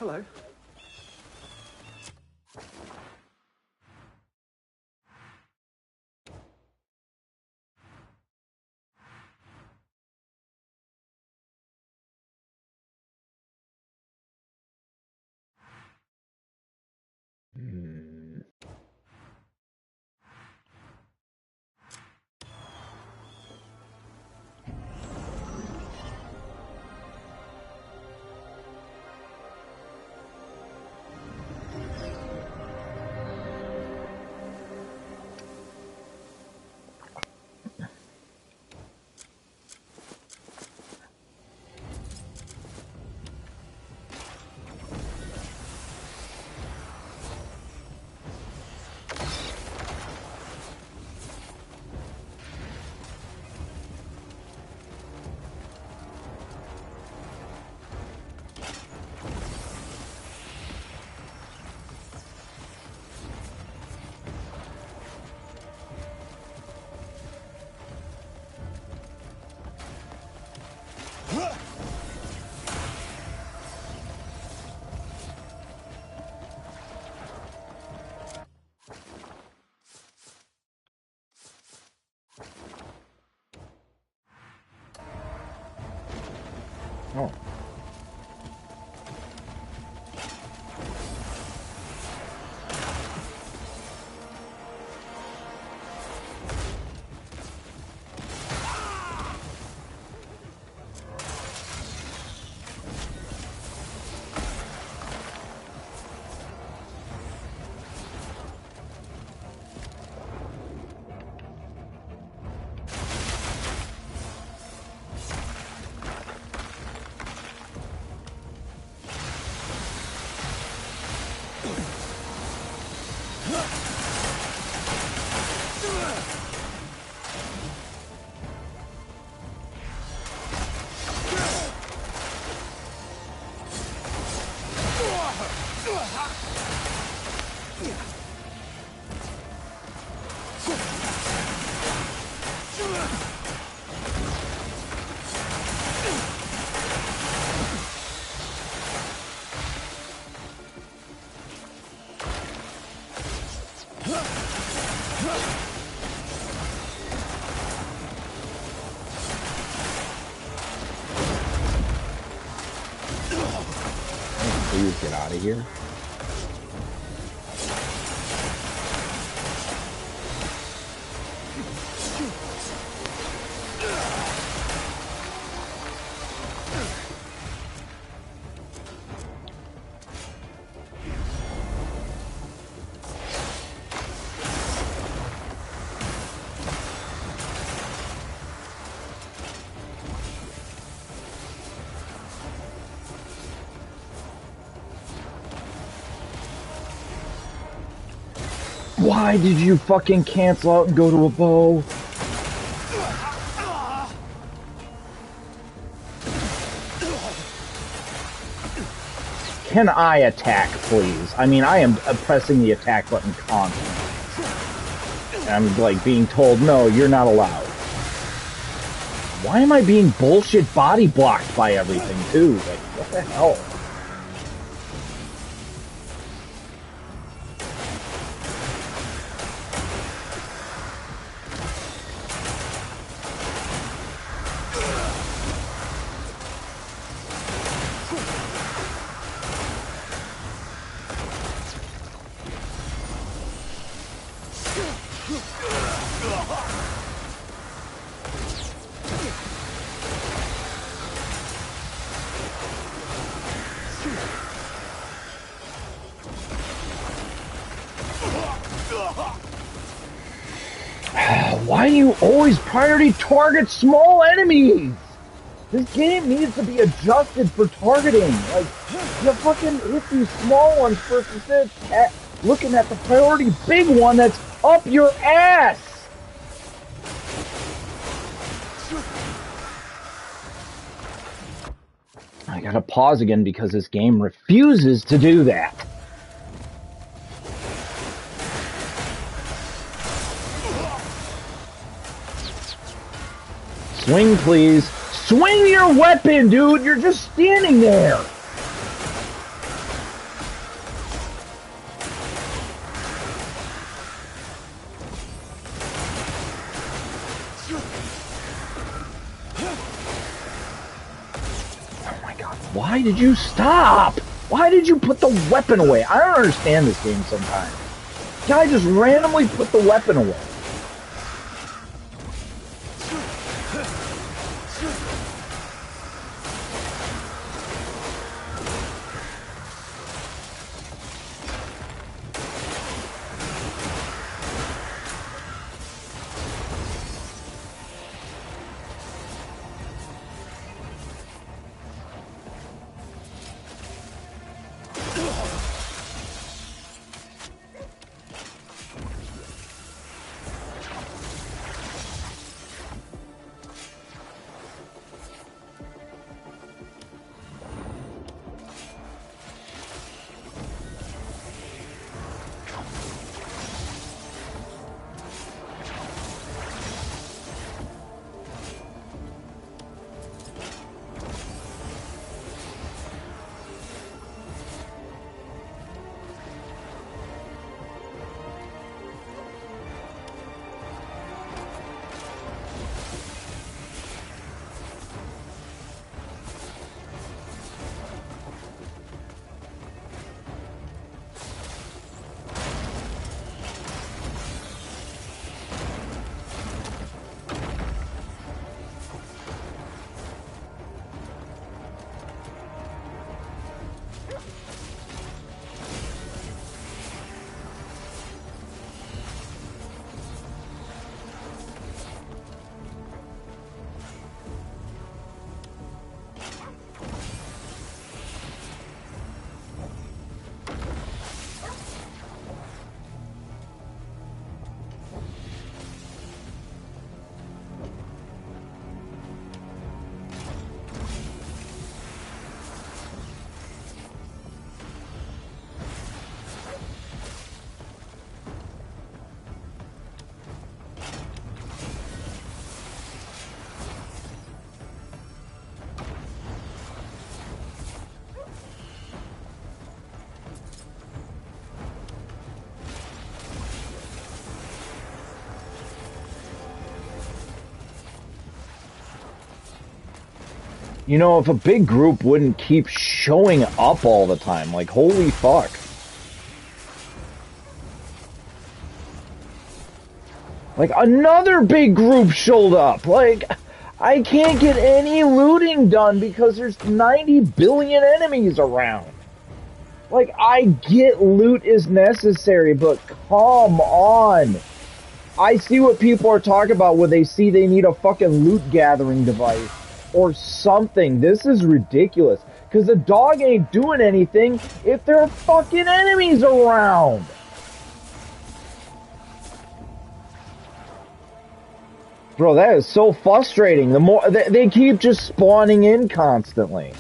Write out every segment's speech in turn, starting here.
hello. Oh. Please get out of here. Why did you fucking cancel out and go to a bow? Can I attack, please? I mean, I am pressing the attack button constantly. And I'm like being told, no, you're not allowed. Why am I being bullshit body blocked by everything, too? Like, what the hell? Why do you always priority target small enemies? This game needs to be adjusted for targeting. Like, you fucking hit these small ones first instead of looking at the priority big one that's up your ass. I gotta pause again because this game refuses to do that. Swing, please. Swing your weapon, dude! You're just standing there! Why did you stop? Why did you put the weapon away? I don't understand this game sometimes. Guy just randomly put the weapon away. You know, if a big group wouldn't keep showing up all the time, like, holy fuck. Like, another big group showed up. Like, I can't get any looting done because there's 90 billion enemies around. Like, I get loot is necessary, but come on. I see what people are talking about when they see they need a fucking loot gathering device or something. This is ridiculous. Because the dog ain't doing anything if there are fucking enemies around. Bro, that is so frustrating. The more they keep just spawning in constantly.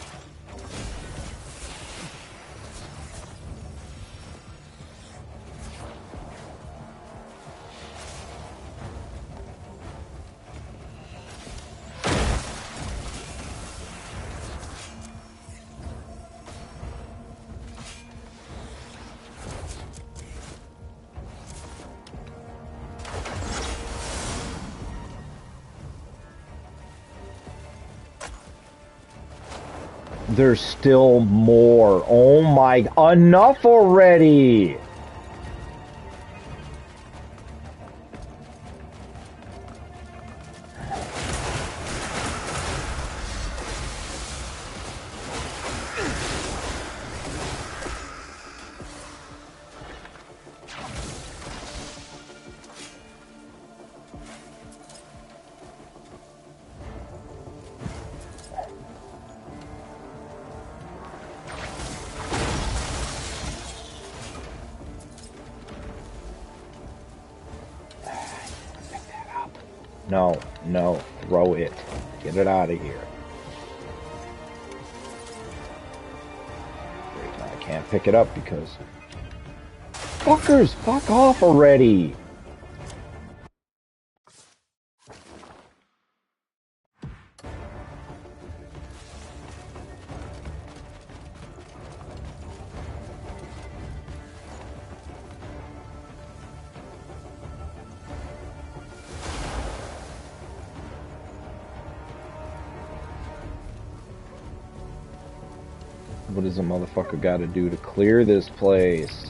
There's still more. Oh my, enough already. No, no, throw it. Get it out of here. Great, now I can't pick it up because... Fuckers, fuck off already! What does a motherfucker gotta do to clear this place?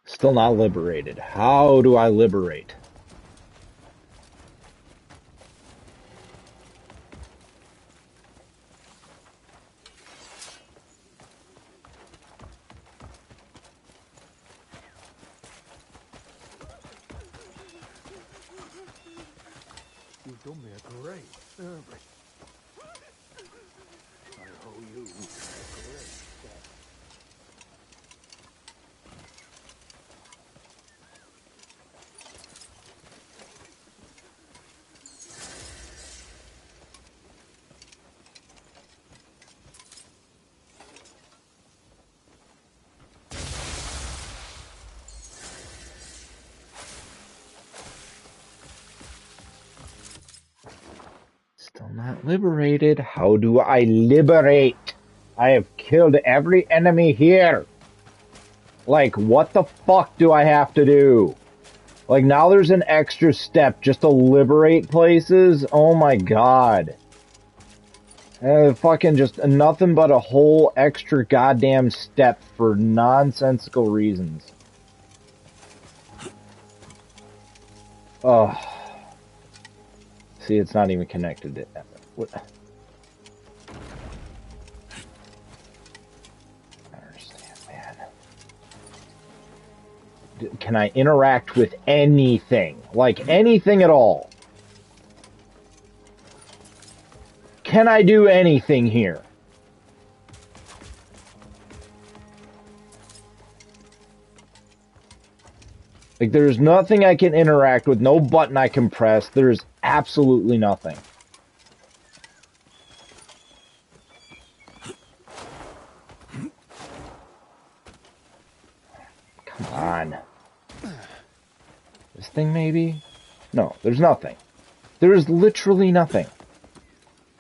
Still not liberated. How do I liberate? You've done me a great service. I owe you a great debt. Still not liberated. How do I liberate? I have killed every enemy here. Like, what the fuck do I have to do? Like, now there's an extra step just to liberate places? Oh my god. Fucking just nothing but a whole extra goddamn step for nonsensical reasons. Oh. See, it's not even connected to what? I don't understand, man. Can I interact with anything? Like, anything at all? Can I do anything here? Like, there's nothing I can interact with, no button I can press, there's absolutely nothing. Come on. This thing, maybe? No, there's nothing. There's literally nothing.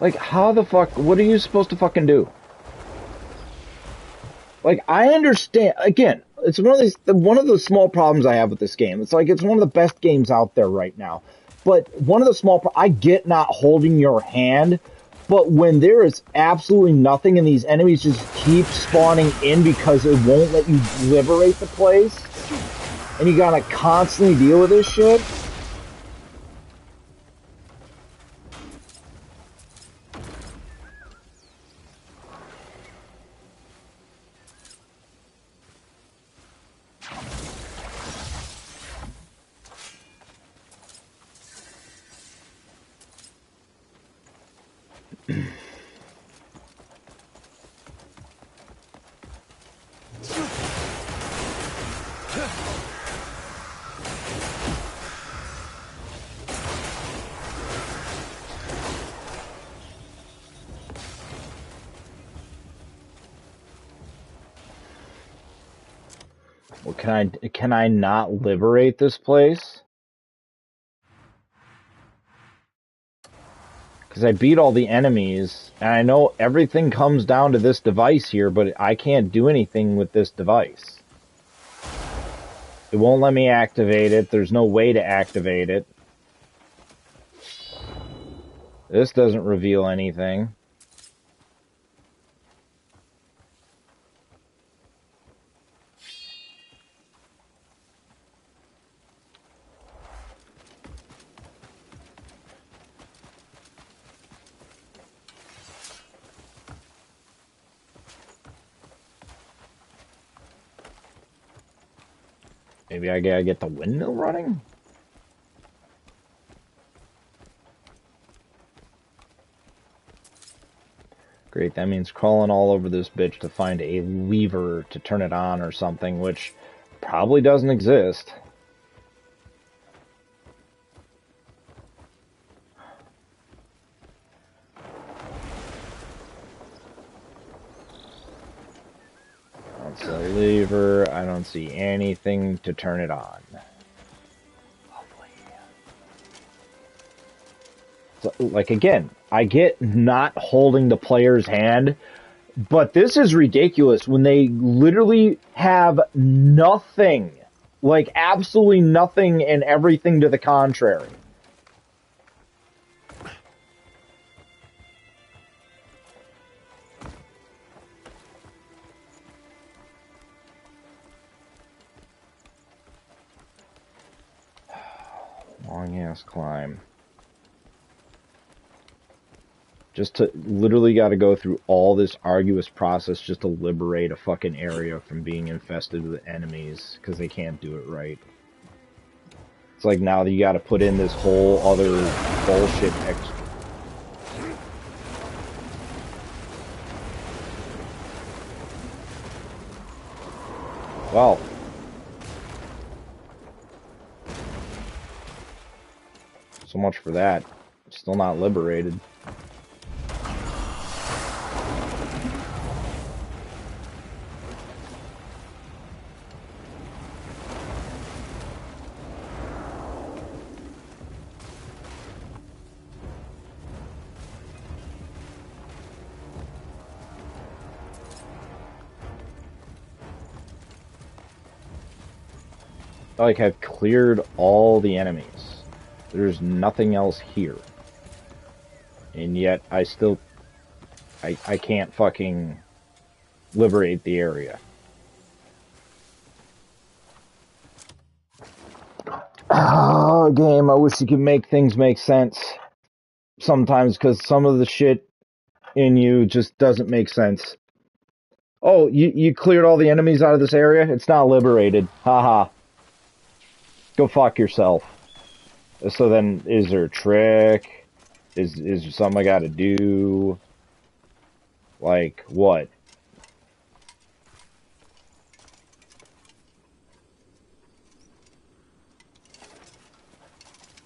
Like, how the fuck, what are you supposed to fucking do? Like, I understand, again, it's one of the small problems I have with this game. It's like, it's one of the best games out there right now. But one of the I get not holding your hand, but when there is absolutely nothing and these enemies just keep spawning in because it won't let you liberate the place, and you gotta constantly deal with this shit. Well, can I not liberate this place? Because I beat all the enemies, and I know everything comes down to this device here, but I can't do anything with this device. It won't let me activate it. There's no way to activate it. This doesn't reveal anything. Maybe I gotta get the windmill running? Great, that means crawling all over this bitch to find a lever to turn it on or something, which probably doesn't exist. That's a lever. I don't see anything to turn it on. Lovely. So, like, again, I get not holding the player's hand, but this is ridiculous when they literally have nothing. Like, absolutely nothing and everything to the contrary. Long-ass climb. Just to literally got to go through all this arduous process just to liberate a fucking area from being infested with enemies because they can't do it right. It's like now that you got to put in this whole other bullshit extra. Well. So much for that. Still not liberated. Like, I've cleared all the enemies. There's nothing else here. And yet, I still... I can't fucking liberate the area. Oh, game, I wish you could make things make sense. Sometimes, because some of the shit in you just doesn't make sense. Oh, you cleared all the enemies out of this area? It's not liberated. Haha. Go fuck yourself. So then, is there a trick? Is there something I gotta do? Like, what?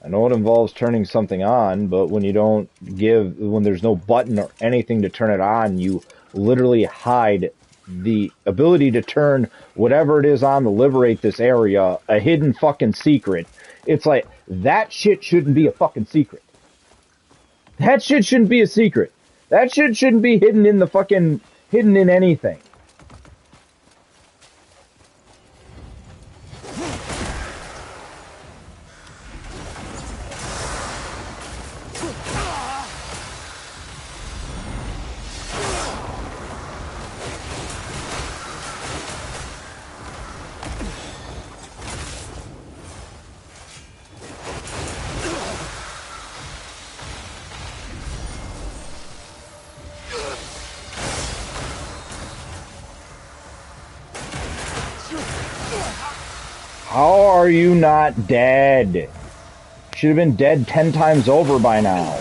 I know it involves turning something on, but when you don't when there's no button or anything to turn it on, you literally hide the ability to turn whatever it is on to liberate this area, a hidden fucking secret. It's like, that shit shouldn't be a fucking secret. That shit shouldn't be a secret. That shit shouldn't be hidden in the fucking, hidden in anything. How are you not dead? Should have been dead 10 times over by now.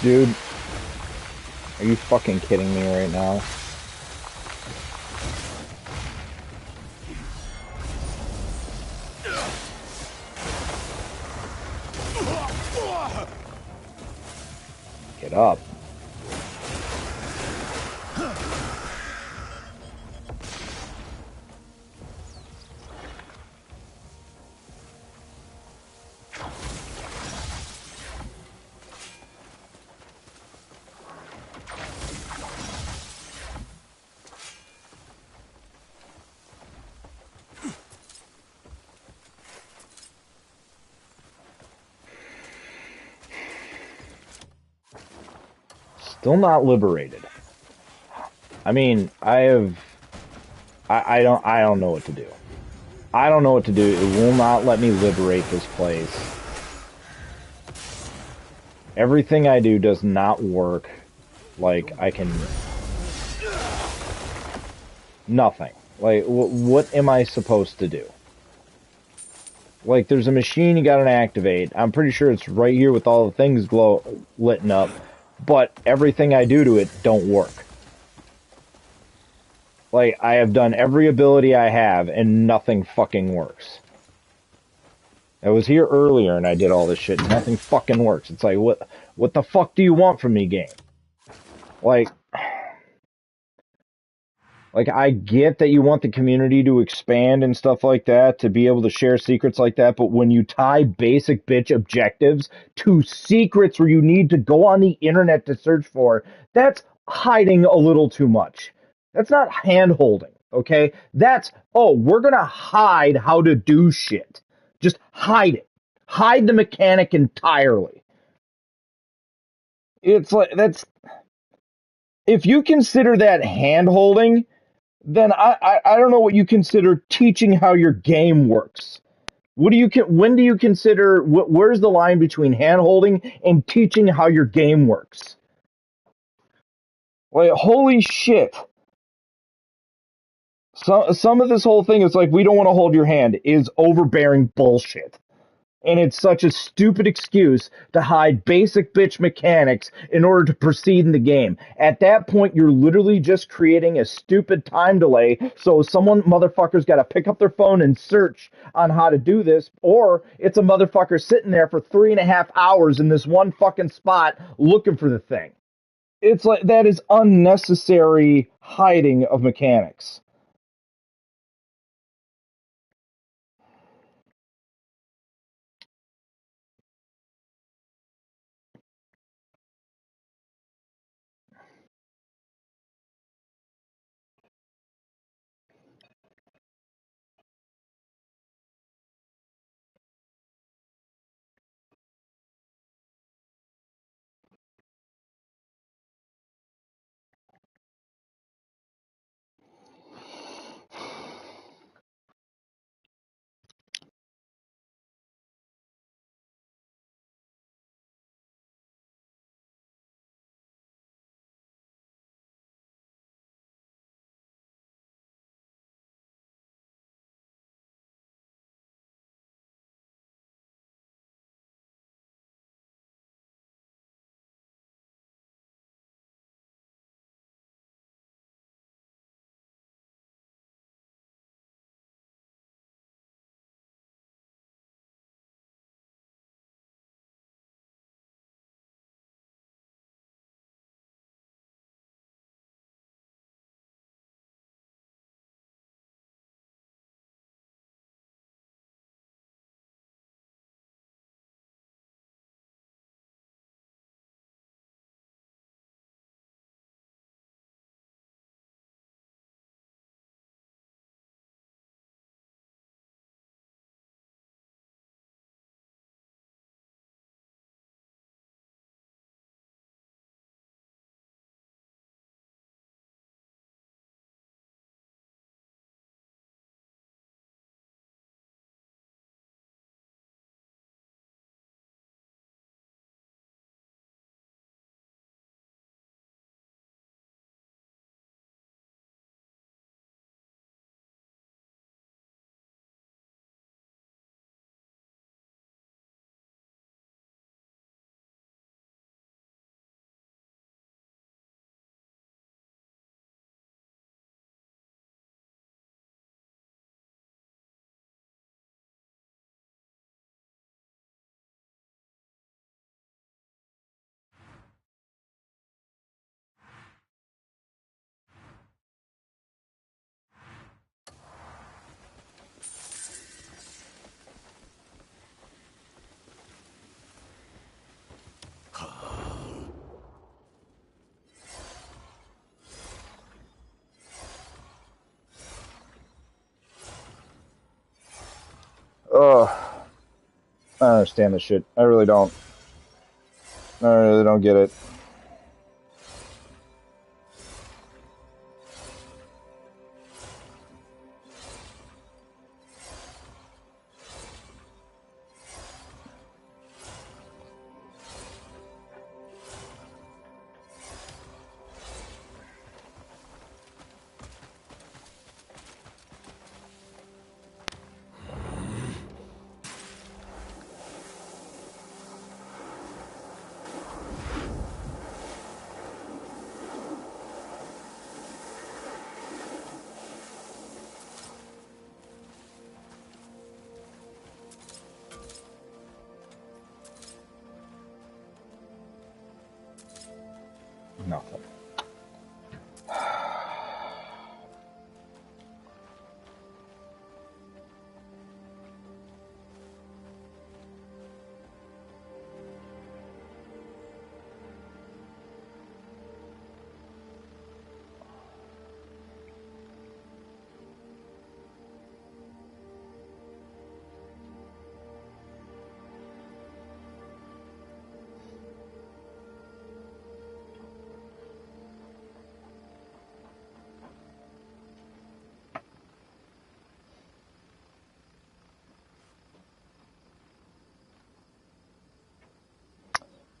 Dude, are you fucking kidding me right now? Get up. Still not liberated. I mean, I don't know what to do. I don't know what to do. It will not let me liberate this place. Everything I do does not work. Like, I can... Nothing. Like, what am I supposed to do? Like, there's a machine you gotta activate. I'm pretty sure it's right here with all the things lit up. But everything I do to it don't work. Like, I have done every ability I have, and nothing fucking works. I was here earlier, and I did all this shit, and nothing fucking works. It's like, what the fuck do you want from me, game? Like, I get that you want the community to expand and stuff like that, to be able to share secrets like that, but when you tie basic bitch objectives to secrets where you need to go on the internet to search for, that's hiding a little too much. That's not hand-holding, okay? That's, oh, we're gonna hide how to do shit. Just hide it. Hide the mechanic entirely. It's like, that's, if you consider that hand-holding, then I don't know what you consider teaching how your game works. What do you when do you consider where's the line between hand holding and teaching how your game works? Like, holy shit! Some of this whole thing is like, we don't want to hold your hand is overbearing bullshit. And it's such a stupid excuse to hide basic bitch mechanics in order to proceed in the game. At that point, you're literally just creating a stupid time delay, so someone motherfucker's got to pick up their phone and search on how to do this, or it's a motherfucker sitting there for 3.5 hours in this one fucking spot looking for the thing. It's like, that is unnecessary hiding of mechanics. Ugh. I don't understand this shit. I really don't. I really don't get it. Nothing.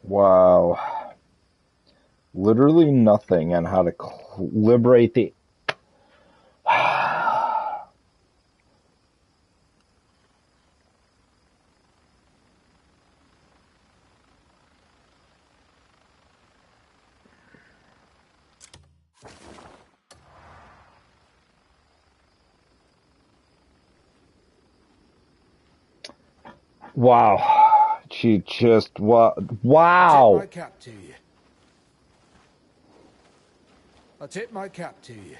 Wow. Literally nothing on how to liberate the... Wow. She just... Wow. I tip my cap to you. I tip my cap to you.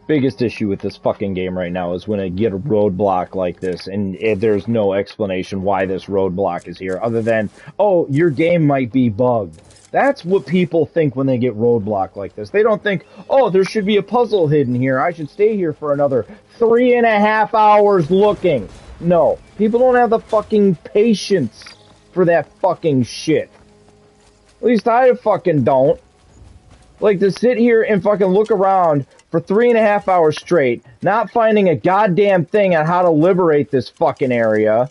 Biggest issue with this fucking game right now is when I get a roadblock like this and there's no explanation why this roadblock is here other than, oh, your game might be bugged. That's what people think when they get roadblock like this. They don't think, oh, there should be a puzzle hidden here. I should stay here for another 3.5 hours looking. No, people don't have the fucking patience for that fucking shit. At least I fucking don't. Like, to sit here and fucking look around for 3.5 hours straight, not finding a goddamn thing on how to liberate this fucking area,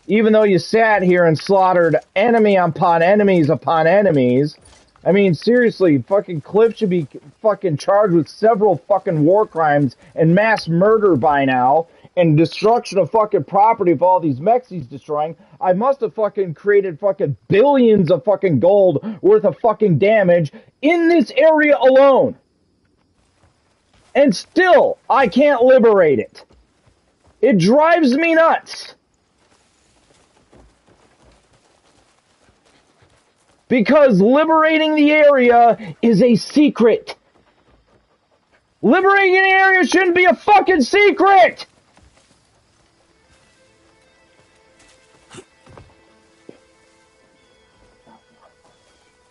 even though you sat here and slaughtered enemy upon enemies upon enemies. I mean, seriously, fucking Cliff should be fucking charged with several fucking war crimes and mass murder by now, and destruction of fucking property of all these mechs he's destroying. I must have fucking created fucking billions of fucking gold worth of fucking damage in this area alone. And still, I can't liberate it. It drives me nuts. Because liberating the area is a secret. Liberating the area shouldn't be a fucking secret!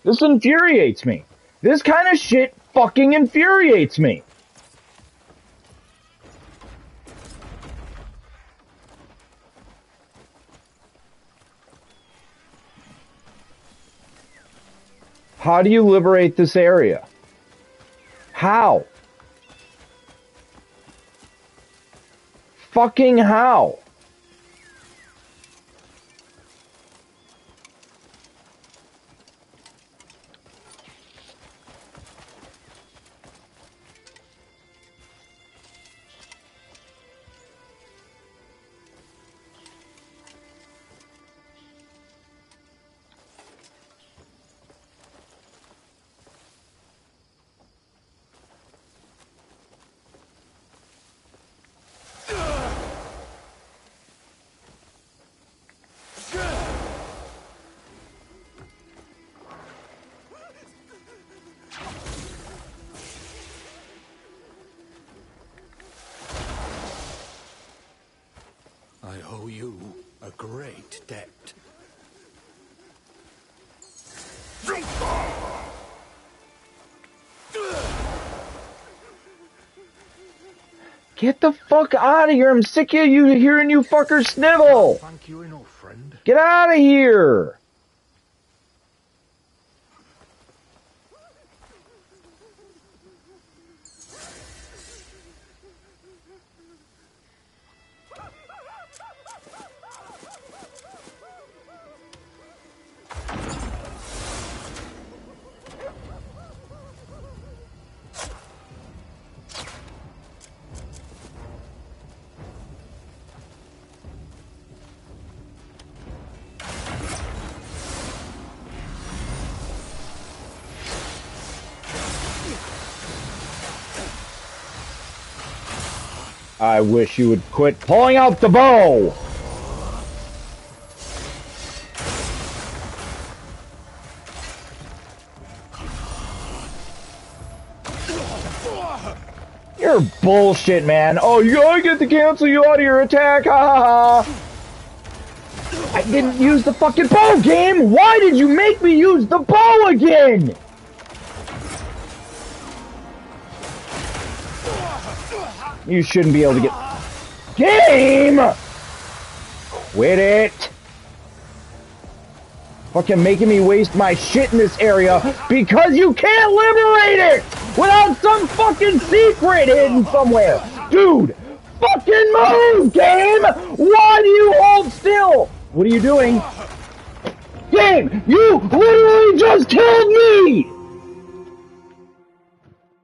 This infuriates me. This kind of shit fucking infuriates me. How do you liberate this area? How? Fucking how? you a great debt. Get the fuck out of here. I'm sick of you hearing you fuckers snivel. Thank you enough, friend. Get out of here. I wish you would quit pulling out the bow! You're bullshit, man. Oh, I get to cancel you out of your attack, ha ha ha! I didn't use the fucking bow, game! Why did you make me use the bow again? You shouldn't be able to get... Game! Quit it! Fucking making me waste my shit in this area because you can't liberate it without some fucking secret hidden somewhere! Dude! Fucking move, game! Why do you hold still? What are you doing? Game! You literally just killed me!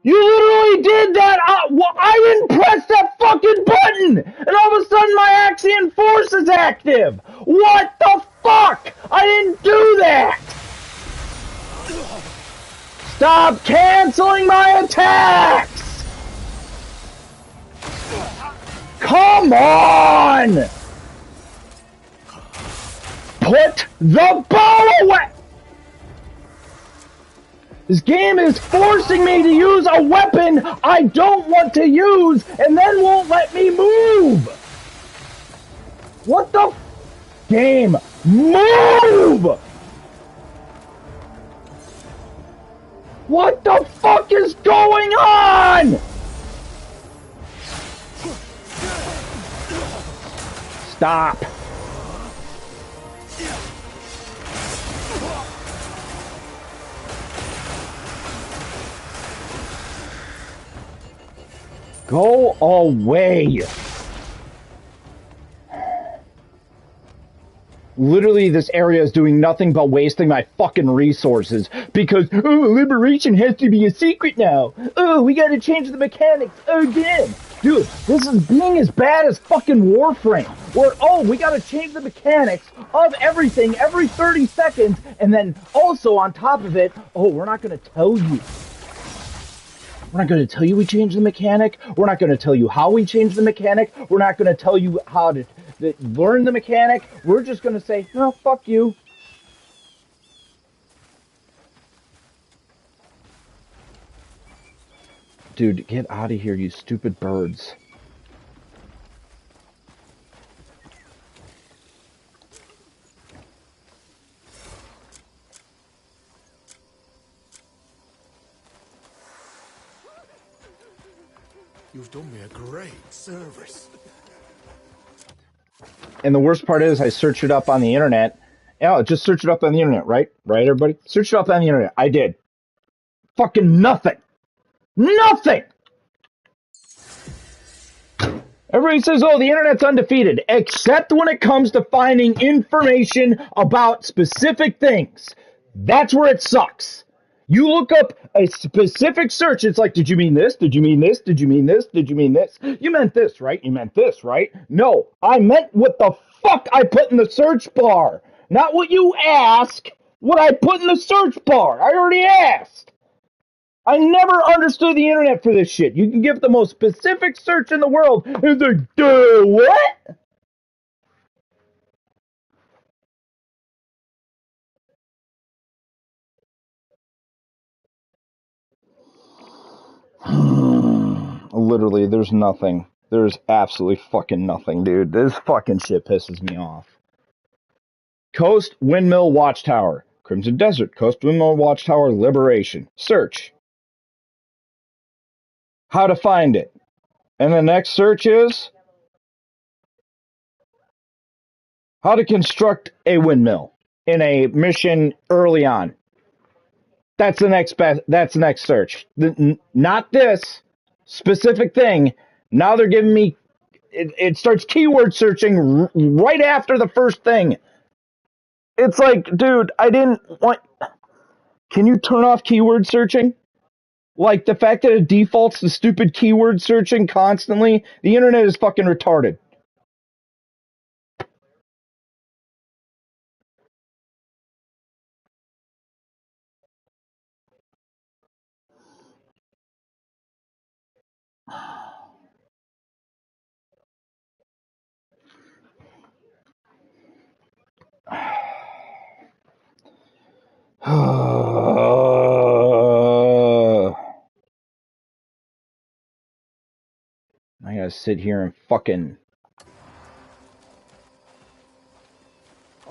You literally did that! I didn't press that fucking button! And all of a sudden my Axion Force is active! What the fuck? I didn't do that! Stop canceling my attacks! Come on! Put the bow away! This game is forcing me to use a weapon I don't want to use and then won't let me move! What the game? Move! What the fuck is going on? Stop. Go away! Literally, this area is doing nothing but wasting my fucking resources because, oh, liberation has to be a secret now. Oh, we gotta change the mechanics again. Dude, this is being as bad as fucking Warframe, where, oh, we gotta change the mechanics of everything every 30 seconds, and then also on top of it, oh, we're not gonna tell you. We're not going to tell you we changed the mechanic. We're not going to tell you how we changed the mechanic. We're not going to tell you how to learn the mechanic. We're just going to say, no, fuck you. Dude, get out of here, you stupid birds. You've done me a great service. And the worst part is I searched it up on the internet. Yeah, just search it up on the internet, right? Right, everybody? Search it up on the internet. I did. Fucking nothing. Nothing! Everybody says, oh, the internet's undefeated, except when it comes to finding information about specific things. That's where it sucks. You look up a specific search, it's like, did you mean this? Did you mean this? Did you mean this? Did you mean this? You meant this, right? You meant this, right? No, I meant what the fuck I put in the search bar. Not what you ask, what I put in the search bar. I already asked. I never understood the internet for this shit. You can give the most specific search in the world, and it's like, duh, what? Literally, there's nothing. There's absolutely fucking nothing, dude. This fucking shit pisses me off. Coast Windmill Watchtower. Crimson Desert. Coast Windmill Watchtower Liberation. Search. How to find it. And the next search is how to construct a windmill in a mission early on. That's the next search. Not this specific thing. Now they're giving me it starts keyword searching right after the first thing. It's like, dude, I didn't want. Can you turn off keyword searching? Like, the fact that it defaults to stupid keyword searching constantly, the internet is fucking retarded. I gotta sit here and fucking...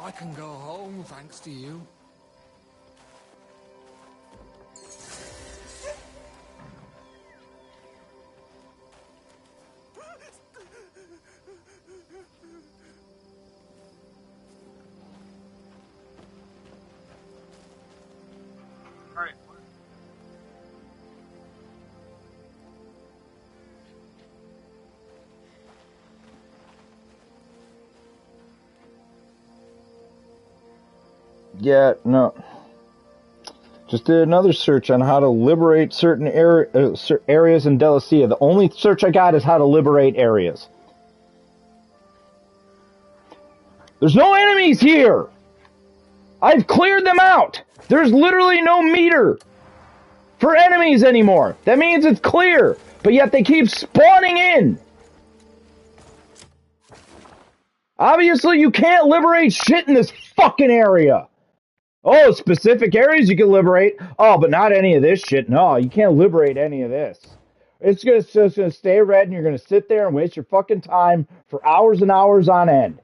I can go home thanks to you. Alright. Yeah, no. Just did another search on how to liberate certain areas in Delicia. The only search I got is how to liberate areas. There's no enemies here! I've cleared them out! There's literally no meter for enemies anymore. That means it's clear, but yet they keep spawning in. Obviously, you can't liberate shit in this fucking area. Oh, specific areas you can liberate. Oh, but not any of this shit. No, you can't liberate any of this. It's just gonna stay red, and you're gonna sit there and waste your fucking time for hours and hours on end.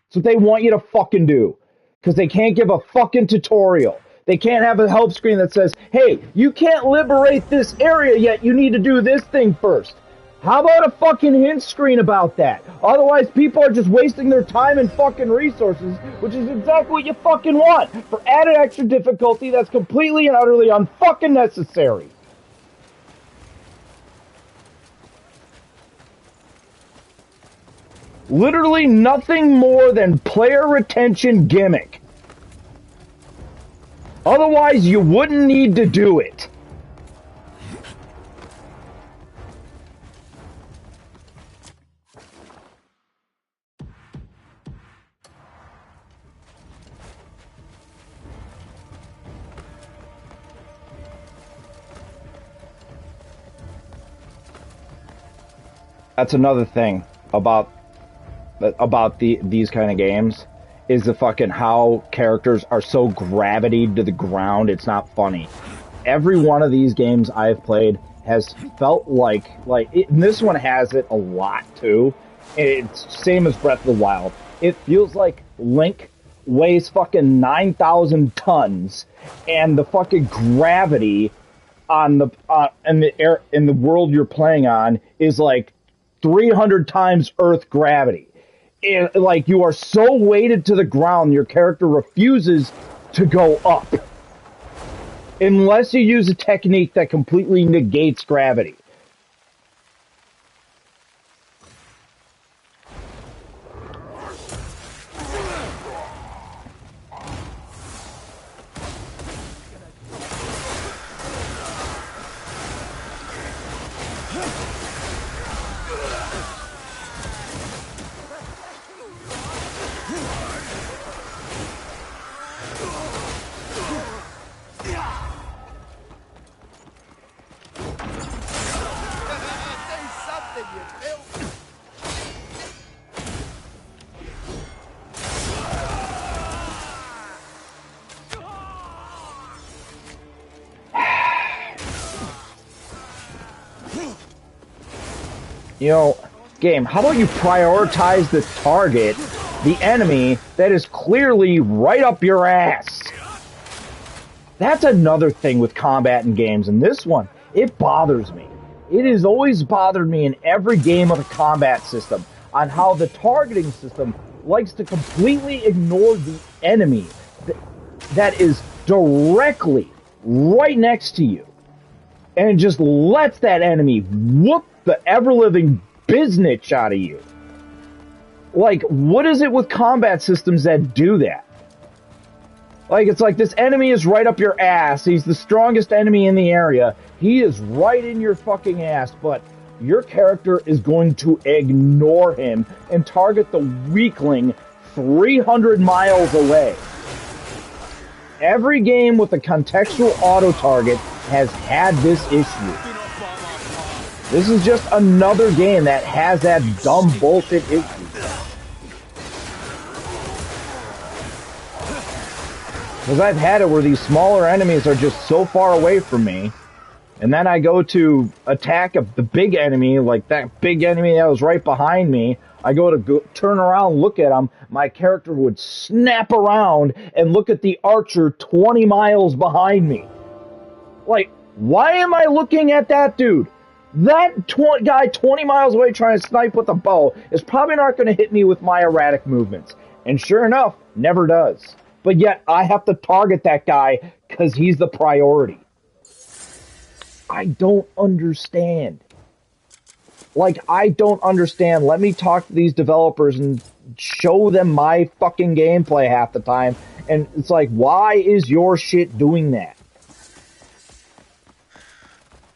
That's what they want you to fucking do. Because they can't give a fucking tutorial. They can't have a help screen that says, hey, you can't liberate this area yet, you need to do this thing first. How about a fucking hint screen about that? Otherwise, people are just wasting their time and fucking resources, which is exactly what you fucking want, for added extra difficulty that's completely and utterly unfucking necessary. Literally nothing more than player retention gimmick. Otherwise, you wouldn't need to do it. That's another thing about these kind of games, is the fucking how characters are so gravitated to the ground. It's not funny. Every one of these games I've played has felt like and this one has it a lot too. It's same as Breath of the Wild. It feels like Link weighs fucking 9,000 tons, and the fucking gravity on the in the world you're playing on is like 300 times Earth gravity. And, like, you are so weighted to the ground, your character refuses to go up. Unless you use a technique that completely negates gravity. You know, game, how about you prioritize the target, the enemy, that is clearly right up your ass? That's another thing with combat in games, and this one, it bothers me. It has always bothered me in every game of the combat system on how the targeting system likes to completely ignore the enemy that is directly right next to you and just lets that enemy whoop the ever-living biznitch out of you. Like, what is it with combat systems that do that? Like, it's like this enemy is right up your ass. He's the strongest enemy in the area. He is right in your fucking ass, but your character is going to ignore him and target the weakling 300 miles away. Every game with a contextual auto-target has had this issue. This is just another game that has that dumb bullshit issue. Because I've had it where these smaller enemies are just so far away from me, and then I go to attack the big enemy, like that big enemy that was right behind me. I go to turn around, look at him. My character would snap around and look at the archer 20 miles behind me. Like, why am I looking at that dude? That guy 20 miles away trying to snipe with a bow is probably not going to hit me with my erratic movements. And sure enough, never does. But yet, I have to target that guy because he's the priority. I don't understand. Like, I don't understand. Let me talk to these developers and show them my fucking gameplay half the time. And it's like, why is your shit doing that?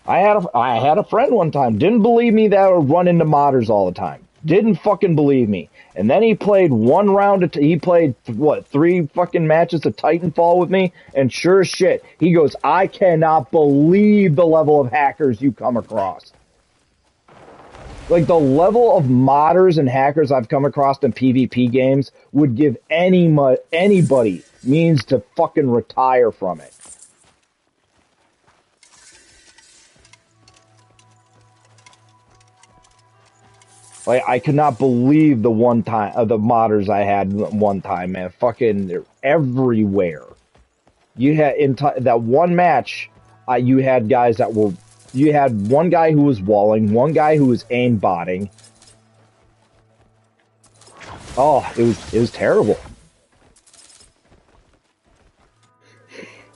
I had a friend one time, didn't believe me that I would run into modders all the time. Didn't fucking believe me. And then he played one round, he played, 3 fucking matches of Titanfall with me, and sure as shit, he goes, I cannot believe the level of hackers you come across. Like, the level of modders and hackers I've come across in PvP games would give anybody means to fucking retire from it. Like, I could not believe the modders I had one time, man. Fucking, they're everywhere. You had, that one match, you had guys that were, you had one guy who was walling, one guy who was aimbotting. Oh, it was terrible.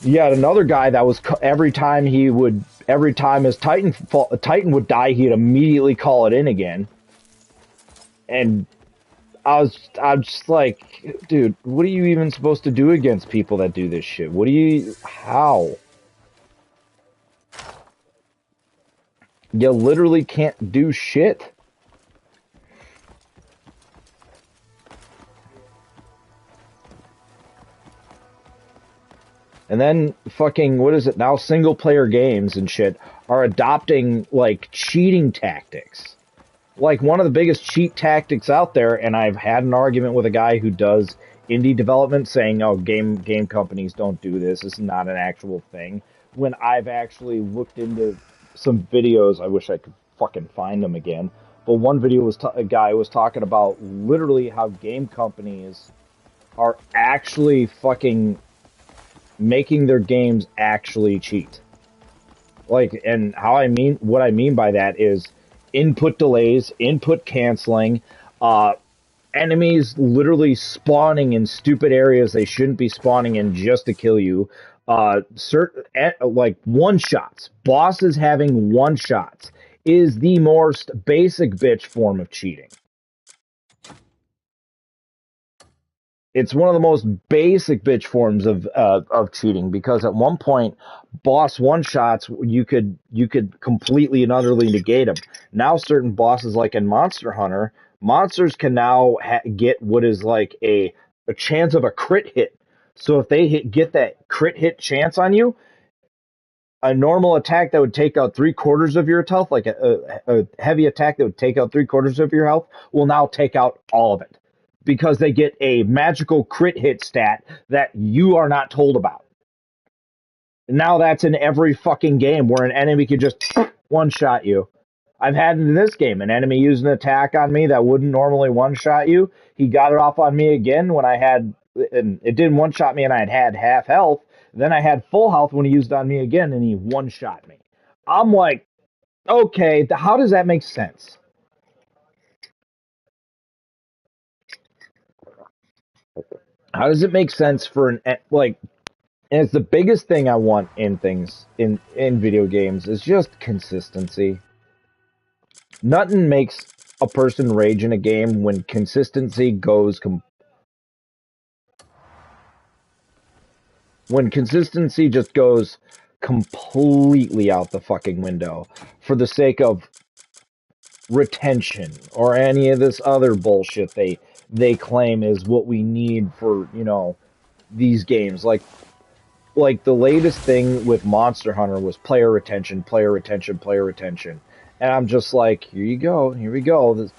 You had another guy that was, every time his Titan would die, he'd immediately call it in again. And I'm just like, dude, what are you even supposed to do against people that do this shit? How? You literally can't do shit. And then fucking, what is it now? Single player games and shit are adopting like cheating tactics. Like, one of the biggest cheat tactics out there, and I've had an argument with a guy who does indie development saying, oh, game companies don't do this. This is not an actual thing. When I've actually looked into some videos, I wish I could fucking find them again. But one video was a guy was talking about literally how game companies are actually fucking making their games actually cheat. Like, and what I mean by that is input delays, input canceling, enemies literally spawning in stupid areas they shouldn't be spawning in just to kill you, like one-shots, bosses having one-shots is the most basic bitch form of cheating. It's one of the most basic bitch forms of cheating, because at one point, boss one-shots, you could completely and utterly negate them. Now certain bosses, like in Monster Hunter, monsters can now get what is like a chance of a crit hit. So if they get that crit hit chance on you, a normal attack that would take out 3/4 of your health, like a heavy attack that would take out 3/4 of your health, will now take out all of it. Because they get a magical crit hit stat that you are not told about. Now that's in every fucking game where an enemy can just one-shot you. I've had in this game an enemy used an attack on me that wouldn't normally one-shot you. He got it off on me again when I had, and it didn't one-shot me and I had half health. Then I had full health when he used it on me again and he one-shot me. I'm like, okay, how does that make sense? How does it make sense for an, like, and it's the biggest thing I want in things, in video games, is just consistency. Nothing makes a person rage in a game when consistency goes when consistency just goes completely out the fucking window for the sake of retention or any of this other bullshit they claim is what we need for, you know, these games. Like the latest thing with Monster Hunter was player retention, player retention, player retention. And I'm just like, here we go. This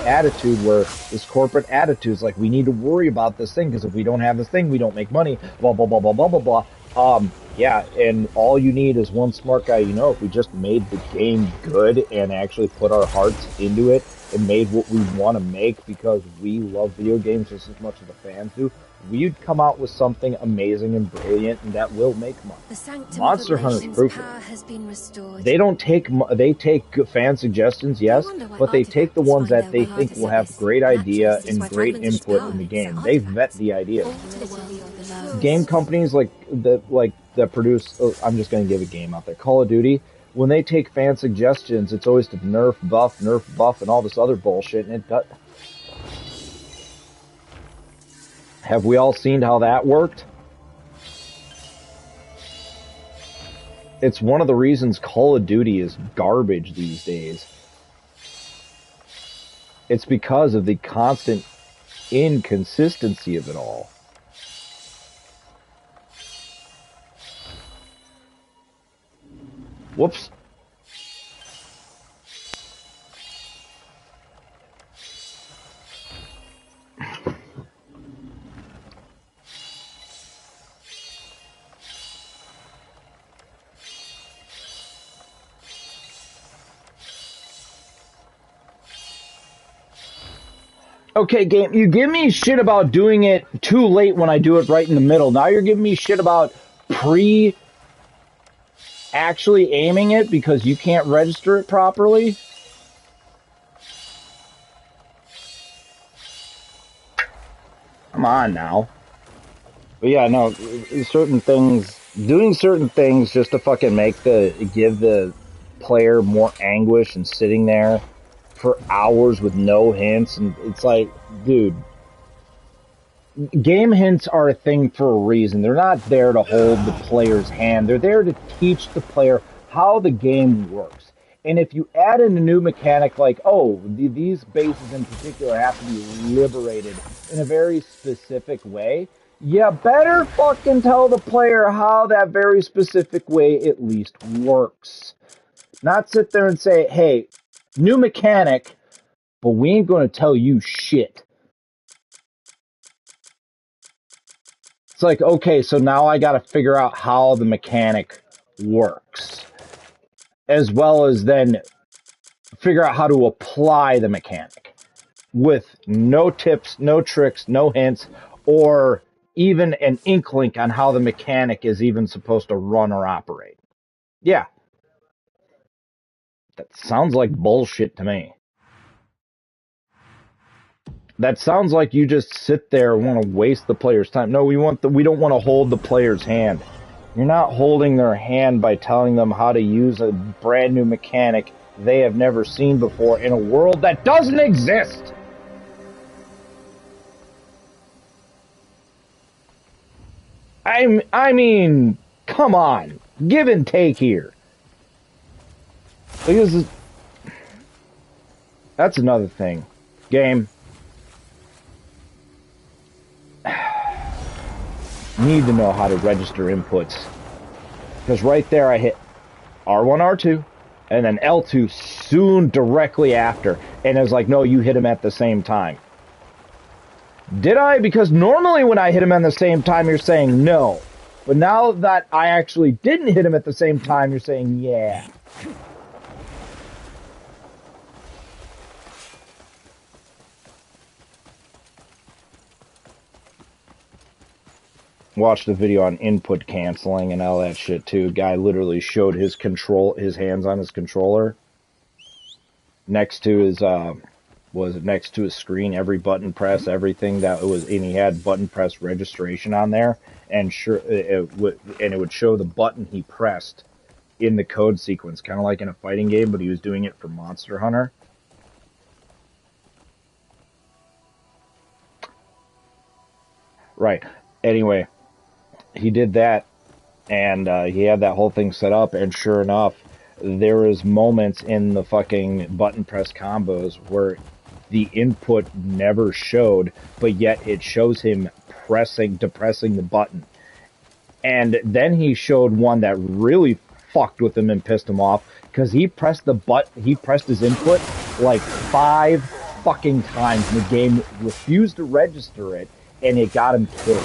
attitude where this corporate attitude is like, we need to worry about this thing because if we don't have this thing, we don't make money. Blah blah blah blah blah blah blah. Yeah, and all you need is one smart guy. You know, if we just made the game good and actually put our hearts into it and made what we want to make because we love video games just as much as the fans do, we'd come out with something amazing and brilliant and that will make money. Monster Hunter's proof. They take fan suggestions, yes, but they take the ones that they think will have great idea and great input in the game. They vet the ideas. Game companies that produce, I'm just going to give a game out there, Call of Duty, when they take fan suggestions, it's always to nerf buff, and all this other bullshit, and it does. Have we all seen how that worked? It's one of the reasons Call of Duty is garbage these days. It's because of the constant inconsistency of it all. Whoops. Okay, game, you give me shit about doing it too late when I do it right in the middle. Now you're giving me shit about actually aiming it because you can't register it properly? Come on now. But yeah, no, doing certain things just to fucking give the player more anguish and sitting there for hours with no hints, and it's like, dude, game hints are a thing for a reason. They're not there to hold the player's hand. They're there to teach the player how the game works. And if you add in a new mechanic like, oh, these bases in particular have to be liberated in a very specific way, you better fucking tell the player how that very specific way at least works. Not sit there and say, hey, new mechanic, but we ain't going to tell you shit. It's like, okay, so now I got to figure out how the mechanic works, as well as then figure out how to apply the mechanic with no tips, no tricks, no hints, or even an inkling on how the mechanic is even supposed to run or operate. Yeah. That sounds like bullshit to me. That sounds like you just sit there and want to waste the player's time. No, we don't want to hold the player's hand. You're not holding their hand by telling them how to use a brand new mechanic they have never seen before in a world that doesn't exist. I mean, come on. Give and take here. Because that's another thing. Game. Need to know how to register inputs. Because right there I hit R1, R2, and then L2 soon directly after. And it was like, no, you hit them at the same time. Did I? Because normally when I hit him at the same time, you're saying no. But now that I actually didn't hit him at the same time, you're saying yeah. watched a video on input canceling and all that shit too. Guy literally showed his hands on his controller next to his next to his screen, every button press, everything that was, and he had button press registration on there, and it would show the button he pressed in the code sequence, kind of like in a fighting game, but he was doing it for Monster Hunter. Right. Anyway, he did that, and he had that whole thing set up, and sure enough, there was moments in the fucking button press combos where the input never showed, but yet it shows him depressing the button. And then he showed one that really fucked with him and pissed him off, because he pressed his input like 5 fucking times, and the game refused to register it, and it got him killed.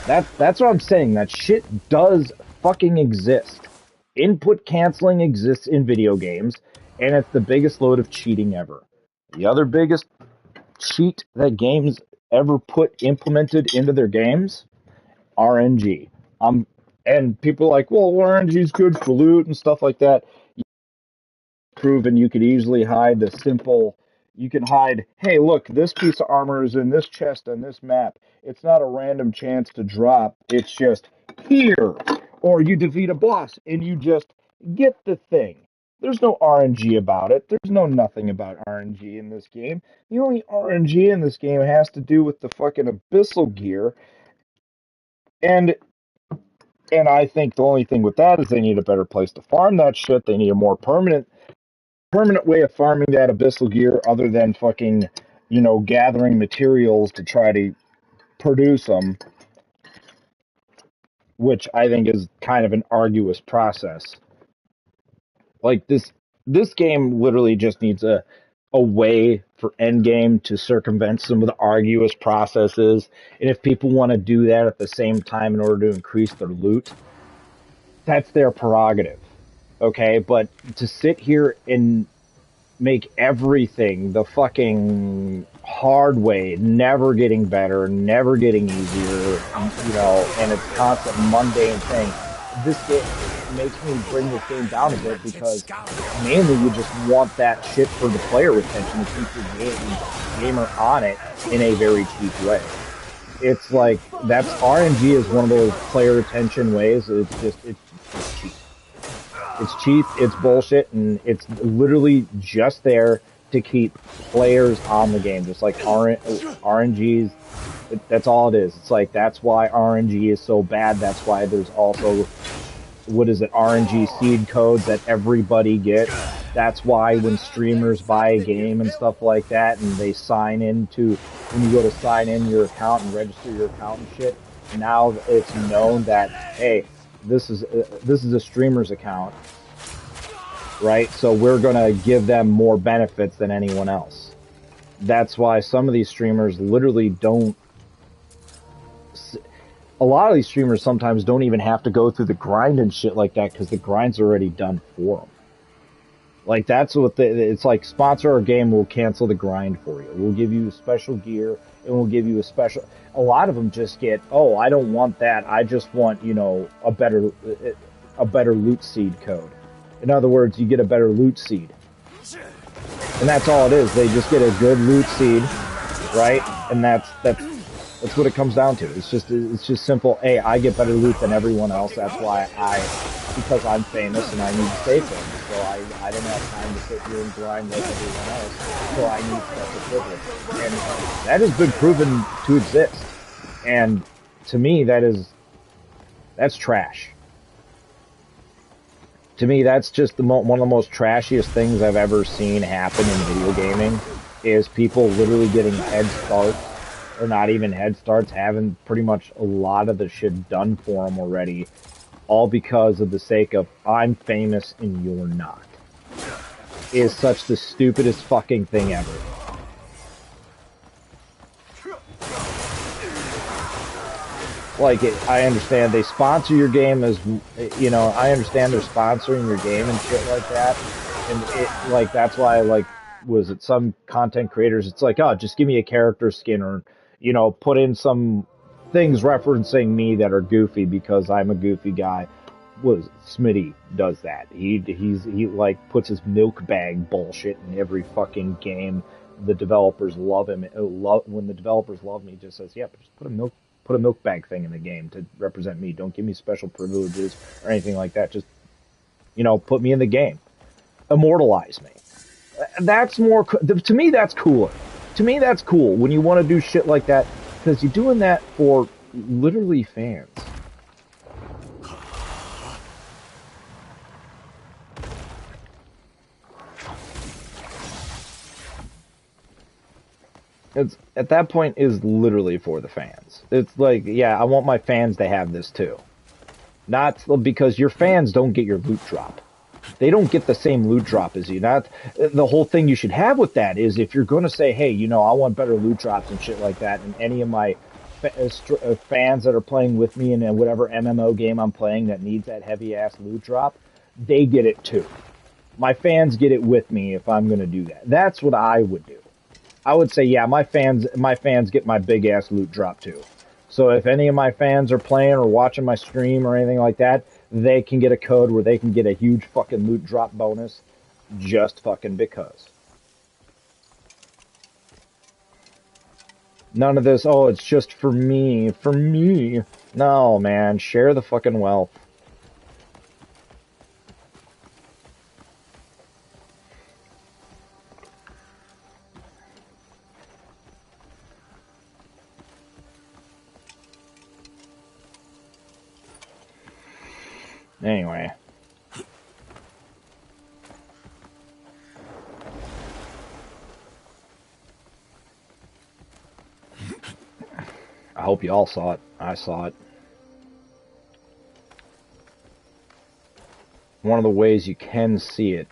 That's what I'm saying. That shit does fucking exist. Input canceling exists in video games, and it's the biggest load of cheating ever. The other biggest cheat that games ever implemented into their games, RNG. And people are like, well, RNG is good for loot and stuff like that. Proven you could easily hide you can hide, hey, look, this piece of armor is in this chest on this map. It's not a random chance to drop. It's just here. Or you defeat a boss and you just get the thing. There's no RNG about it. There's no nothing about RNG in this game. The only RNG in this game has to do with the fucking abyssal gear. And I think the only thing with that is they need a better place to farm that shit. They need a more permanent way of farming that abyssal gear other than fucking, gathering materials to try to produce them, which I think is kind of an arduous process. Like this game literally just needs a way for endgame to circumvent some of the arduous processes, and if people want to do that at the same time in order to increase their loot, that's their prerogative. Okay, but to sit here and make everything the fucking hard way, never getting better, never getting easier, and it's constant mundane thing. This game makes me bring this game down a bit, because mainly you just want that shit for the player retention to keep your gamer on it in a very cheap way. It's like, that's RNG is one of those player retention ways. It's cheap. It's cheap, it's bullshit, and it's literally just there to keep players on the game, just like RNGs. That's all it is. It's like, that's why RNG is so bad. That's why there's also, RNG seed codes that everybody gets. That's why when streamers buy a game and stuff like that, and they when you go to sign in your account and register your account and shit, now it's known that, hey, this is a streamer's account, right? So we're gonna give them more benefits than anyone else. That's why some of these streamers literally don't. A lot of these streamers sometimes don't even have to go through the grind and shit like that, because the grind's already done for them. Like, that's what it's like, sponsor our game, we'll cancel the grind for you. We'll give you special gear, and we'll give you a lot of them just get, oh, I don't want that. I just want, a better loot seed code. In other words, you get a better loot seed. And that's all it is. They just get a good loot seed, right? And that's what it comes down to. It's just simple. Hey, I get better loot than everyone else. That's why because I'm famous and I need to stay famous. So I don't have time to sit here and grind like everyone else. So I need special privilege. And that has been proven to exist. And to me, that's trash. To me, that's just one of the most trashiest things I've ever seen happen in video gaming, is people literally getting head starts, or not even head starts, having pretty much a lot of the shit done for them already, all because of the sake of, I'm famous and you're not. Is such the stupidest fucking thing ever. Like, I understand they sponsor your game as, I understand they're sponsoring your game and shit like that. And that's why, was it some content creators, it's like, oh, just give me a character skin, or, you know, put in some things referencing me that are goofy because I'm a goofy guy. Smitty does that. He like puts his milk bag bullshit in every fucking game. The developers love him. When the developers love me, he just says, "Yeah, but just put a milk bag thing in the game to represent me. Don't give me special privileges or anything like that. Just, you know, put me in the game. Immortalize me." That's more to me. That's cooler. To me, that's cool when you want to do shit like that because you're doing that for literally fans. It's at that point is literally for the fans. It's like, yeah, I want my fans to have this too. Not because your fans don't get your loot drop. They don't get the same loot drop as you. Not the whole thing you should have with that is if you're going to say, hey, you know, I want better loot drops and shit like that, and any of my fans that are playing with me in whatever MMO game I'm playing that needs that heavy ass loot drop, they get it too. My fans get it with me if I'm going to do that. That's what I would do. I would say, yeah, my fans get my big ass loot drop too. So if any of my fans are playing or watching my stream or anything like that, they can get a code where they can get a huge fucking loot drop bonus just fucking because. None of this, oh, it's just for me. For me. No, man, share the fucking wealth. Anyway. I hope you all saw it. I saw it. One of the ways you can see it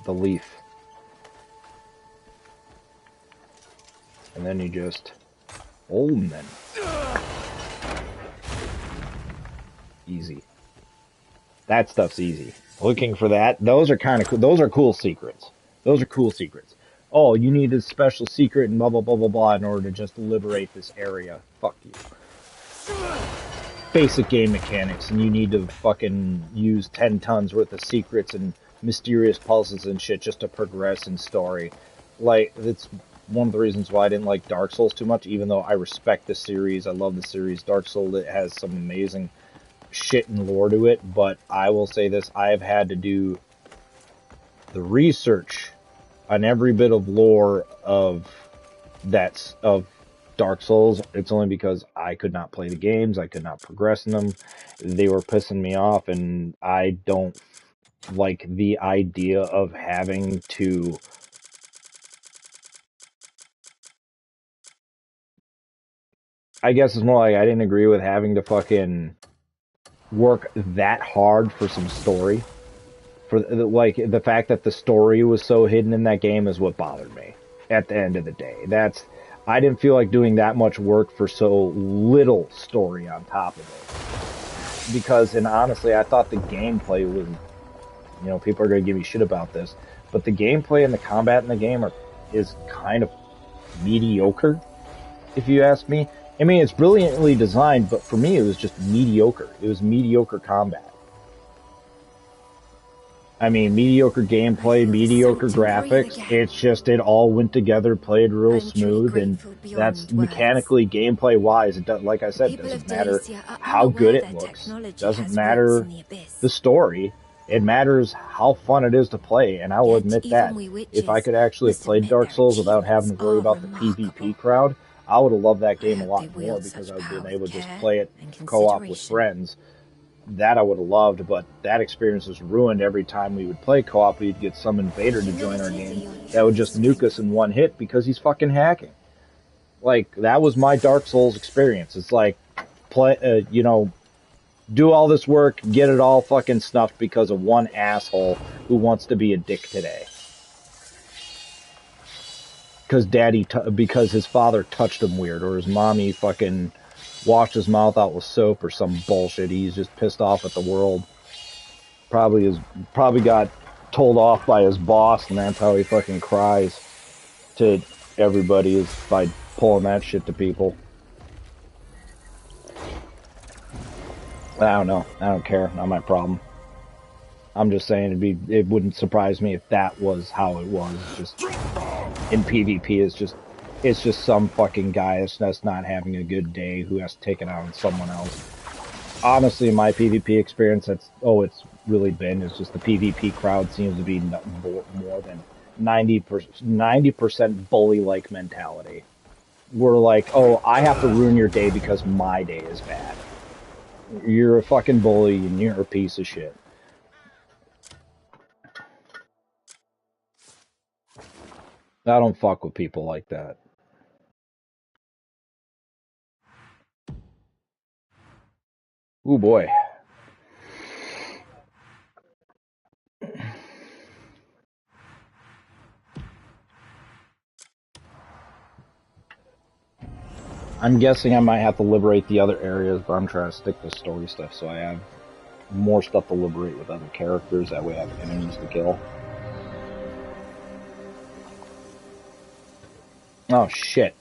the leaf. And then you just hold them. Easy. That stuff's easy. Looking for that, those are kind of cool. Those are cool secrets. Those are cool secrets. Oh, you need a special secret and blah blah blah blah blah in order to just liberate this area. Fuck you. Basic game mechanics, and you need to fucking use 10 tons worth of secrets and mysterious puzzles and shit just to progress in story. Like, it's one of the reasons why I didn't like Dark Souls too much, even though I respect the series. I love the series. Dark Souls, it has some amazing shit and lore to it, but I will say this, I have had to do the research on every bit of lore of Dark Souls. It's only because I could not play the games, I could not progress in them. They were pissing me off, and I don't like the idea of having to I guess it's more like I didn't agree with having to fucking work that hard for some story. For like the fact that the story was so hidden in that game is what bothered me. At the end of the day, I didn't feel like doing that much work for so little story on top of it. Because, and honestly, I thought the gameplay was, you know, people are going to give me shit about this, but the gameplay and the combat in the game is kind of mediocre, if you ask me. I mean, it's brilliantly designed, but for me, it was just mediocre. It was mediocre combat. I mean, mediocre gameplay, mediocre graphics. It's just, it all went together, played real smooth, and that's mechanically, gameplay-wise. It does, like I said, it doesn't matter how good it looks. It doesn't matter the story. It matters how fun it is to play, and I will admit that. If I could actually have played Dark Souls without having to worry about the PvP crowd, I would have loved that game a lot more because I would have been able to just play it co-op with friends. That I would have loved, but that experience was ruined every time we would play co-op. We'd get some invader to join our game that would just nuke us in one hit because he's fucking hacking. Like, that was my Dark Souls experience. It's like, you know, do all this work, get it all fucking snuffed because of one asshole who wants to be a dick today. Because his father touched him weird, or his mommy fucking washed his mouth out with soap or some bullshit. He's just pissed off at the world. Probably got told off by his boss, and that's how he fucking cries to everybody, is by pulling that shit to people. I don't know. I don't care. Not my problem. I'm just saying it wouldn't surprise me if that was how it was. Just in PvP, it's just some fucking guy that's not having a good day who has to take it out on someone else. Honestly, my PvP experience, it's really been is just the PvP crowd seems to be more than 90% bully-like mentality. We're like, oh, I have to ruin your day because my day is bad. You're a fucking bully and you're a piece of shit. I don't fuck with people like that. Ooh boy. I'm guessing I might have to liberate the other areas, but I'm trying to stick to story stuff so I have more stuff to liberate with other characters. That way I have enemies to kill. Oh shit.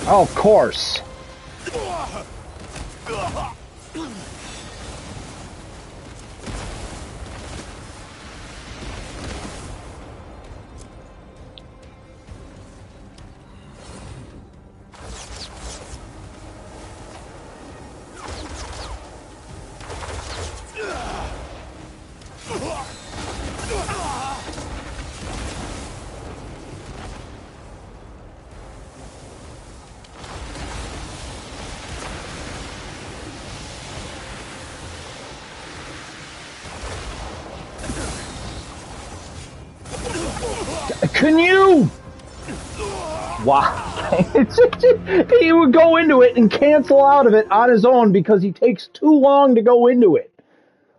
Oh, of course. Can you? Wow. He would go into it and cancel out of it on his own because he takes too long to go into it.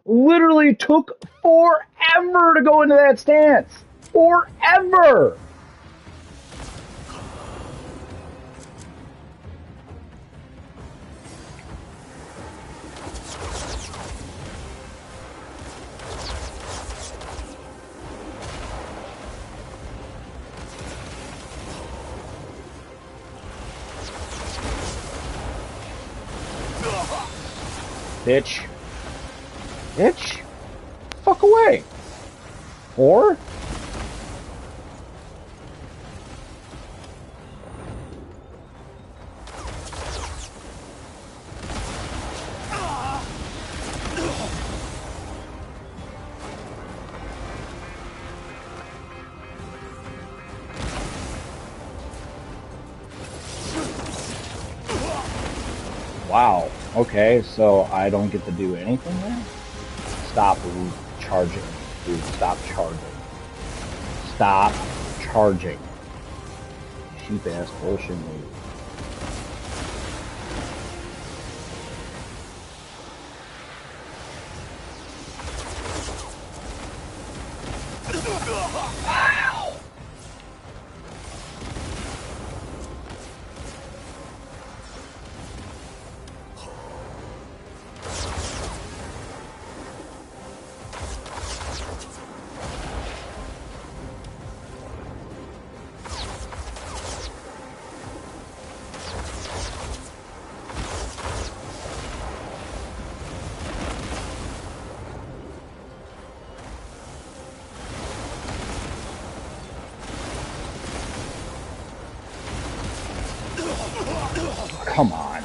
Literally took forever to go into that stance. Forever. Bitch. Bitch. Fuck away. Or? Wow. Okay, so I don't get to do anything there? Stop charging. Dude, stop charging. Stop charging. Cheap ass bullshit move. Wow. Come on.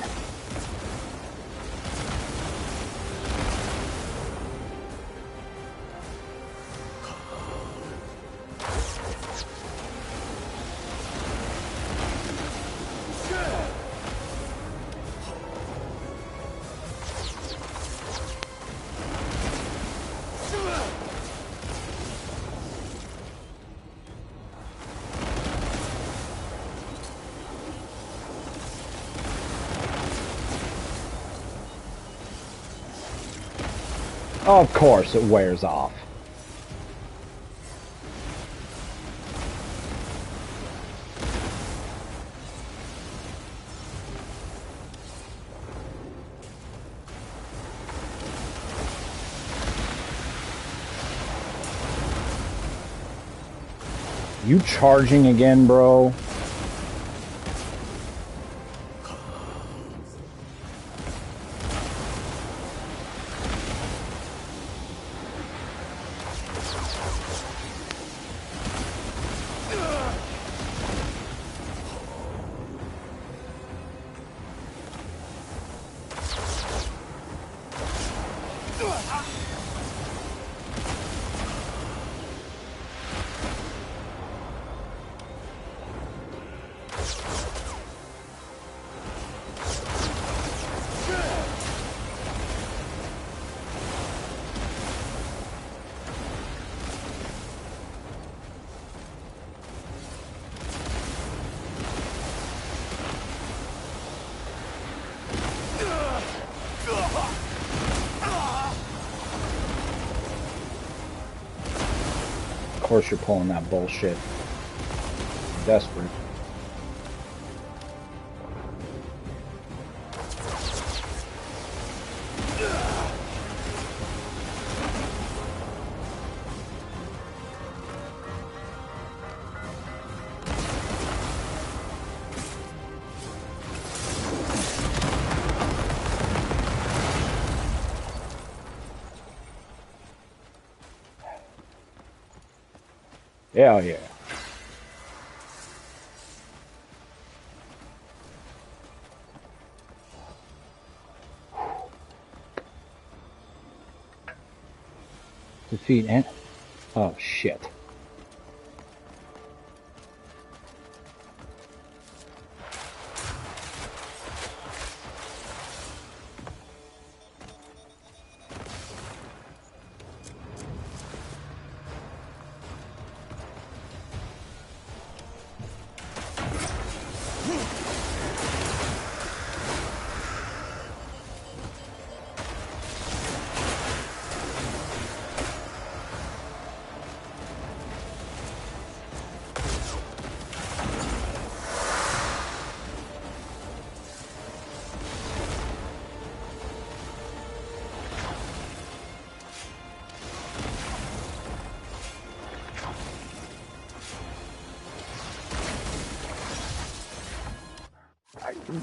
Of course it wears off. You charging again, bro? Of course you're pulling that bullshit. Desperate. Hell yeah. Defeat and... Oh, shit.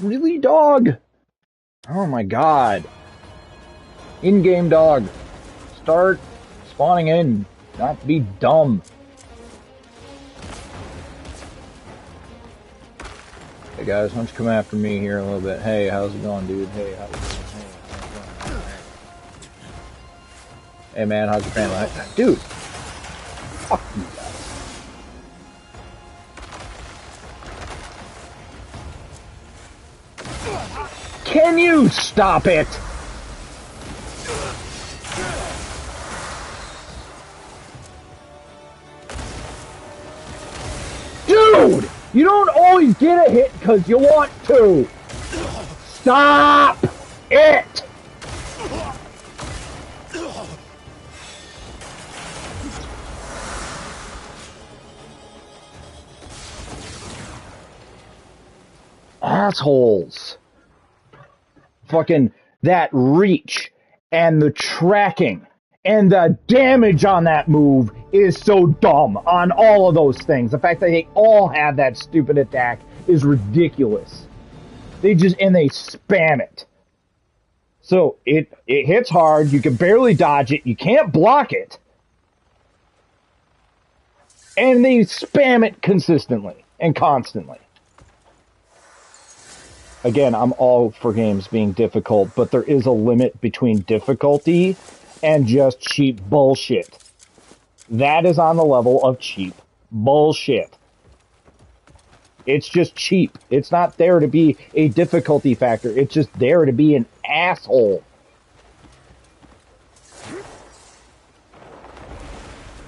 Really, dog? Oh my god. In-game dog. Start spawning in. Not be dumb. Hey guys, why don't you come after me here a little bit? Hey, how's it going, dude? Hey, how's it going? Hey, how's it going? Hey man, how's your family? Dude! Fuck you guys. Can you stop it? Dude! You don't always get a hit because you want to! Stop it! Assholes. Fucking that reach and the tracking and the damage on that move is so dumb on all of those things. The fact that they all have that stupid attack is ridiculous. They spam it. So it hits hard, you can barely dodge it, you can't block it. And they spam it consistently and constantly. Again, I'm all for games being difficult, but there is a limit between difficulty and just cheap bullshit. That is on the level of cheap bullshit. It's just cheap. It's not there to be a difficulty factor. It's just there to be an asshole.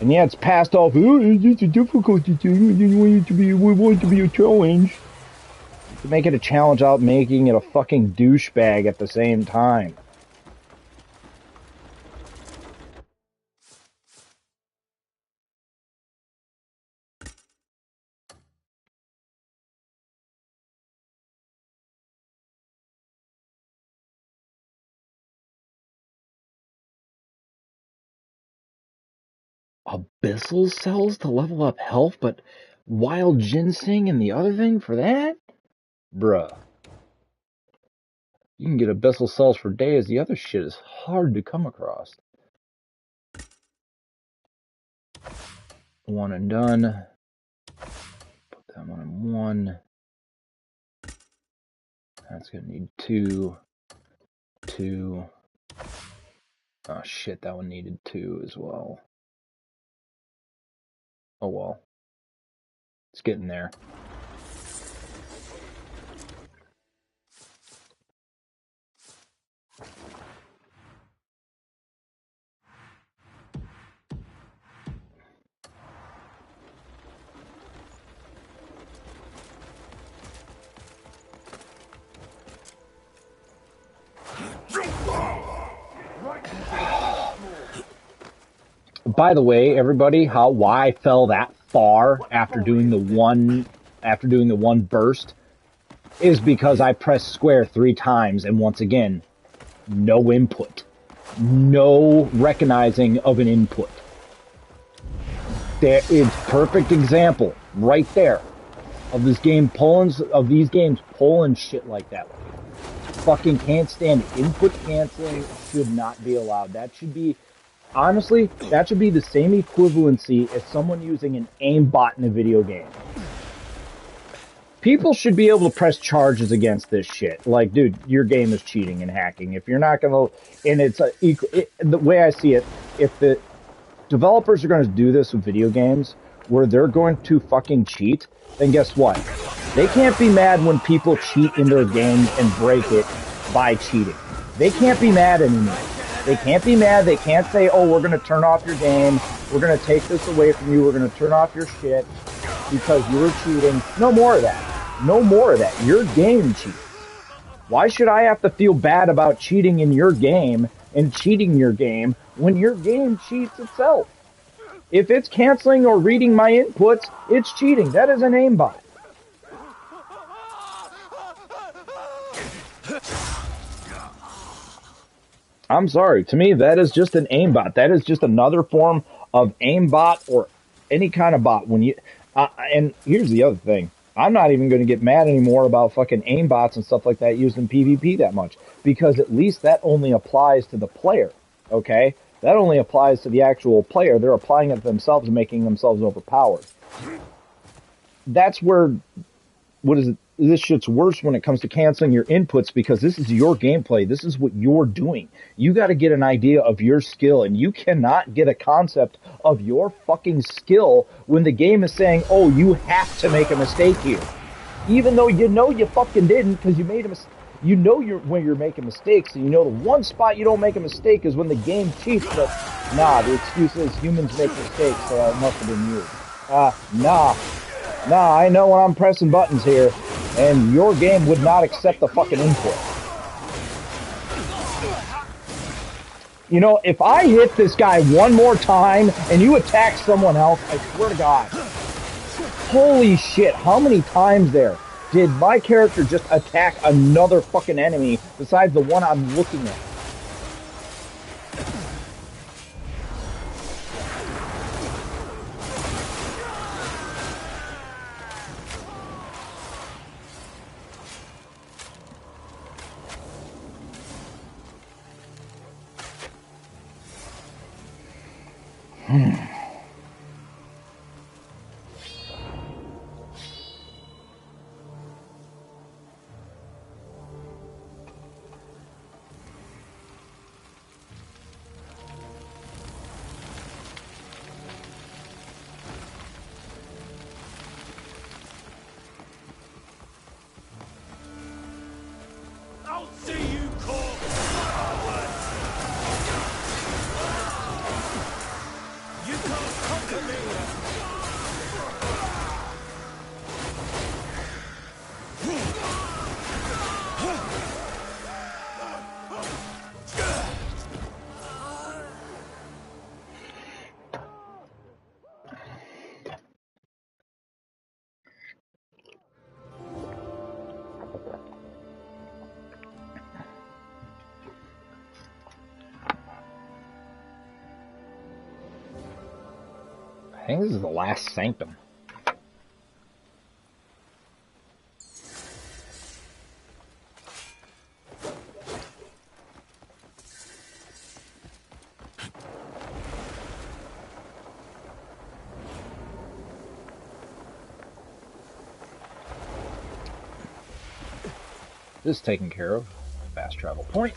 And yeah, it's passed off. Oh, it's just a difficulty thing. We want it to be a challenge. To make it a challenge out making it a fucking douchebag at the same time. Abyssal cells to level up health, but wild ginseng and the other thing for that? Bruh. You can get abyssal cells for days. The other shit is hard to come across. One and done. Put that one in one. That's gonna need two. Two. Oh shit, that one needed two as well. Oh well. It's getting there. By the way, everybody, why I fell that far after doing the one burst is because I pressed square 3 times, and once again, no input, no recognizing of an input. There is perfect example right there of this game pulling shit like that. Fucking can't stand it. Input canceling should not be allowed. That should be. Honestly, that should be the same equivalency as someone using an aimbot in a video game. People should be able to press charges against this shit. Like, dude, your game is cheating and hacking. If you're not gonna, and it's the way I see it, if the developers are going to do this with video games, where they're going to fucking cheat, then guess what? They can't be mad when people cheat in their games and break it by cheating. They can't be mad anymore. They can't be mad. They can't say, oh, we're going to turn off your game. We're going to take this away from you. We're going to turn off your shit because you were cheating. No more of that. No more of that. Your game cheats. Why should I have to feel bad about cheating in your game and cheating your game when your game cheats itself? If it's canceling or reading my inputs, it's cheating. That is an aimbot. I'm sorry. To me, that is just an aimbot. That is just another form of aimbot or any kind of bot. When you and here's the other thing. I'm not even going to get mad anymore about fucking aimbots and stuff like that used in PvP that much, because at least that only applies to the player. Okay, that only applies to the actual player. They're applying it to themselves and making themselves overpowered. That's where this shit's worse when it comes to canceling your inputs, because this is your gameplay. This is what you're doing. You got to get an idea of your skill, and you cannot get a concept of your fucking skill when the game is saying, oh, you have to make a mistake here. Even though you know you fucking didn't, because you made a mistake. you know when you're making mistakes, and you know the one spot you don't make a mistake is when the game cheats, but nah, the excuse is humans make mistakes, so it must have been you. Nah, I know when I'm pressing buttons here, and your game would not accept the fucking input. You know, if I hit this guy one more time, and you attack someone else, I swear to God. Holy shit, how many times there did my character just attack another fucking enemy besides the one I'm looking at? I'll see you, corpse! You can't conquer me! I think this is the last sanctum. This is taken care of. Fast travel point.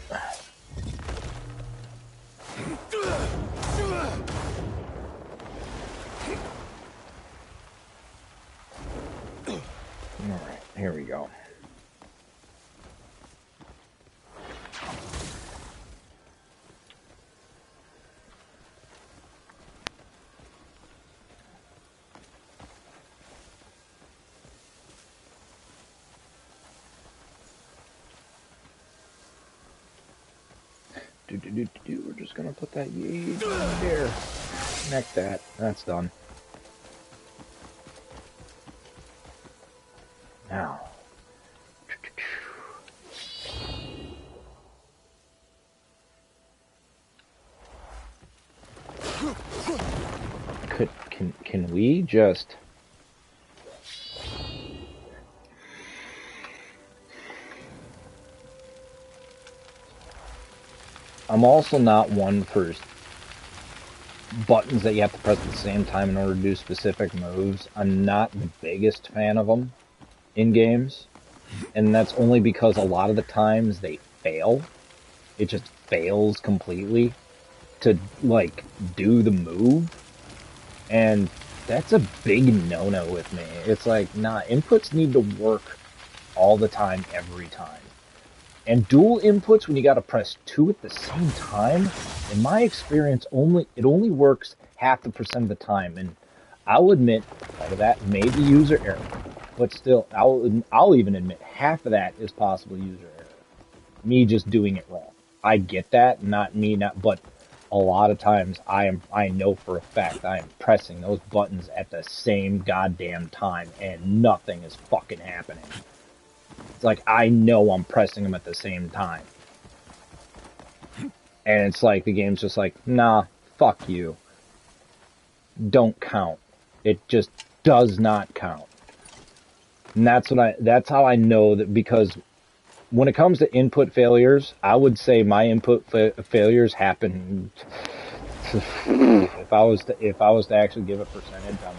Alright, here we go. We're just gonna put that in there. Connect that. That's done. Now. Can we just... I'm also not one for buttons that you have to press at the same time in order to do specific moves. I'm not the biggest fan of them in games. And that's only because a lot of the times they fail. It just fails completely to, like, do the move. And that's a big no-no with me. It's like, nah, inputs need to work all the time, every time. And dual inputs, when you gotta press 2 at the same time, in my experience, it only works half the percent of the time. And I'll admit, part of that may be user error. But still, I'll even admit half of that is possible user error. Me just doing it wrong. I get that, but a lot of times I know for a fact I am pressing those buttons at the same goddamn time and nothing is fucking happening. It's like I know I'm pressing them at the same time. And it's like the game's just like, nah, fuck you. Don't count. It just does not count. And that's how I know that, because when it comes to input failures, I would say my input failures happen. If I was to actually give a percentage on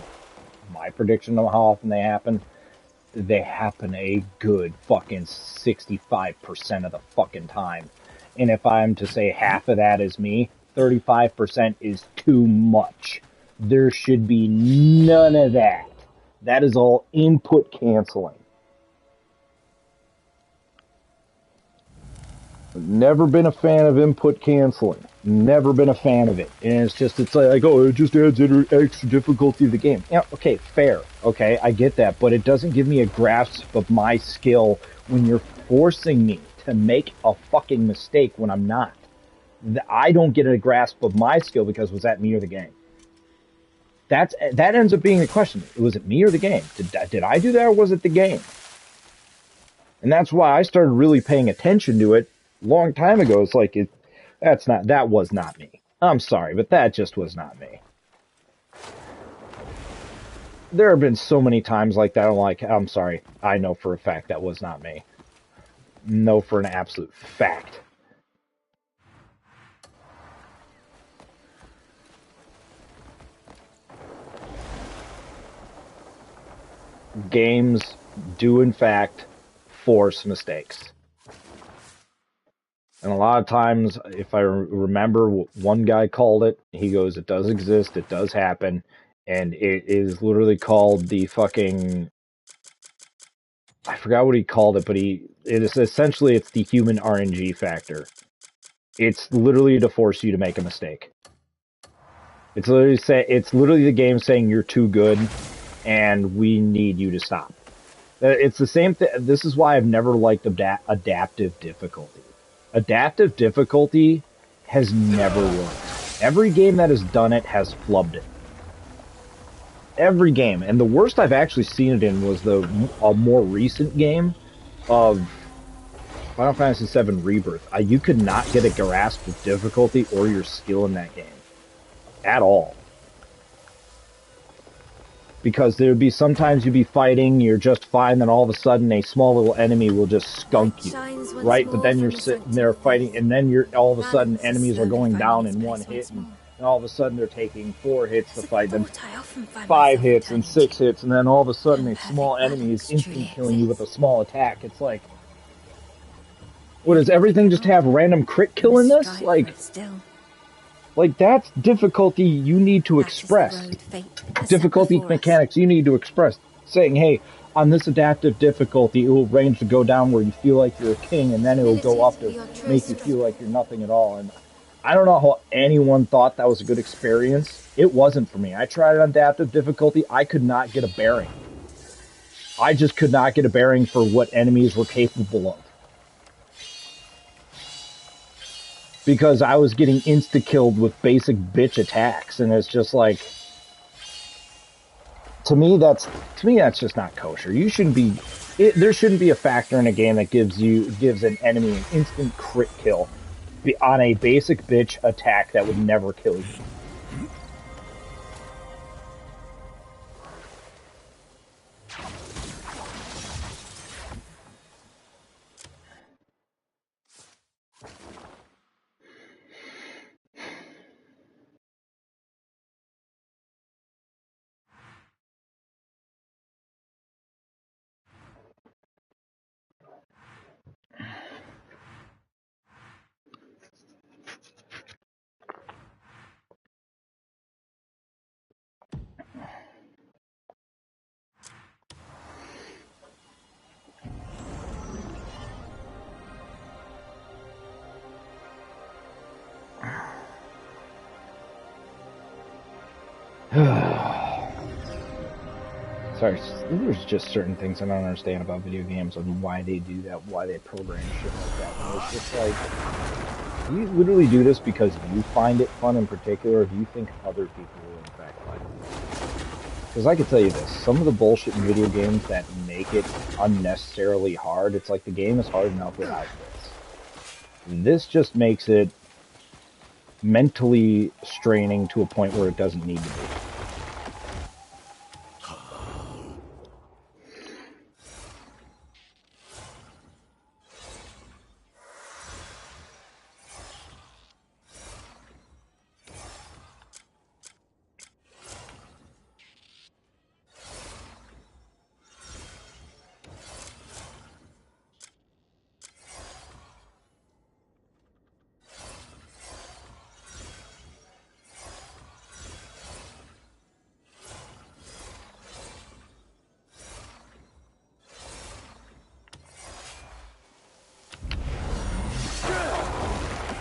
my prediction of how often they happen a good fucking 65% of the fucking time. And if I'm to say half of that is me, 35% is too much. There should be none of that. That is all input canceling. Never been a fan of input canceling. Never been a fan of it. And it's like, oh, it just adds extra difficulty to the game. Yeah, okay, fair. Okay, I get that. But it doesn't give me a grasp of my skill when you're forcing me to make a fucking mistake when I'm not. I don't get a grasp of my skill because was that me or the game? That ends up being the question. Was it me or the game? Did I do that or was it the game? And that's why I started really paying attention to it a long time ago. It's like that was not me. I'm sorry, but that just was not me. There have been so many times like that. I'm sorry. I know for a fact that was not me. Know for an absolute fact. Games do in fact force mistakes. And a lot of times, if I remember, one guy called it. He goes, "It does exist. It does happen." And it is literally called the fucking, I forgot what he called it, but it is essentially, it's the human RNG factor. It's literally to force you to make a mistake. It's literally the game saying you're too good and we need you to stop. It's the same thing. This is why I've never liked adaptive difficulty. Adaptive difficulty has never worked. Every game that has done it has flubbed it. Every game. And the worst I've actually seen it in was a more recent game of Final Fantasy VII Rebirth. You could not get a grasp of difficulty or your skill in that game. At all. Because there would be sometimes you'd be fighting, you're just fine, then all of a sudden a small little enemy will just skunk you, right? But then you're sitting there fighting, and then all of a sudden enemies are going down in one hit, and all of a sudden they're taking 4 hits to fight, then 5 hits and 6 hits, and then all of a sudden a small enemy is instant killing you with a small attack. It's like, what, does everything just have random crit kill in this? Like that's difficulty you need to express. Difficulty mechanics you need to express. Saying, hey, on this adaptive difficulty, it will range to go down where you feel like you're a king, and then it will go up to make you feel like you're nothing at all. And I don't know how anyone thought that was a good experience. It wasn't for me. I tried it on adaptive difficulty. I could not get a bearing. I just could not get a bearing for what enemies were capable of. Because I was getting insta-killed with basic bitch attacks, and it's just like, to me that's just not kosher. You shouldn't be, there shouldn't be a factor in a game that gives an enemy an instant crit kill on a basic bitch attack that would never kill you. Sorry, there's just certain things I don't understand about video games and why they do that, why they program shit like that. And it's just like, do you literally do this because you find it fun in particular, or do you think other people will in fact find it? Because I can tell you this, some of the bullshit in video games that make it unnecessarily hard, it's like the game is hard enough without this. This just makes it mentally straining to a point where it doesn't need to be.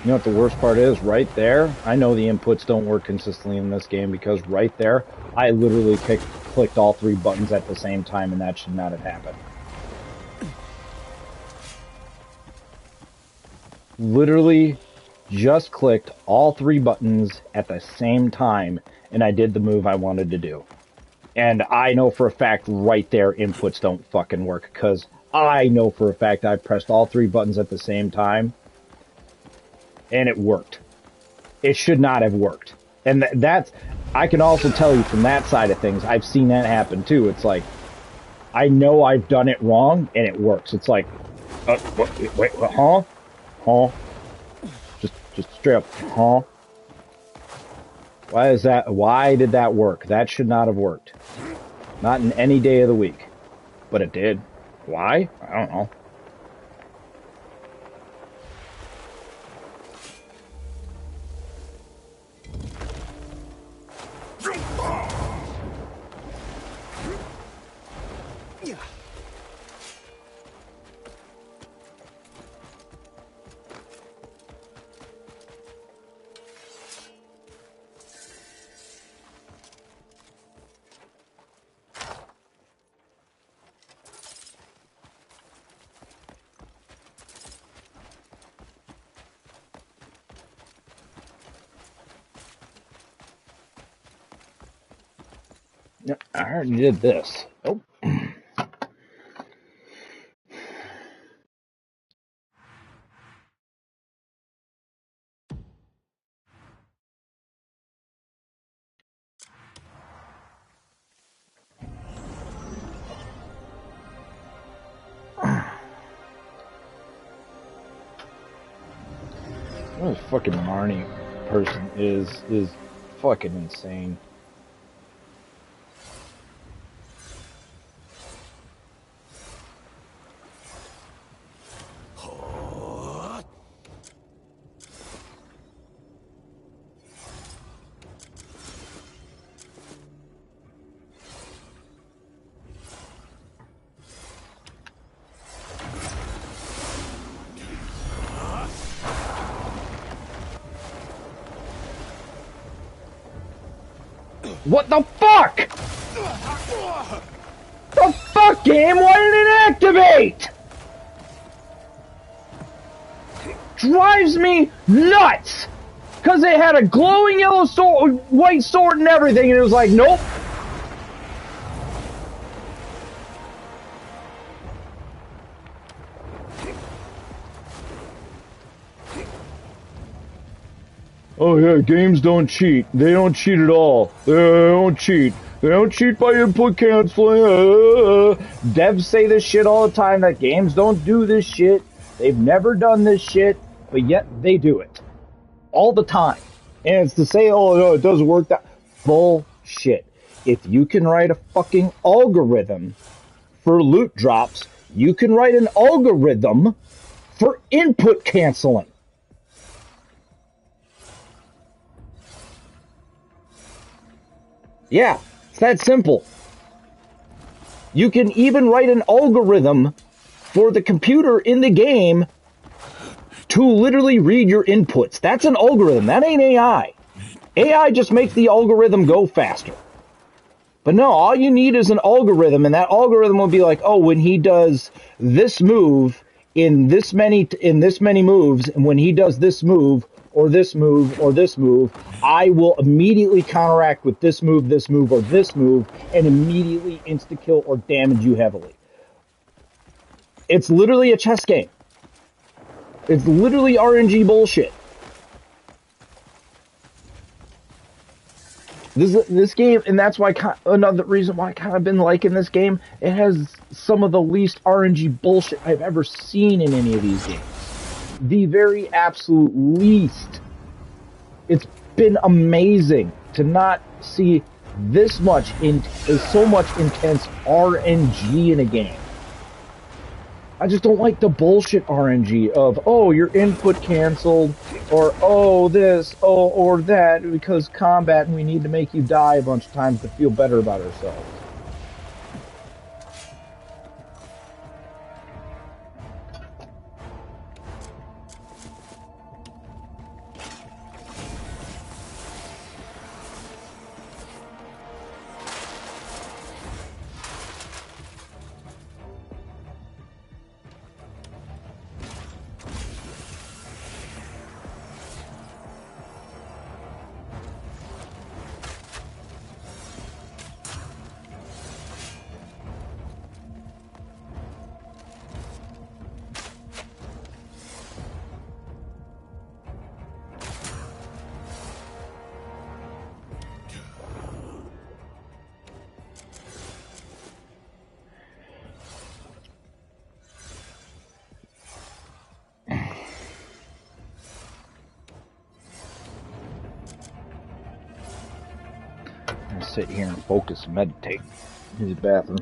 You know what the worst part is? Right there, I know the inputs don't work consistently in this game because right there, I literally clicked all 3 buttons at the same time and that should not have happened. Literally just clicked all 3 buttons at the same time and I did the move I wanted to do. And I know for a fact right there inputs don't fucking work because I know for a fact I pressed all 3 buttons at the same time and it worked. It should not have worked. And that's, I can also tell you from that side of things, I've seen that happen too. It's like, I know I've done it wrong and it works. It's like, wait, huh? Huh? Just straight up, huh? Why is that? Why did that work? That should not have worked. Not in any day of the week. But it did. Why? I don't know. I already did this. Oh. What this fucking Marnie person is fucking insane. What the fuck? The fuck, game? Why did it activate? Drives me nuts! Cause it had a glowing yellow sword, white sword and everything, and it was like, nope. Oh yeah, games don't cheat. They don't cheat at all. They don't cheat. They don't cheat by input canceling. Devs say this shit all the time, that games don't do this shit. They've never done this shit, but yet they do it. All the time. And it's to say, oh no, it doesn't work that. Bullshit. If you can write a fucking algorithm for loot drops, you can write an algorithm for input canceling. Yeah, it's that simple. You can even write an algorithm for the computer in the game to literally read your inputs. That's an algorithm. That ain't AI. AI just makes the algorithm go faster. But no, all you need is an algorithm, and that algorithm will be like, oh, when he does this move in this many moves, and when he does this move, or this move, or this move, I will immediately counteract with this move, or this move, and immediately insta-kill or damage you heavily. It's literally a chess game. It's literally RNG bullshit. This game, and that's why another reason why I kind of been liking this game, it has some of the least RNG bullshit I've ever seen in any of these games. The very absolute least. It's been amazing to not see this much so much intense RNG in a game. I just don't like the bullshit RNG of, oh, your input canceled, or oh, this, oh, or that, because combat and we need to make you die a bunch of times to feel better about ourselves. sit here and focus and meditate. Use the bathroom.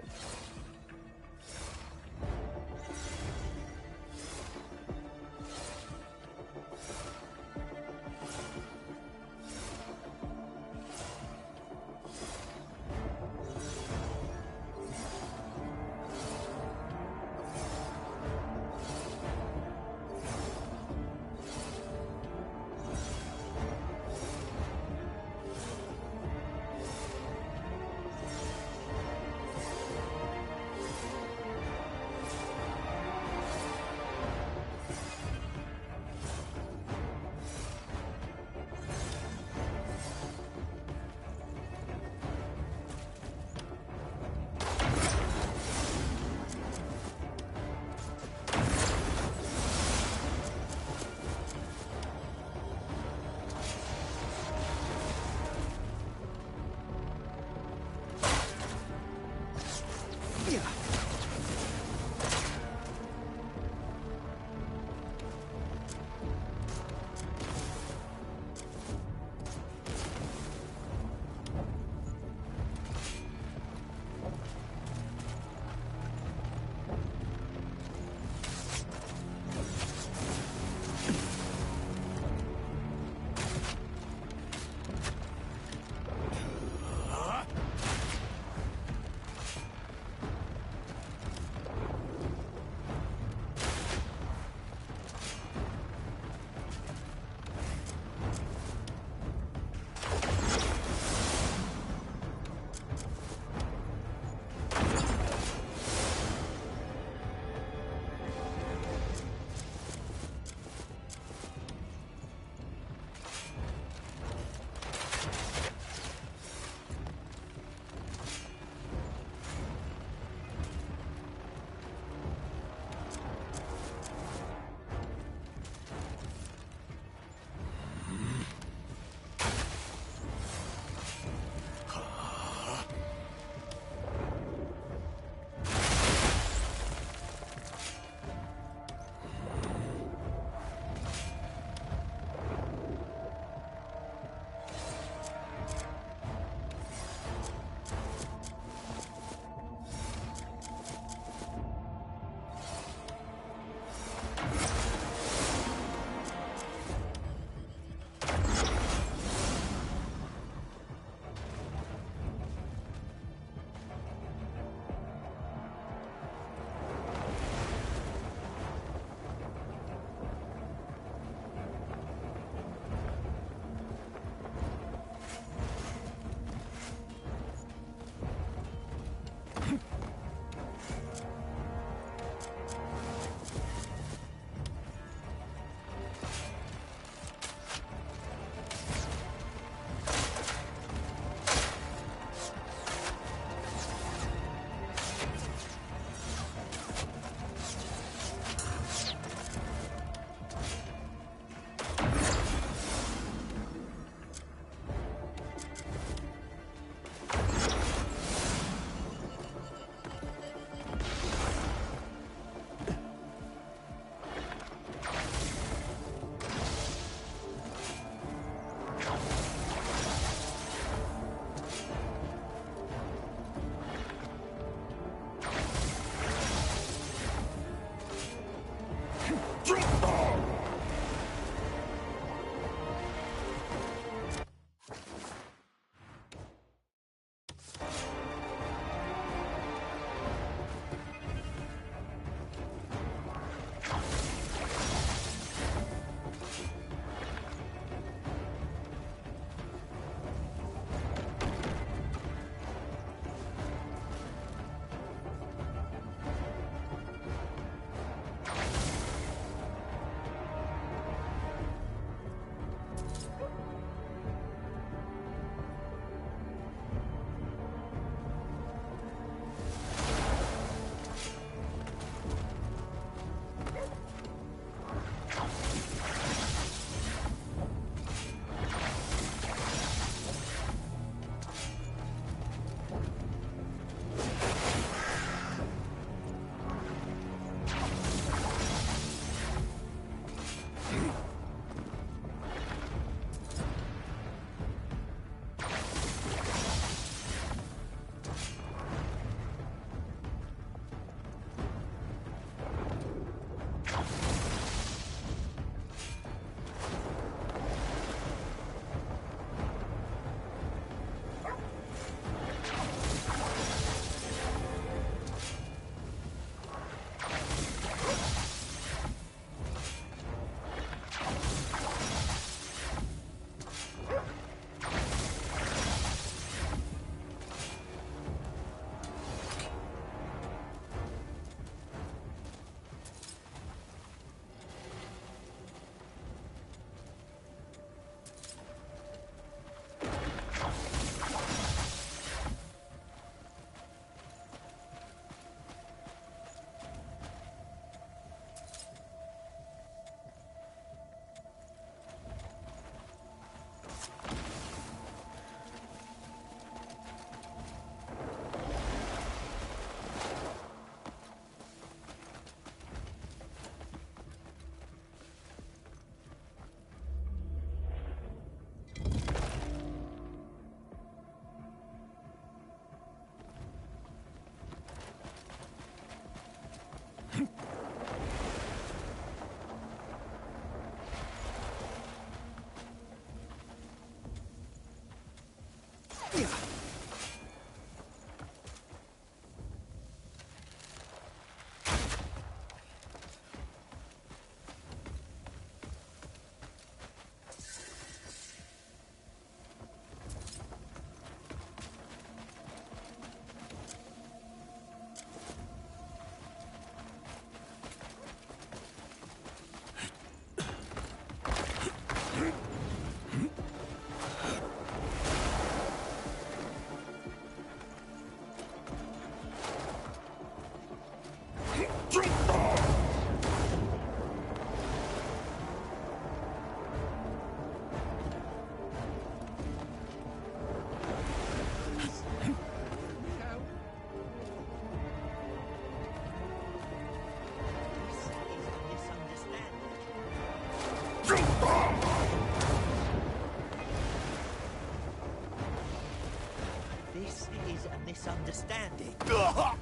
it.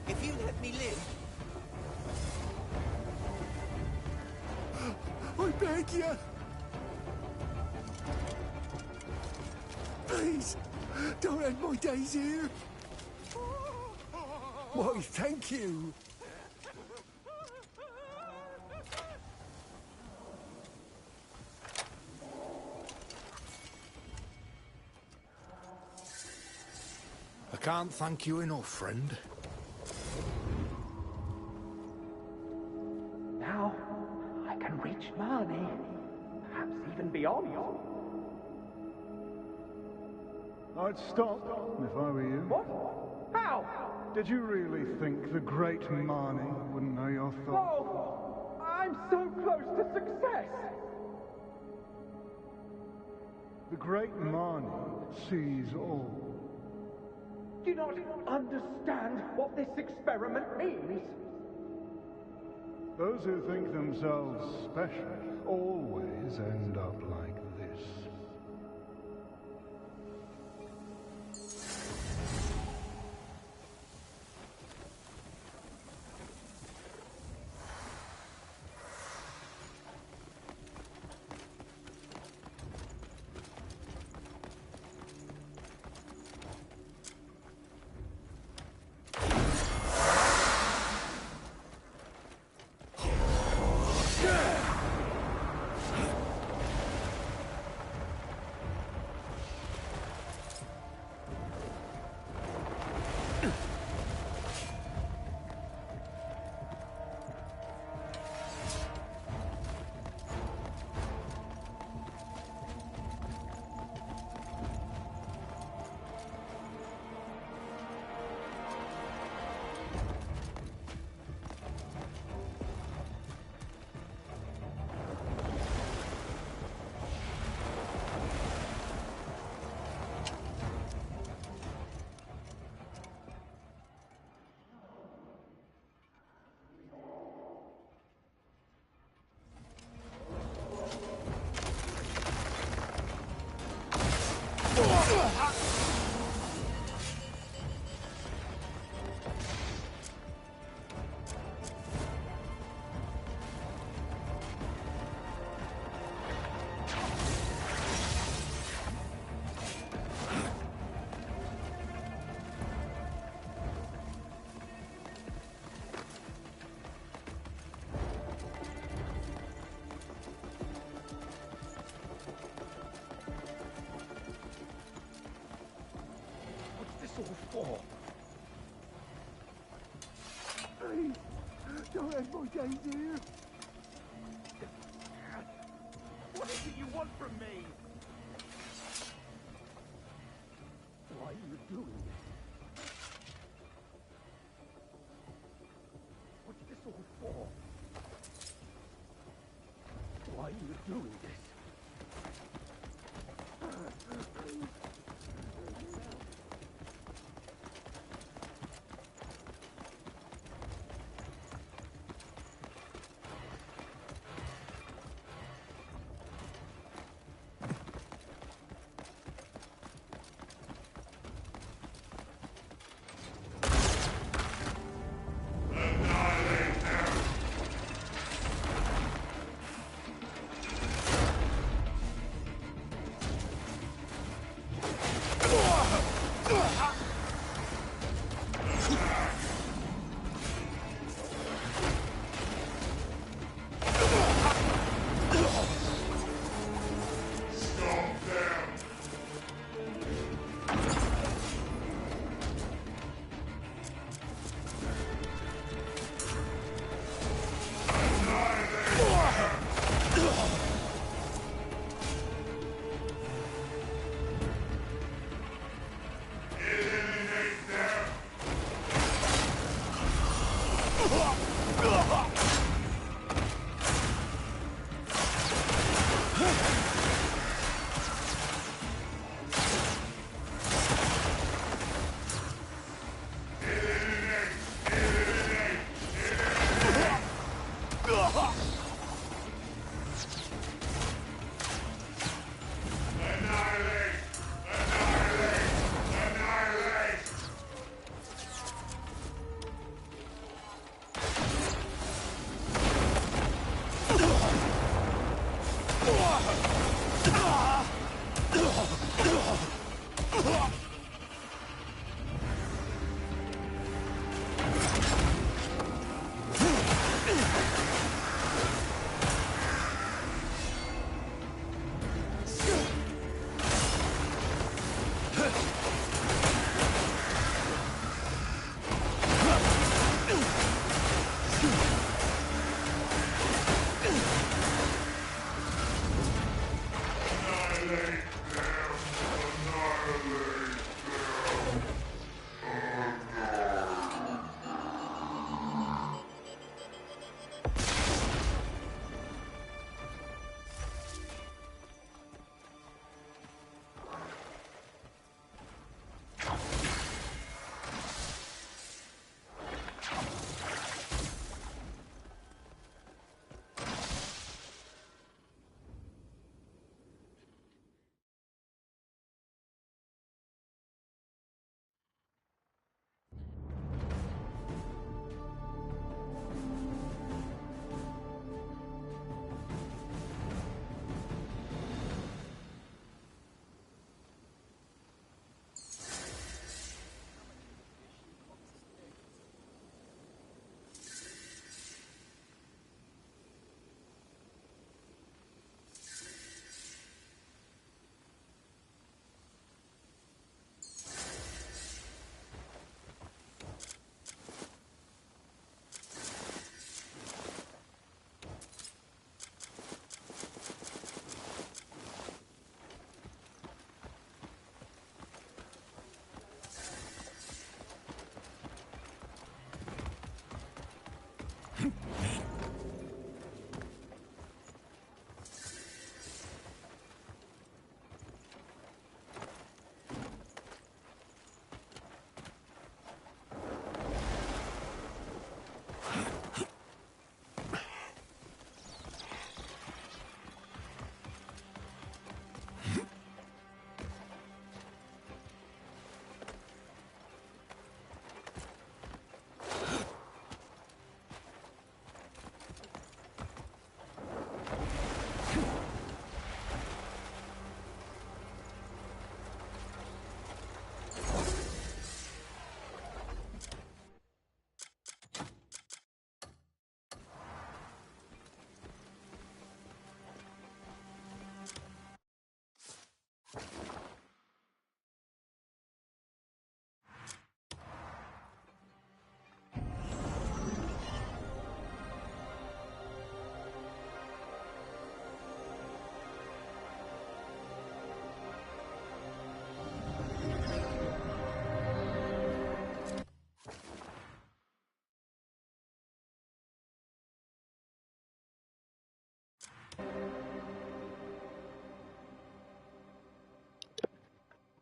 If you let me live... I beg you! Please, don't end my days here! Why, thank you! I can't thank you enough, friend. Now, I can reach Marnie. Perhaps even beyond. I'd stop if I were you. What? How? Did you really think the great Marnie wouldn't know your thoughts? Oh, I'm so close to success. The great Marnie sees all. Do you not understand what this experiment means? Those who think themselves special always end up like this. For? Please, don't end my days here. What is it you want from me? Why are you doing this? What's this all for? Why are you doing this?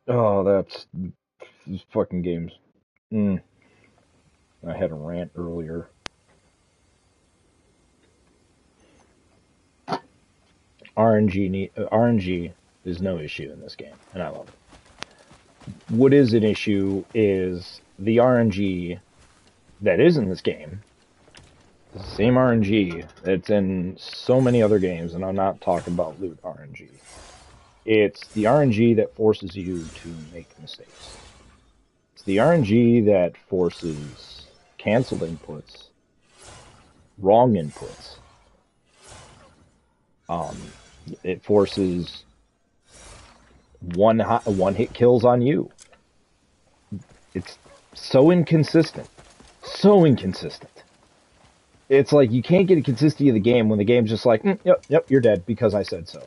Oh, that's these fucking games. Mm, I had a rant earlier. RNG is no issue in this game, and I love it. What is an issue is the RNG that is in this game. The same RNG that's in so many other games, and I'm not talking about loot RNG. It's the RNG that forces you to make mistakes. It's the RNG that forces canceled inputs, wrong inputs. Um, it forces one hit kills on you. It's so inconsistent. So inconsistent. It's like you can't get a consistency of the game when the game's just like, yep, you're dead because I said so.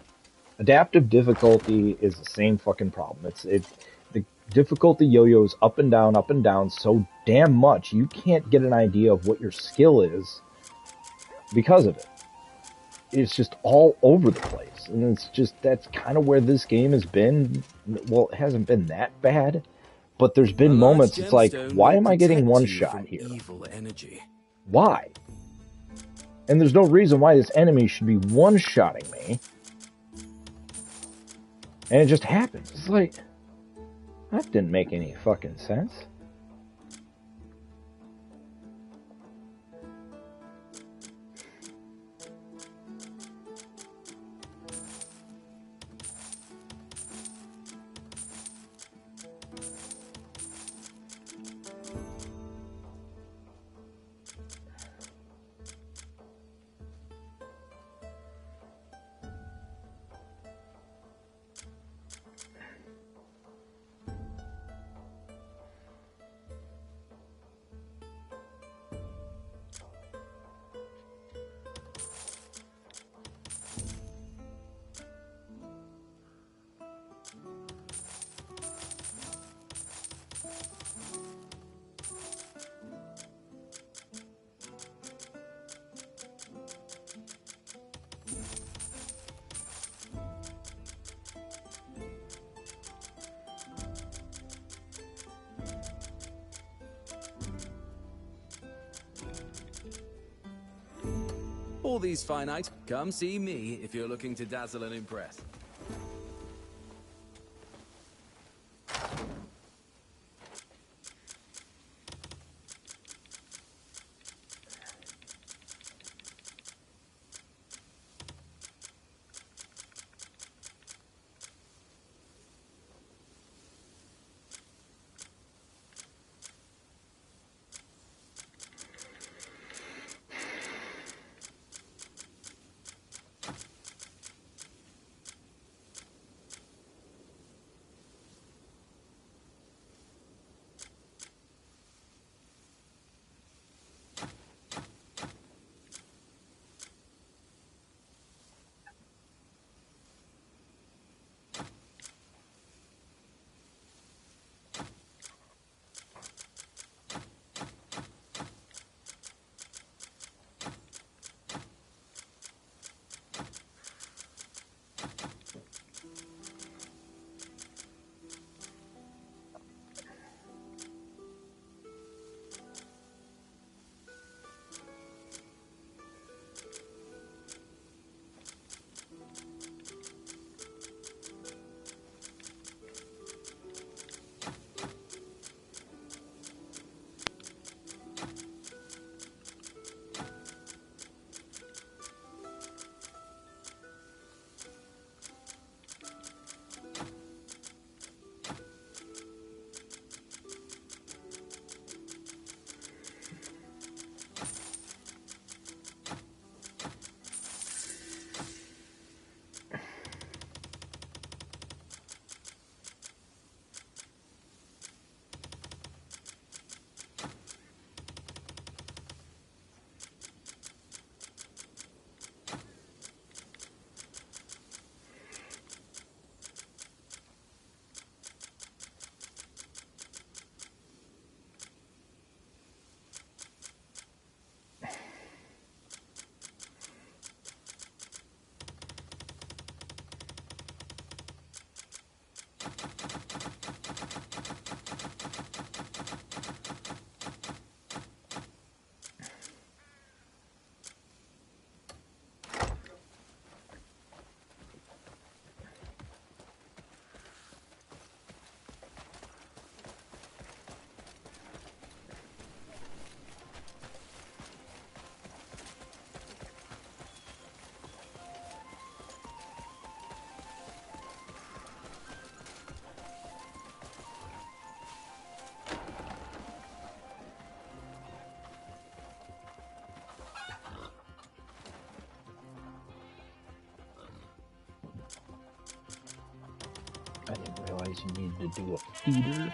Adaptive difficulty is the same fucking problem. The difficulty yo-yos up and down so damn much you can't get an idea of what your skill is because of it. It's just all over the place. And it's just, that's kind of where this game has been. Well, it hasn't been that bad, but there's been moments it's like, why am I getting one shot here? Evil energy. Why? And there's no reason why this enemy should be one-shotting me. And it just happens. It's like, that didn't make any fucking sense. All these fine items. Come see me if you're looking to dazzle and impress. Need to do a feeder.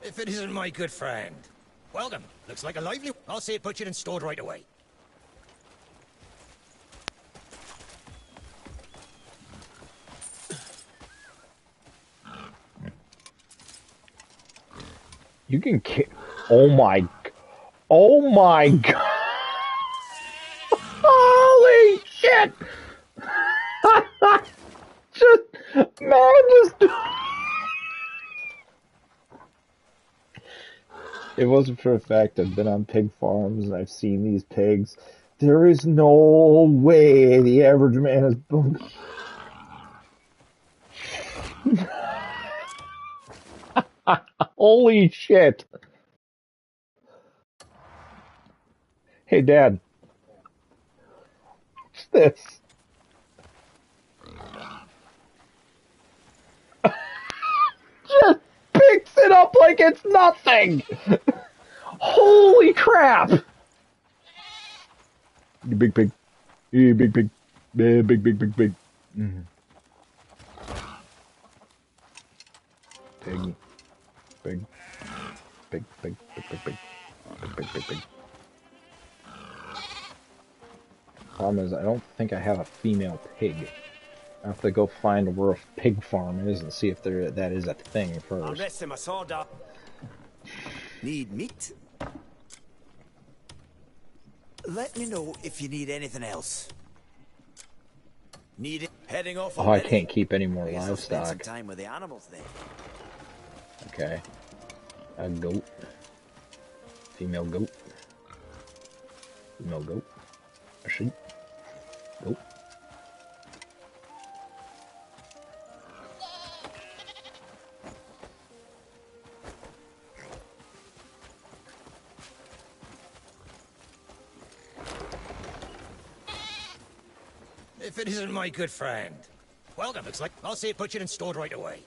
If it isn't my good friend. Welcome. Looks like a lively... I'll see it butchered and stored right away. You can kill... Oh my... Oh my god! Holy shit! just... It wasn't for a fact I've been on pig farms and I've seen these pigs. There is no way the average man is... Holy shit! Hey, Dad. What's this? Just picks it up like it's nothing! Holy crap! You big pig. You big pig. Big, big, big, big, big. Mm. Pig. Big. Big, big, big, big, big. Big, big, big, big. Problem is, I don't think I have a female pig. I have to go find where a pig farm is and see if that is a thing first. I'm resting my sword up. Need meat? Let me know if you need anything else. Need it? Heading off already? I can't keep any more livestock. Spend some time with the animals then. Okay. A goat. Female goat. Female goat. A sheep. Goat. If it isn't my good friend. Welcome, looks like. I'll see it butchered and stored right away.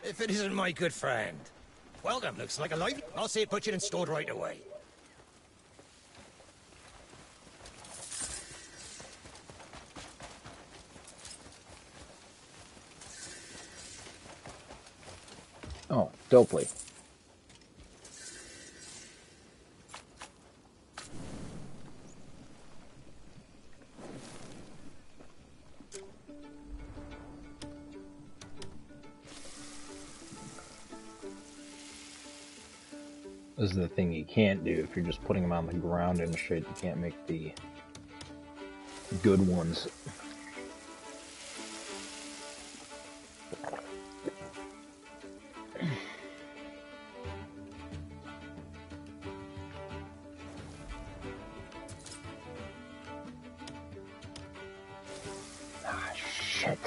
If it isn't my good friend. Welcome, looks like a live... I'll see it butchered and stored right away. Oh, dopely. This is the thing you can't do if you're just putting them on the ground and shit. You can't make the good ones. Ah, shit.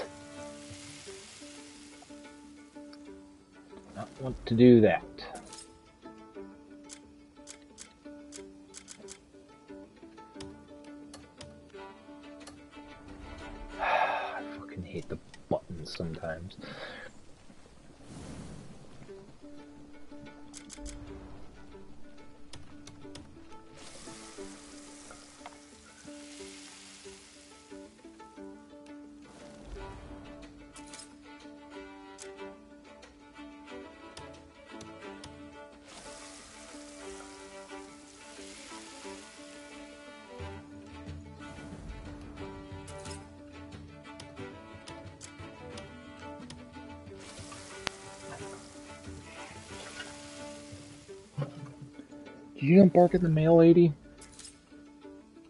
Not want to do that. I fucking hate the buttons sometimes. Did you not bark at the mail lady?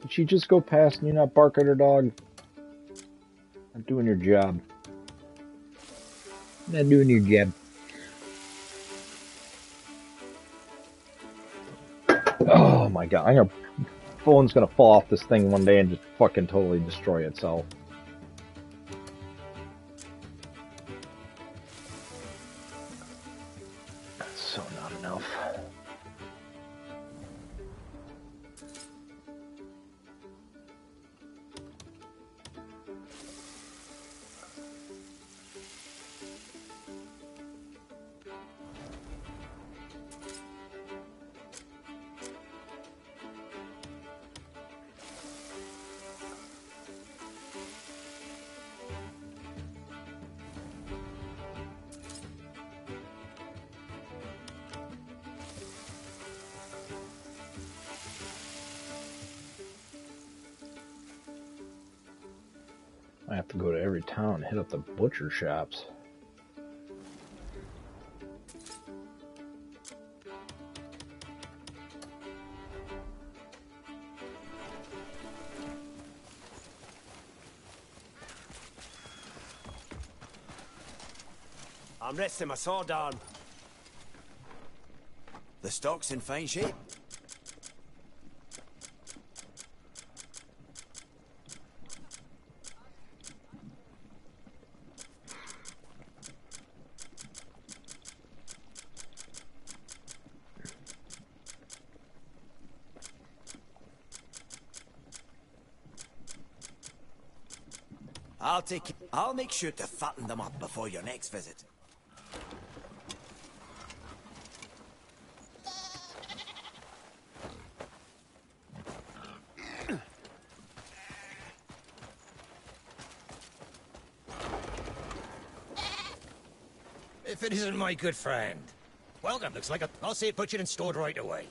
Did she just go past and you not bark at her dog? Not doing your job. Not doing your job. Oh my god, phone's gonna fall off this thing one day and just fucking totally destroy itself. That's so not enough. I have to go to every town and hit up the butcher shops. I'm resting my sword arm. The stock's in fine shape. I'll make sure to fatten them up before your next visit. If it isn't my good friend. Welcome, looks like I'll say butchered and stored right away.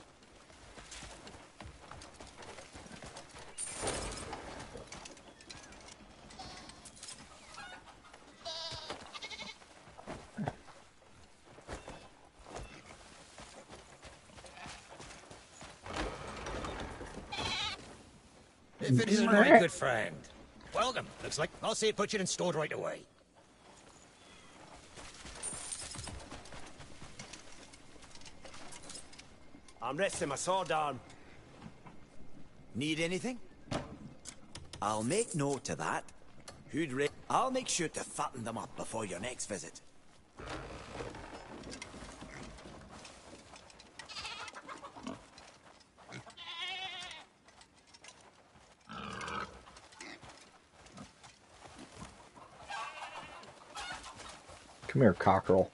If it isn't my good friend. Welcome, looks like I'll say butchered and stored right away. I'm resting my sword arm. Need anything? I'll make note of that. I'll make sure to fatten them up before your next visit. Come here, cockerel.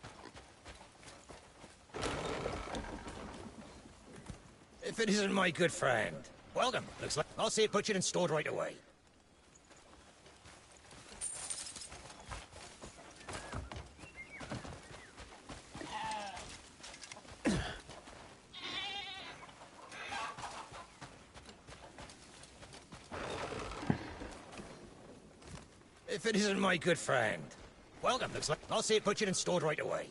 If it isn't my good friend. Welcome, looks like I'll say butchered and stored right away. If it isn't my good friend. Welcome, looks like I'll say butchered and stored right away.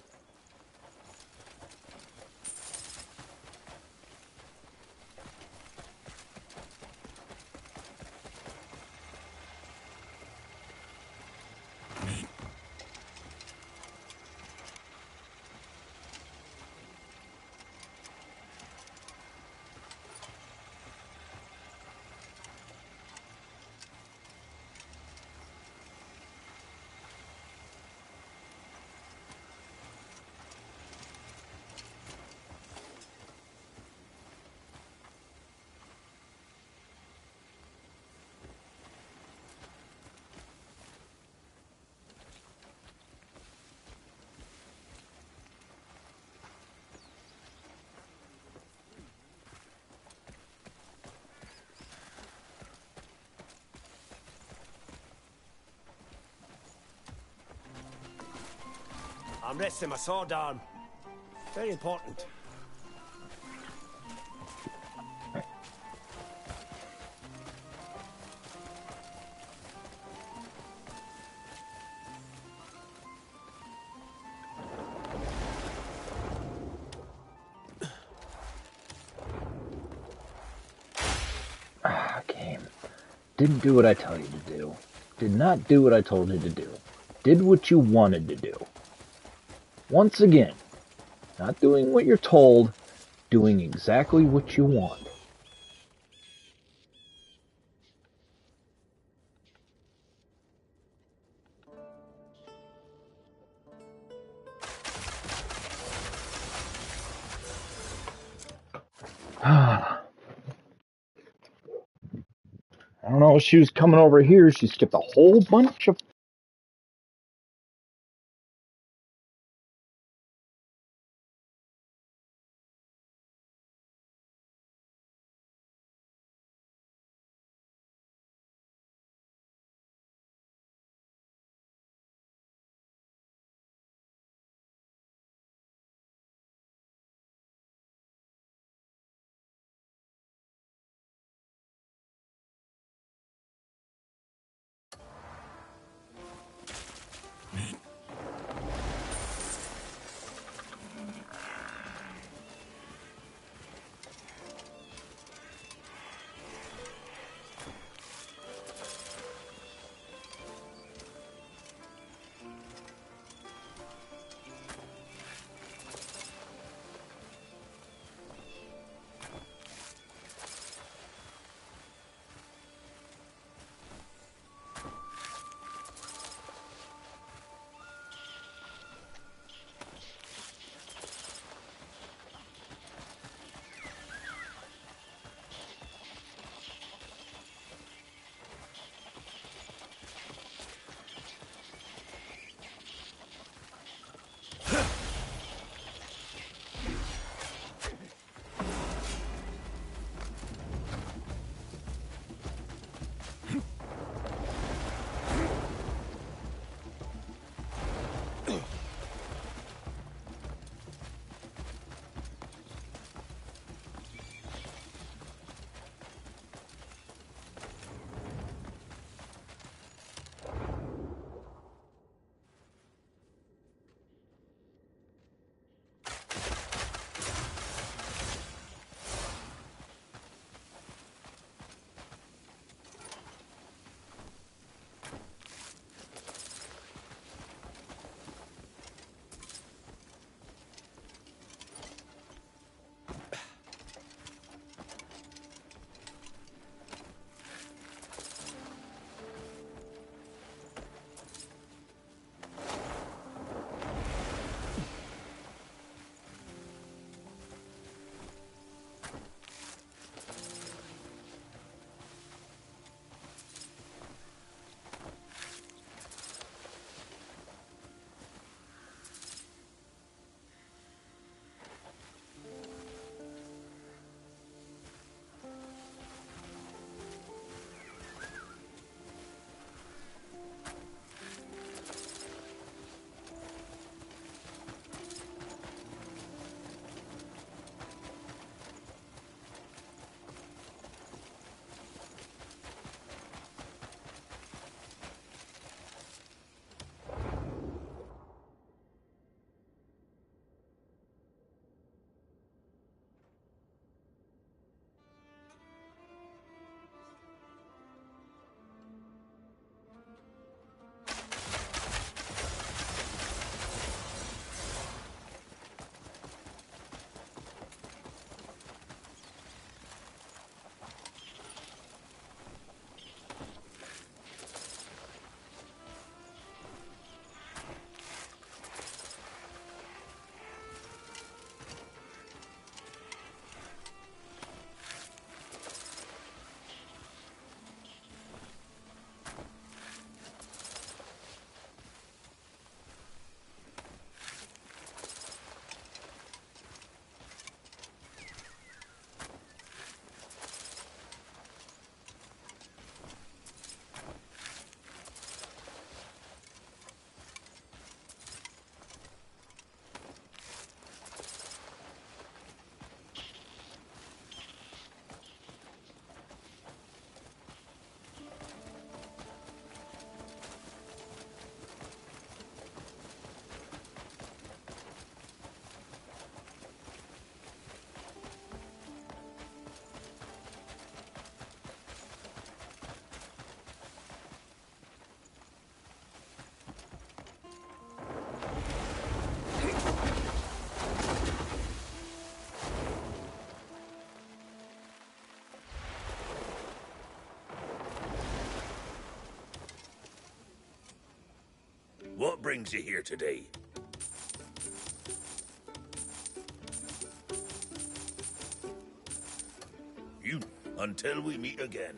I'm resting my sword arm. Very important. Game. Didn't do what I tell you to do. Did not do what I told you to do. Did what you wanted to do. Once again, not doing what you're told, doing exactly what you want. I don't know if she was coming over here. She skipped a whole bunch of... brings you here today? You, until we meet again.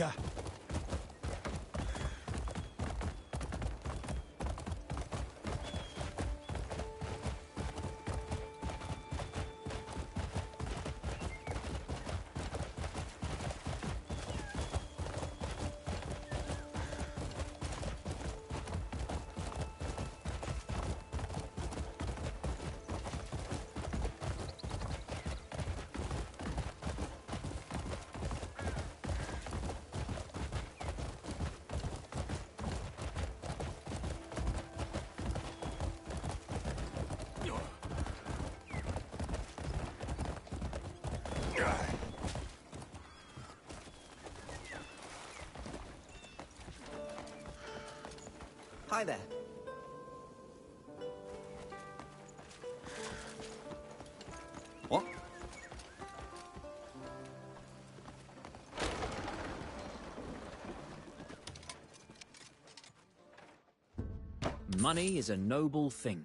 Yeah. Hi there. What? Money is a noble thing.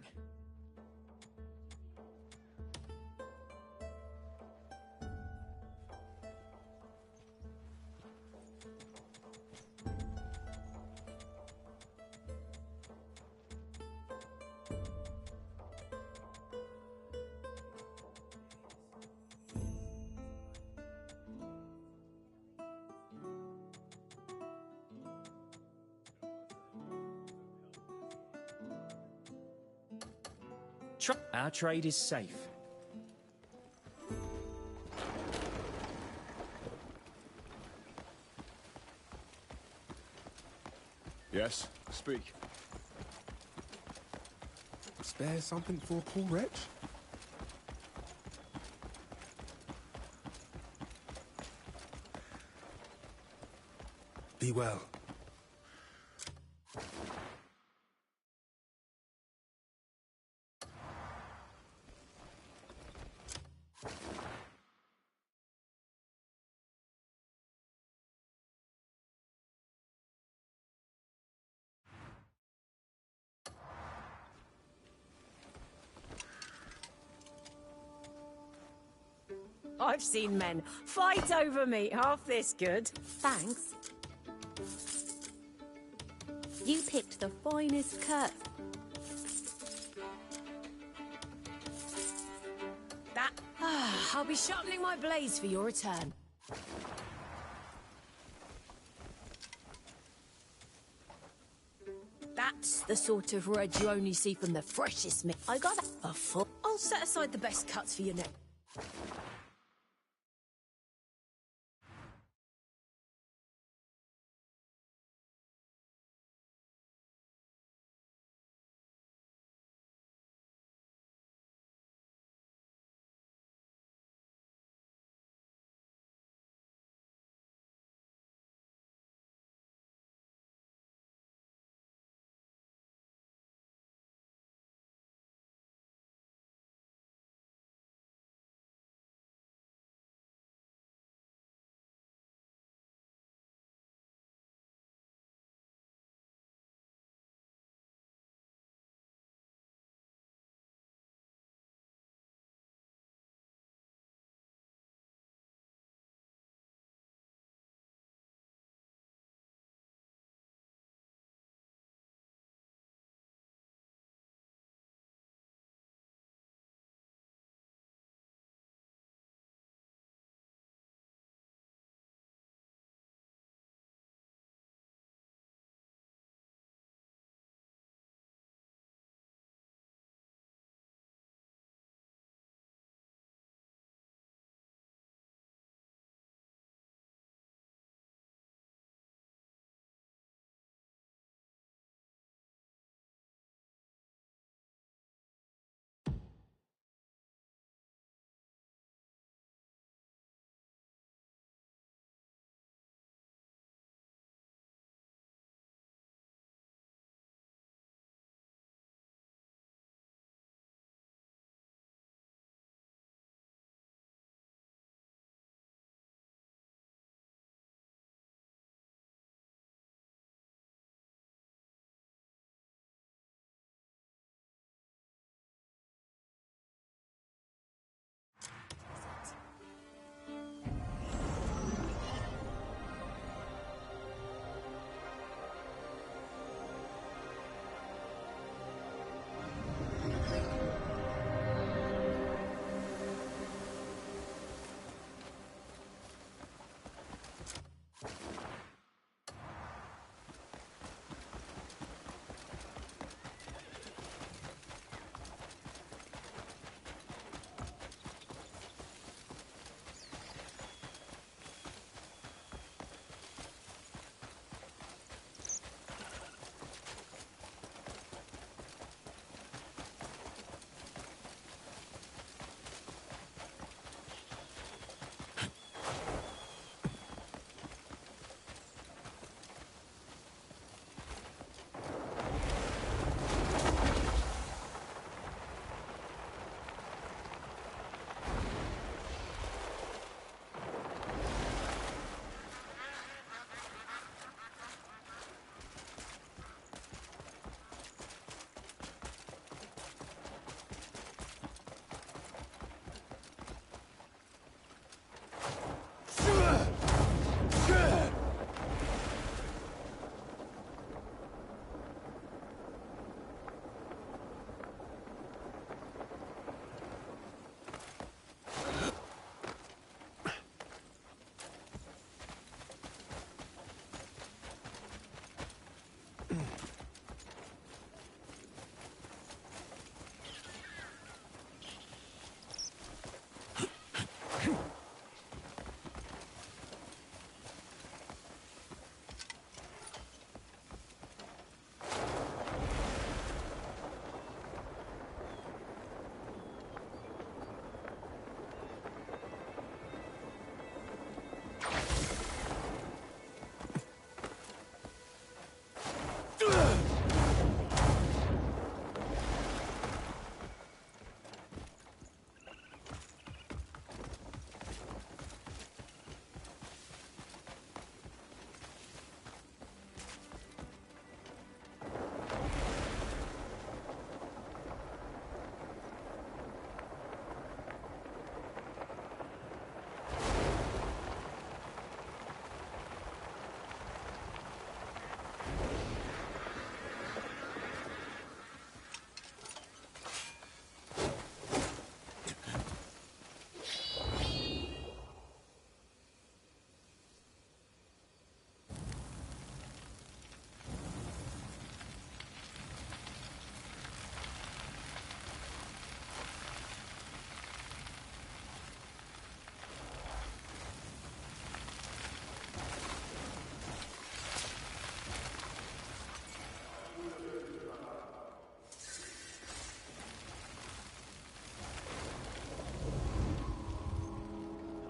Our trade is safe. Yes, speak. Spare something for a poor wretch? Be well. I've seen men fight over meat half this good. Thanks. You picked the finest cut. That... I'll be sharpening my blades for your return. That's the sort of red you only see from the freshest meat. I got a full... I'll set aside the best cuts for your neck.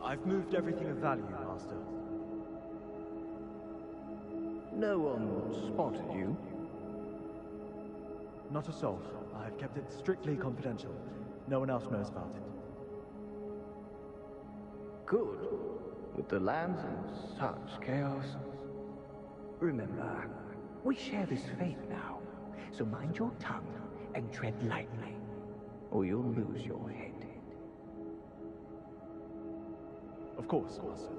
I've moved everything of value, Master. No one spotted you? Not a soul. I've kept it strictly confidential. No one else knows about it. Good. With the lands in such chaos. Remember, we share this fate now. So mind your tongue and tread lightly, or you'll lose your head. Of course, Master.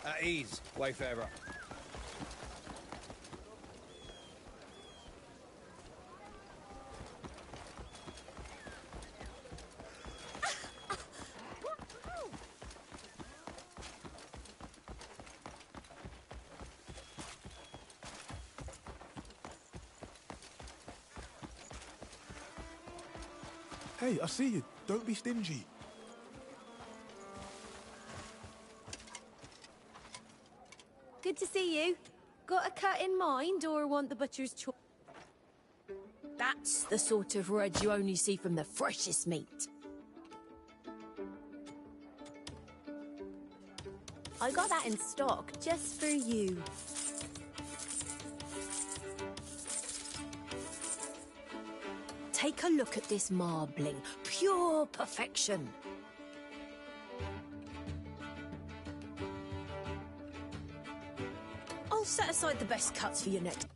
At ease, Wayfarer. Hey, I see you. Don't be stingy. Good to see you. Got a cut in mind, or want the butcher's choice? That's the sort of red you only see from the freshest meat. I got that in stock just for you. Take a look at this marbling. Pure perfection. I'll set aside the best cuts for your next.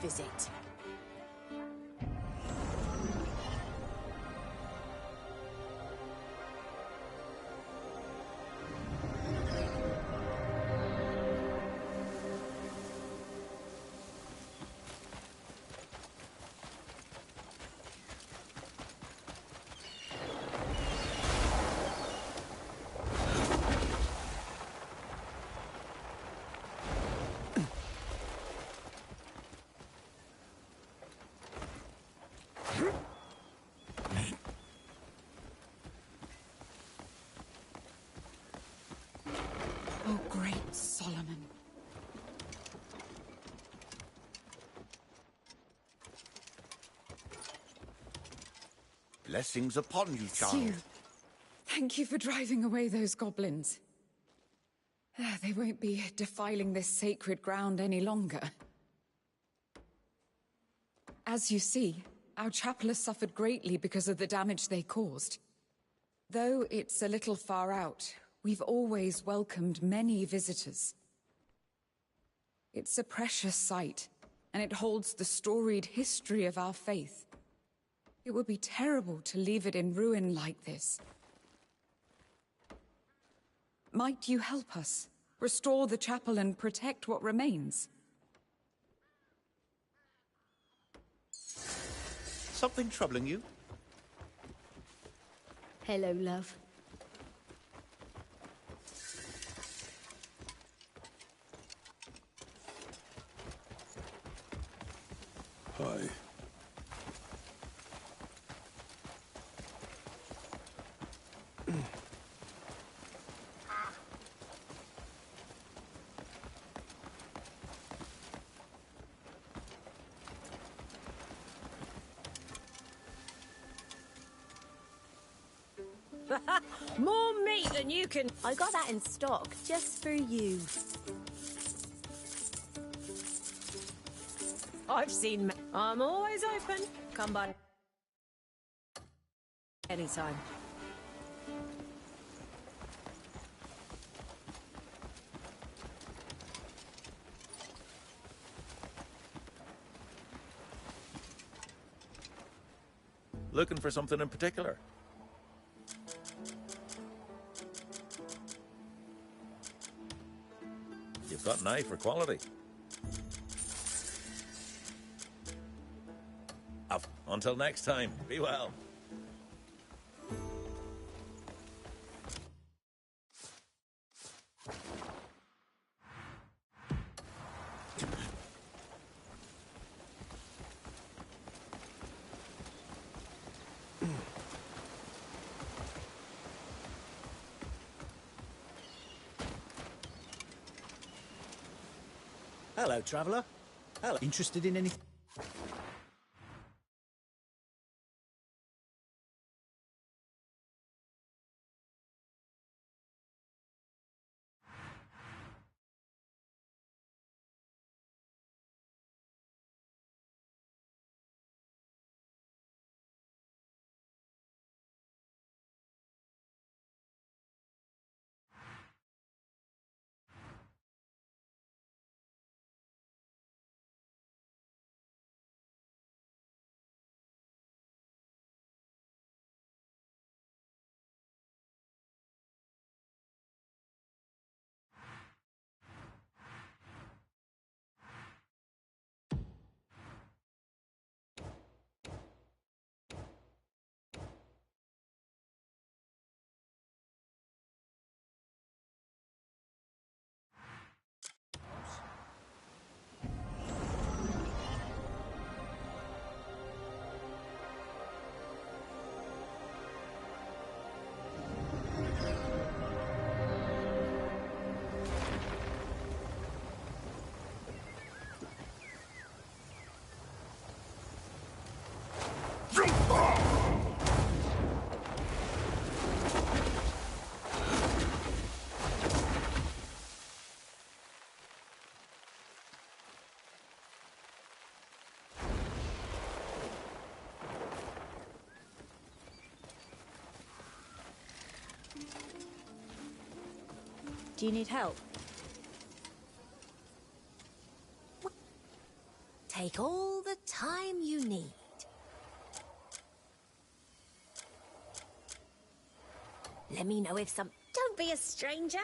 Visit. Oh, great Solomon. Blessings upon you, It's child. you. Thank you for driving away those goblins. They won't be defiling this sacred ground any longer. As you see, our chapel has suffered greatly because of the damage they caused. Though it's a little far out, we've always welcomed many visitors. It's a precious site, and it holds the storied history of our faith. It would be terrible to leave it in ruin like this. Might you help us? Restore the chapel and protect what remains? Something troubling you? Hello, love. Hi. More meat than you can. I got that in stock just for you. I've seen. I'm always open. Come by. Anytime. Looking for something in particular? You've got an eye for quality. Until next time, be well. Hello, traveller. Hello. Interested in anything? Do you need help? Take all the time you need. Let me know if some... Don't be a stranger.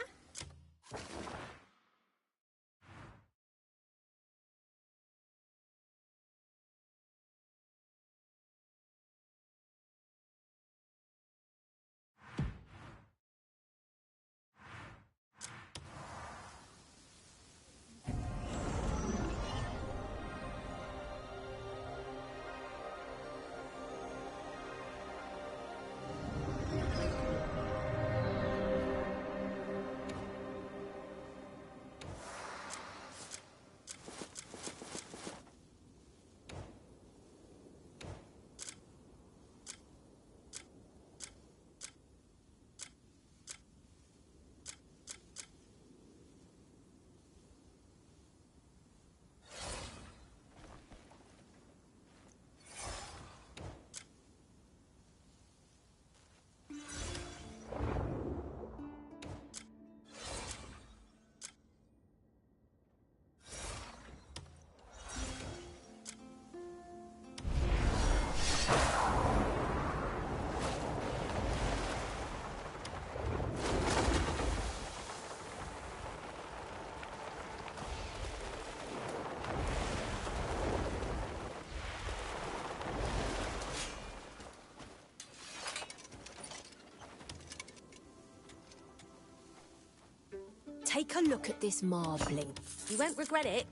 Take a look at this marbling. You won't regret it.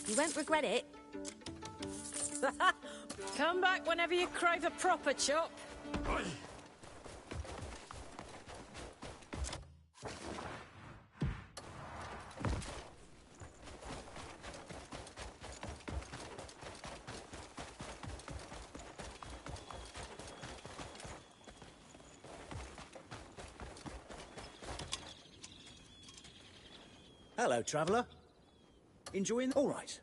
You won't regret it. Come back whenever you crave a proper chop. Hello, traveller. Enjoying... All right.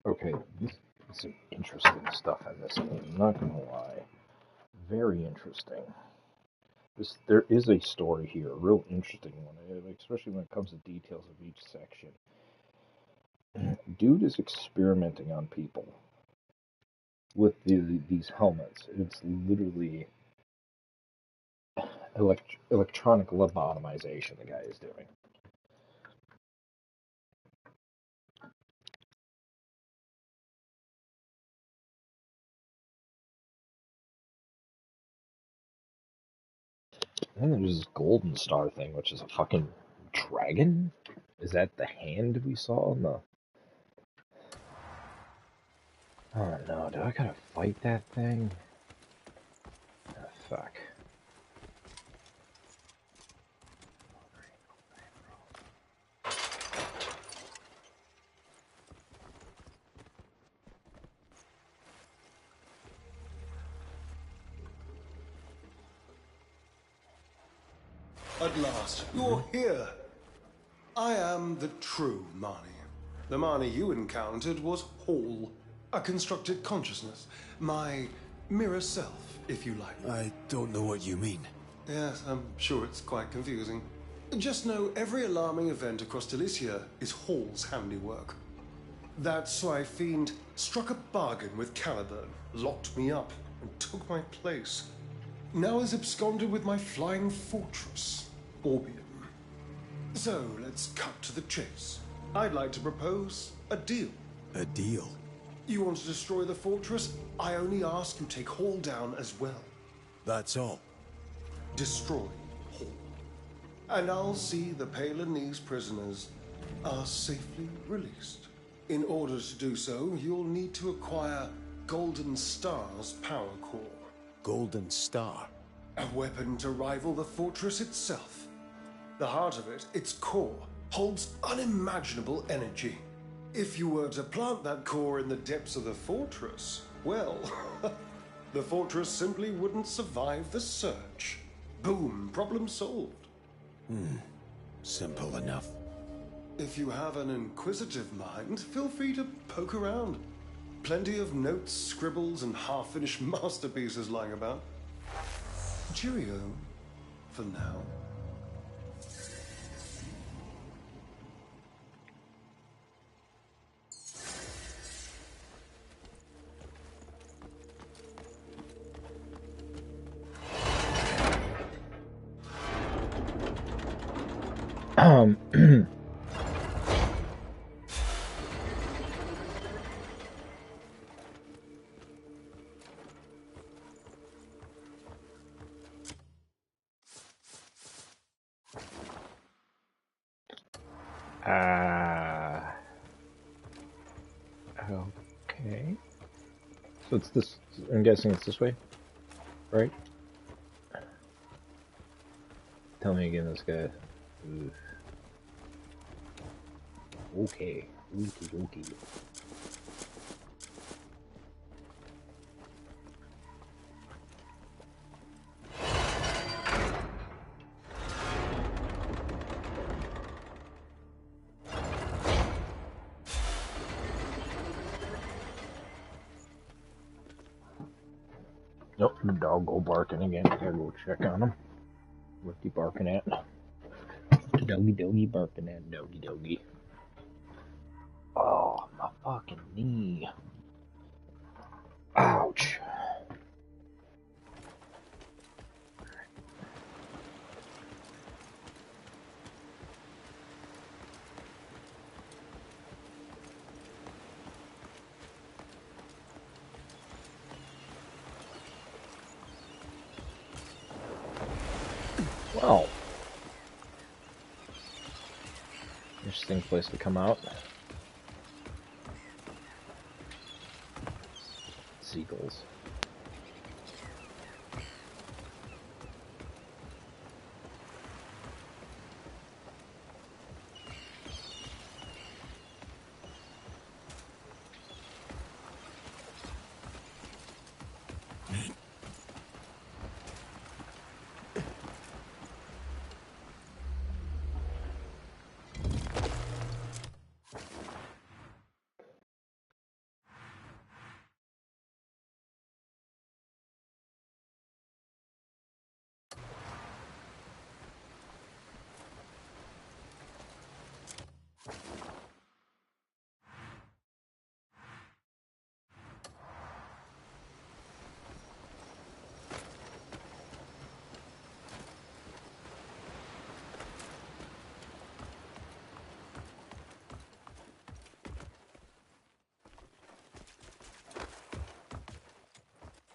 Okay, this is some interesting stuff in this game, I'm not gonna lie. Very interesting. There is a story here, a real interesting one, especially when it comes to details of each section. Dude is experimenting on people with these helmets. It's literally electronic lobotomization the guy is doing. And there's this golden star thing, which is a fucking dragon? Is that the hand we saw in the... Oh no, do I gotta fight that thing? Oh, fuck. At last, you're here. I am the true Marnie. The Marnie you encountered was Hall, a constructed consciousness. My mirror self, if you like. I don't know what you mean. Yes, I'm sure it's quite confusing. Just know every alarming event across Delicia is Hall's handiwork. That's why Fiend struck a bargain with Caliburn, locked me up, and took my place. Now is absconded with my flying fortress, Orbium. So, let's cut to the chase. I'd like to propose a deal. A deal? You want to destroy the fortress? I only ask you take Hall down as well. That's all. Destroy Hall. And I'll see the Palinese prisoners are safely released. In order to do so, you'll need to acquire Golden Star's power core. Golden Star? A weapon to rival the fortress itself. The heart of it, its core, holds unimaginable energy. If you were to plant that core in the depths of the fortress, well, the fortress simply wouldn't survive the search. Boom, problem solved. Simple enough. If you have an inquisitive mind, feel free to poke around. Plenty of notes, scribbles, and half-finished masterpieces lying about. Cheerio, for now. Okay. So it's this, I'm guessing it's this way, right? Tell me again, this guy. Oof. Okay. Okay. Nope, the dog go barking again. I gotta go check on him. What's he barking at? Doggy barking at doggy. Oh, my fucking knee. Ouch. Well, interesting place to come out. Seagulls.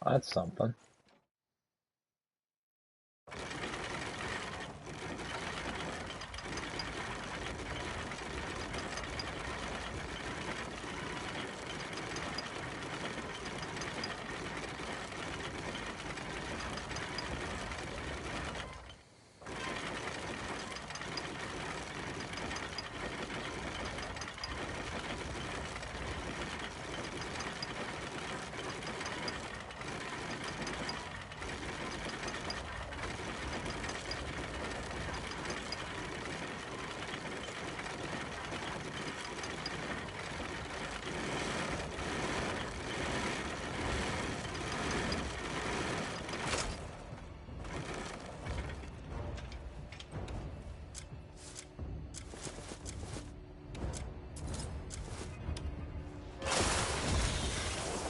That's something.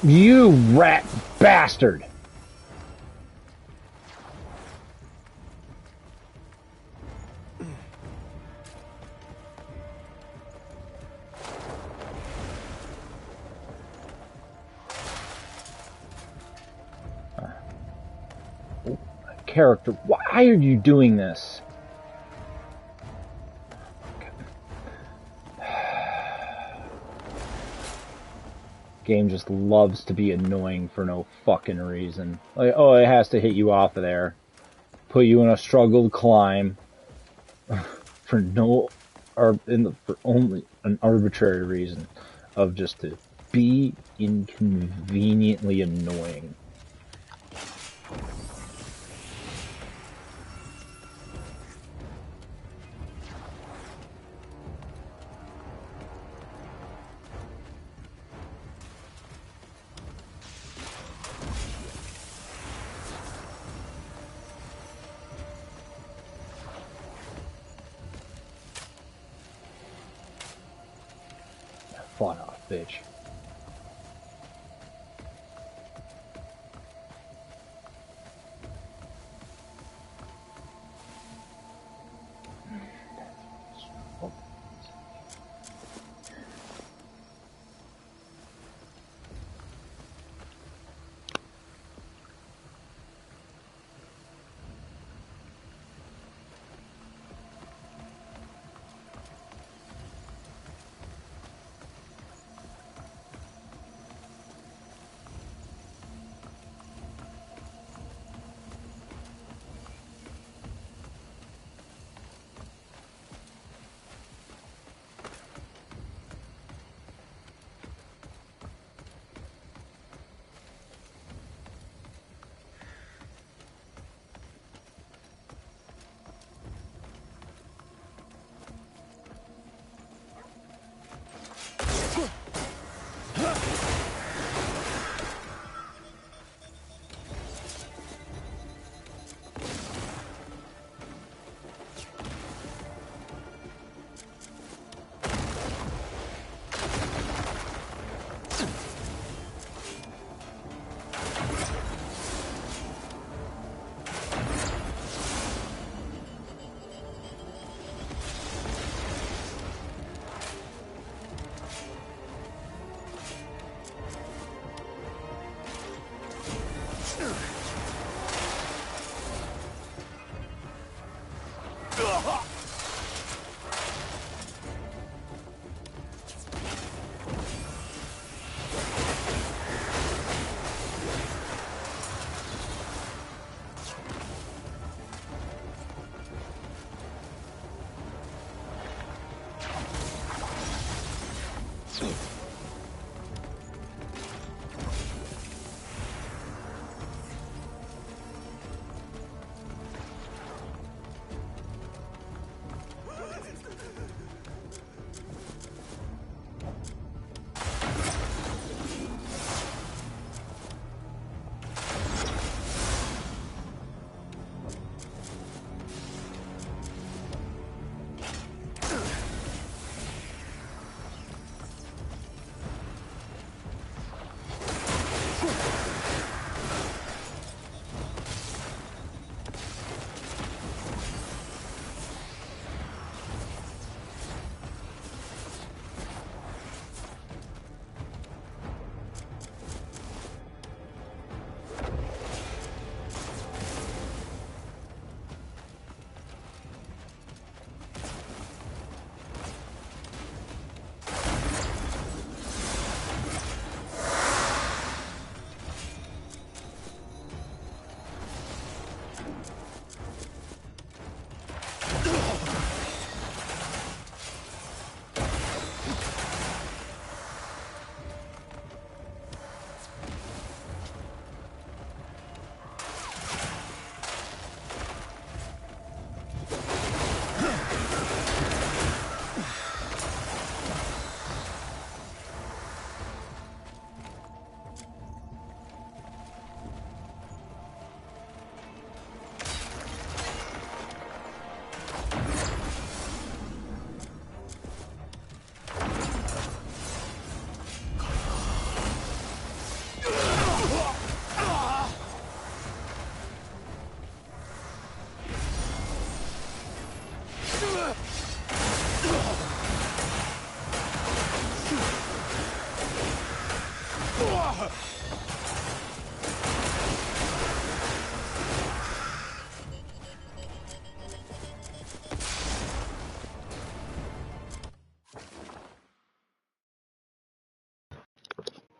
You rat bastard! Character, why are you doing this? Game just loves to be annoying for no fucking reason. Like, oh, it has to hit you off of there. Put you in a struggled climb for no, or for only an arbitrary reason of just to be inconveniently annoying. Fought off, bitch.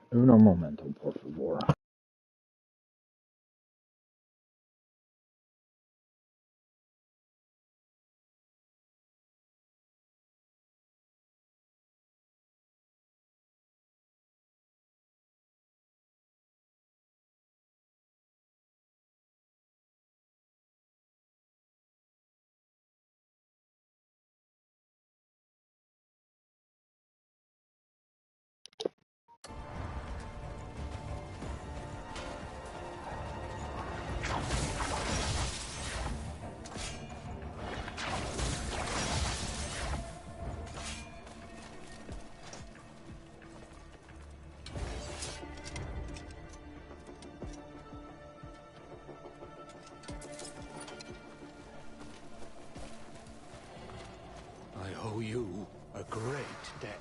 Uno momento, por favor. I owe you a great debt.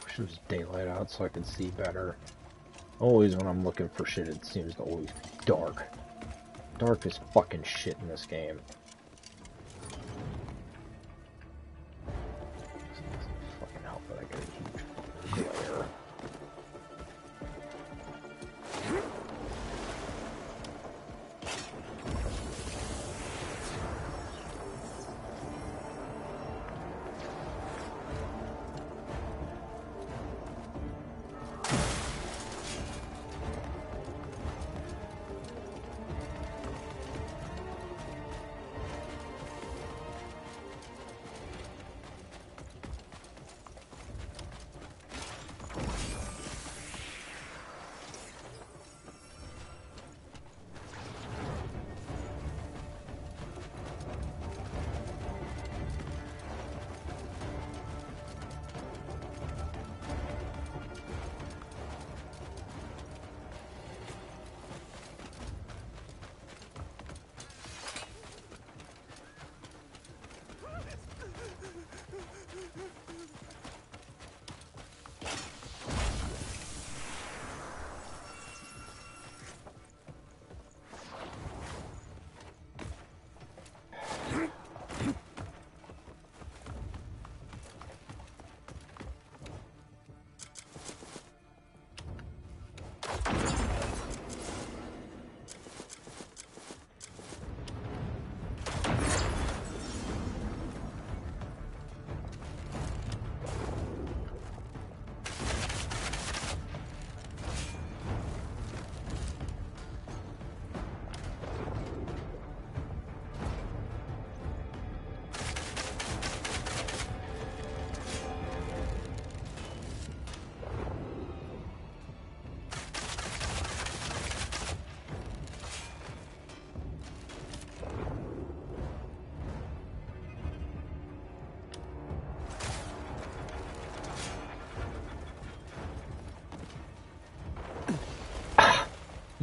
Wish it was daylight out so I could see better. Always when I'm looking for shit, it seems to always be dark. Dark as fucking shit in this game. Doesn't fucking help that I get a huge glare.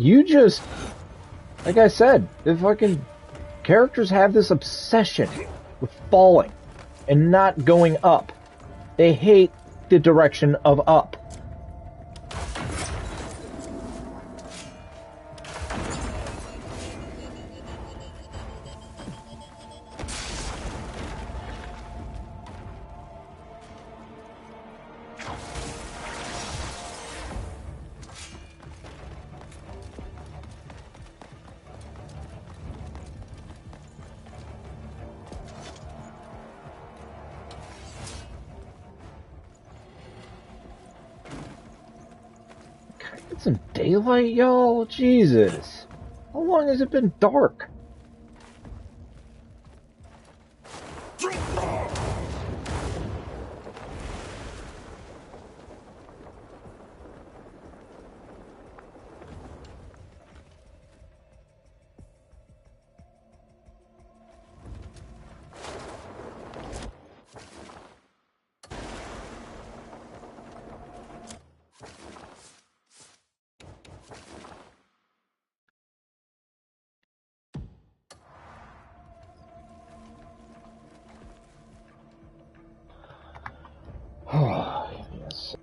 You just, like I said, the fucking characters have this obsession with falling and not going up. They hate the direction of up. Some daylight, y'all? Jesus. How long has it been dark? Yes.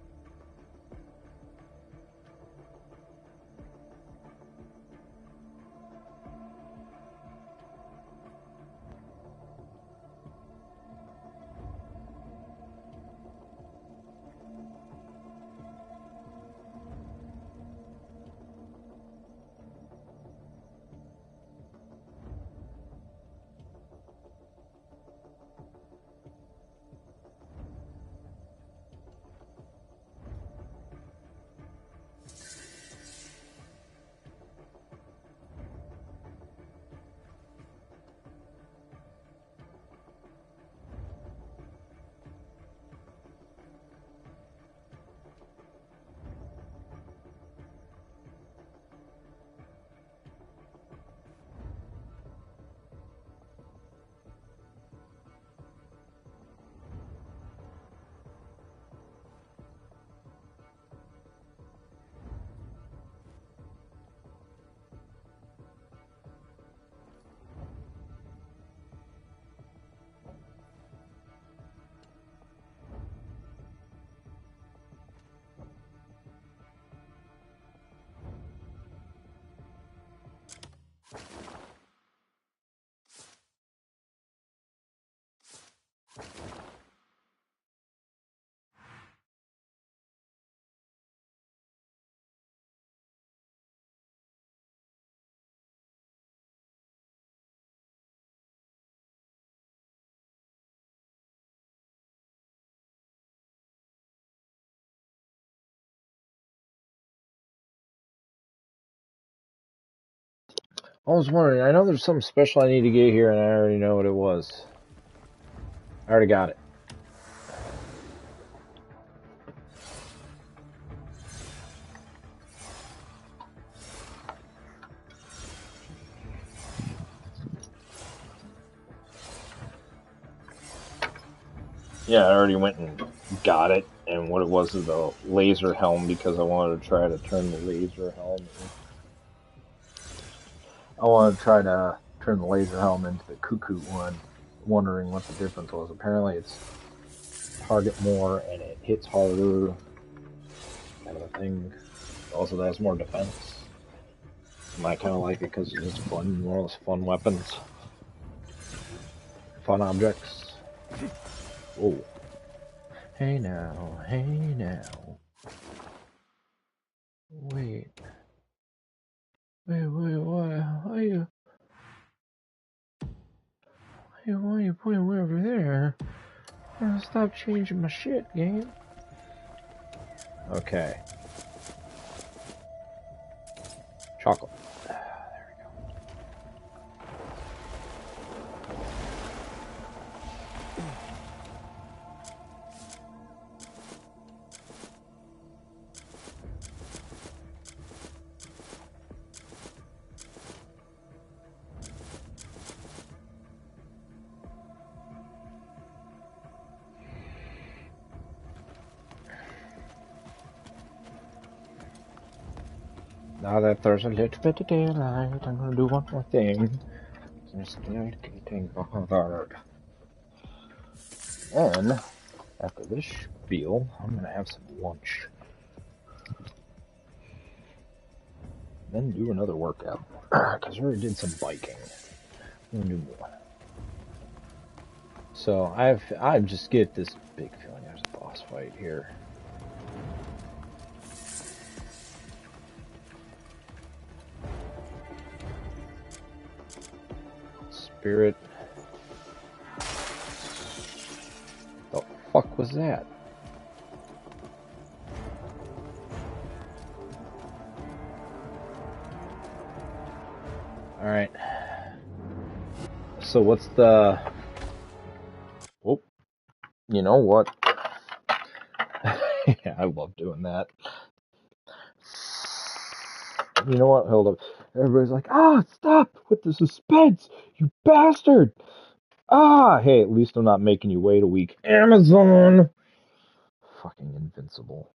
I was wondering, I know there's something special I need to get here, and I already know what it was. I already got it. Yeah, I already went and got it, and what it was is the laser helm, because I wanted to try to turn the laser helm. I wanted to try to turn the laser helm into the cuckoo one, wondering what the difference was. Apparently it's target more and it hits harder, kind of a thing. Also, has more defense. And I kind of like it because it's just fun, more or less fun weapons. Fun objects. Oh. Hey now, hey now. Wait. Wait, why are you... Hey, why are you putting way over there? Stop changing my shit, game. Okay. Chocolate. There we go. Now that there's a little bit of daylight, I'm gonna do one more thing. Just getting bothered. And after this spiel, I'm gonna have some lunch. Then do another workout. Because I already did some biking. I'm gonna do more. So I just get this big feeling there's a boss fight here. Spirit. The fuck was that? Alright. So what's the... Oh, you know what? Yeah, I love doing that. You know what? Hold up. Everybody's like, stop with the suspense, you bastard! Hey, at least I'm not making you wait a week. Amazon! Fucking invincible.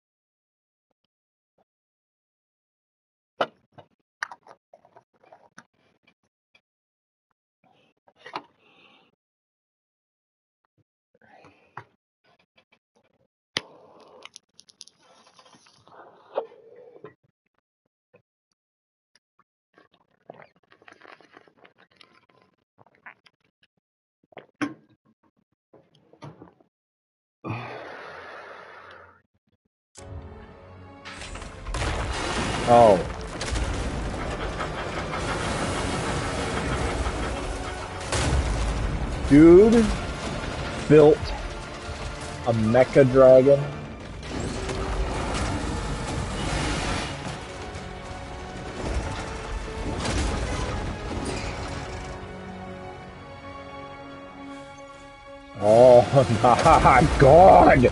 Oh. Dude built a mecha dragon. Oh my god!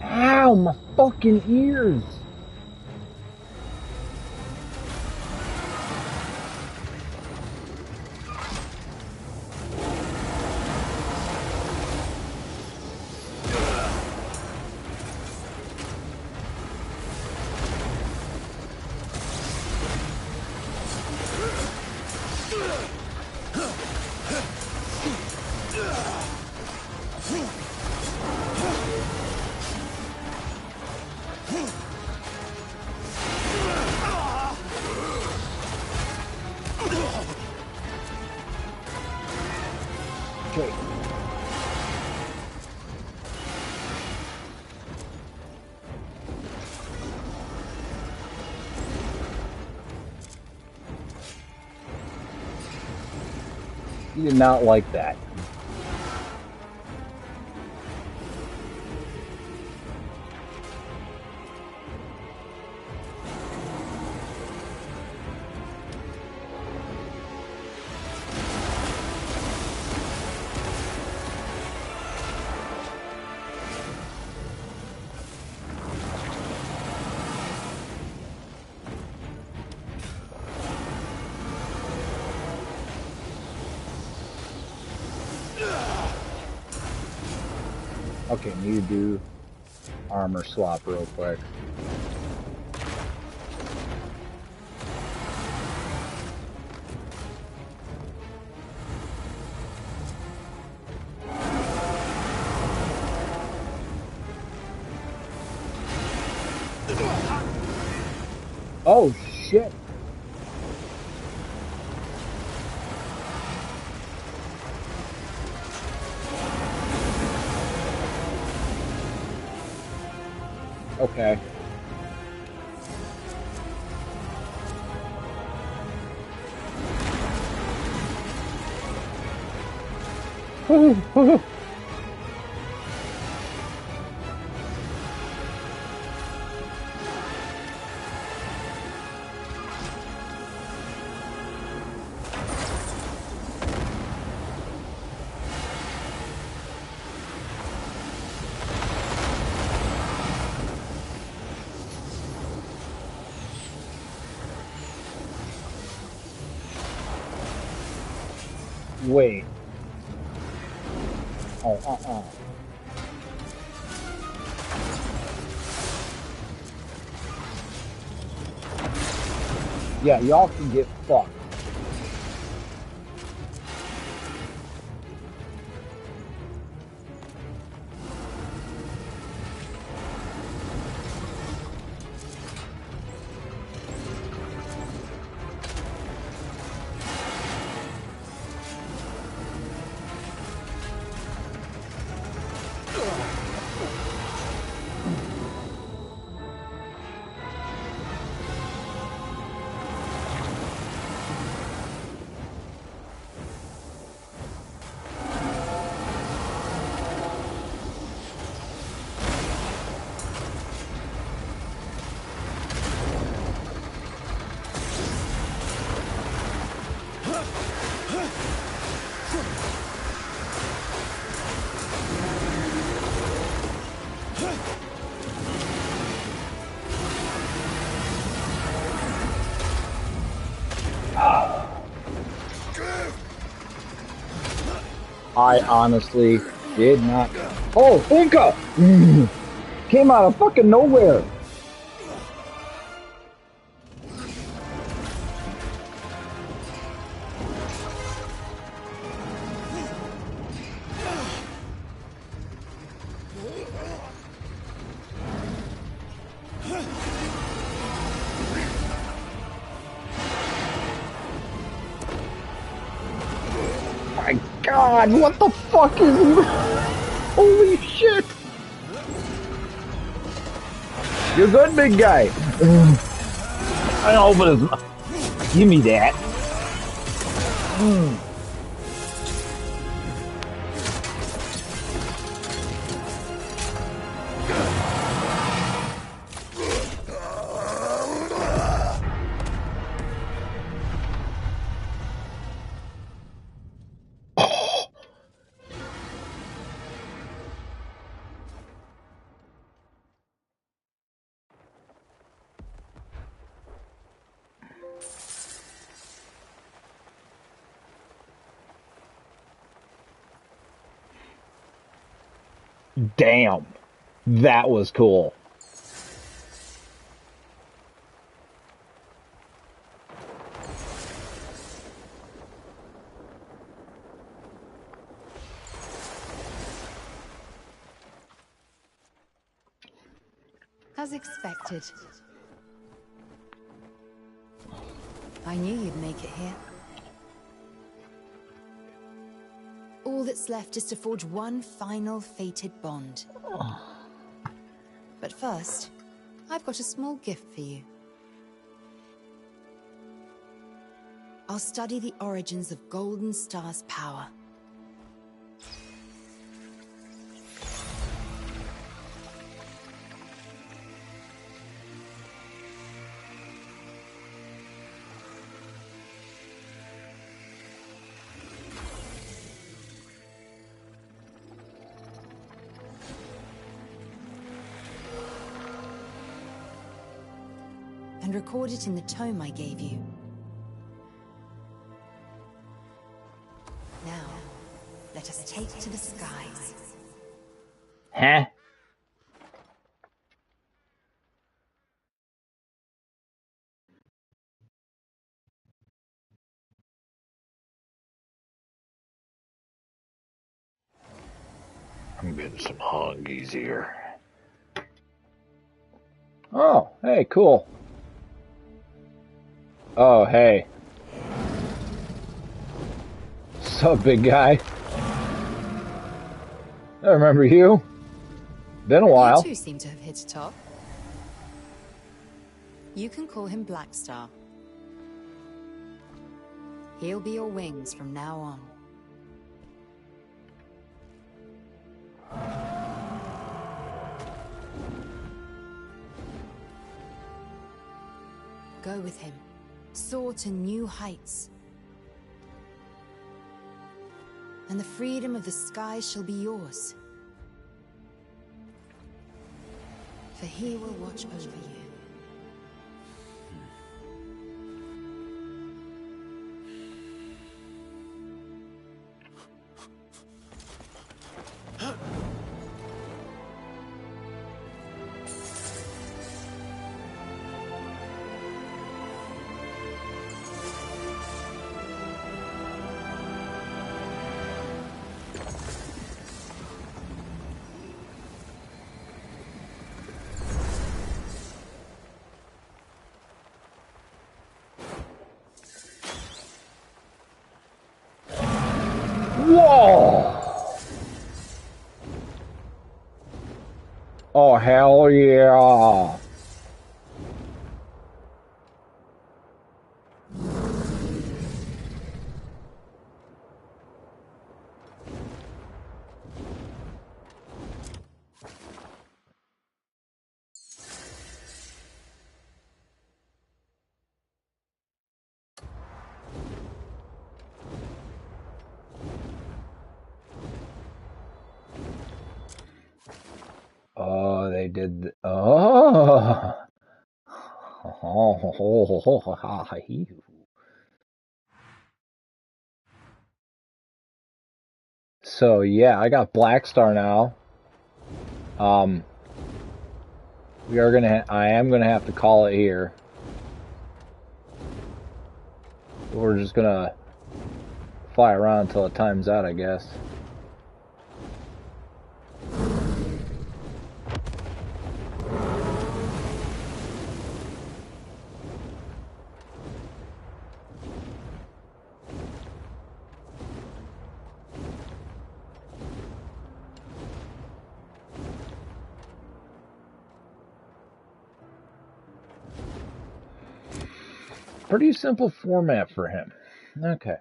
Ow, my fucking ears! Okay. You did not like that. Okay, need to do armor swap real quick. Oh shit! Okay. Wait. Oh, Yeah, y'all can get fucked. I honestly did not. Oh, Inca! Came out of fucking nowhere. My God, what the fuck is he? Holy shit! You're good, big guy. I know, but it's... Give me that. Damn, that was cool. As expected. I knew you'd make it here. All that's left is to forge one final fated bond. But first, I've got a small gift for you. I'll study the origins of Golden Star's power. And record it in the tome I gave you. Now, let us take to the skies. Huh? I'm getting some hungies here. Oh, hey, cool. Oh, hey. Sup, big guy? I remember you. Been a while. You two seem to have hit it off. You can call him Blackstar. He'll be your wings from now on. go with him. Soar to new heights. And the freedom of the skies shall be yours. For he will watch over you. Whoa! Oh, hell yeah! Oh, they did. Oh. So yeah, I got Black Star now. We are gonna. I am gonna have to call it here. We're just gonna fly around until it times out, I guess. Pretty simple format for him. Okay.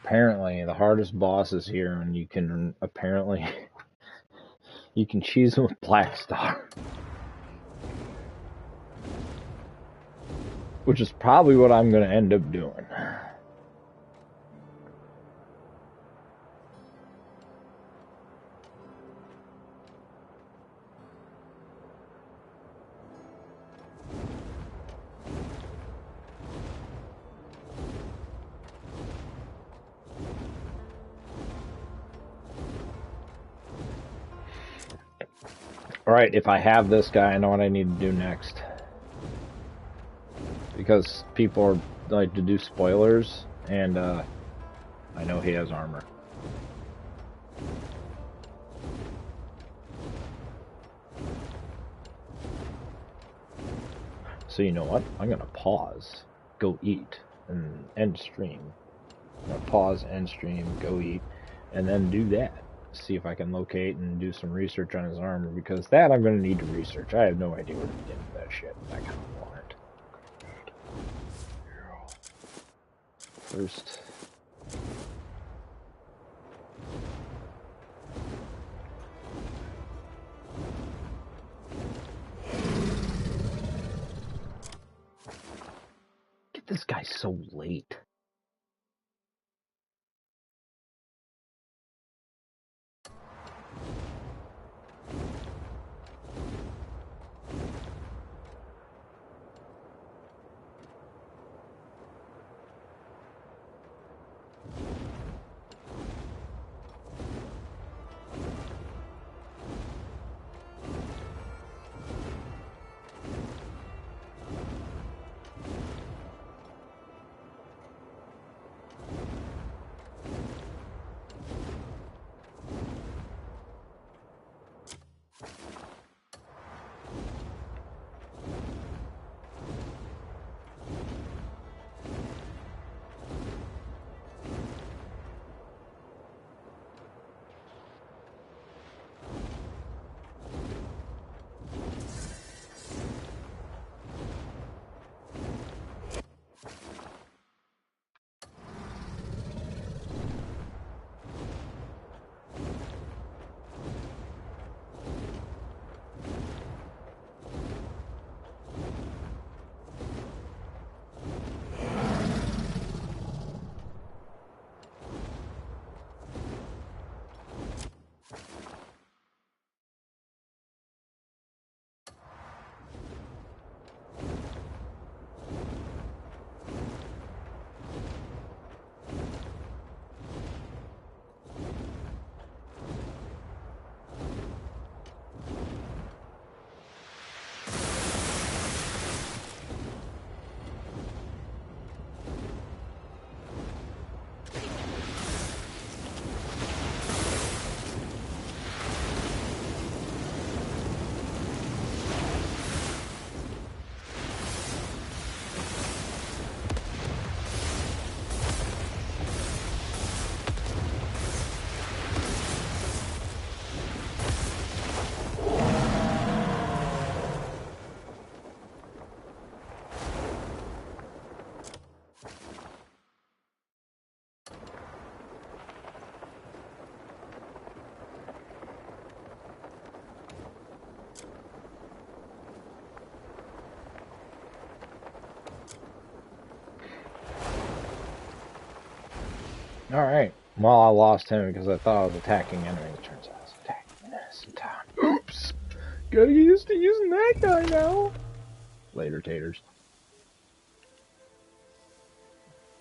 Apparently, the hardest boss is here, and you can apparently you can choose him with Black Star, which is probably what I'm going to end up doing. Alright, if I have this guy, I know what I need to do next. Because people are like to do spoilers, and I know he has armor. So you know what? I'm gonna pause, go eat, and end stream. I'm gonna pause, end stream, go eat, and then do that. See if I can locate and do some research on his armor, because that I'm gonna need to research. I have no idea where to begin with that shit. I kind of want it. First. Get this guy so late. Alright. Well, I lost him because I thought I was attacking enemies. Turns out I was attacking an innocent town. Oops! Gotta get used to using that guy now. Later, taters.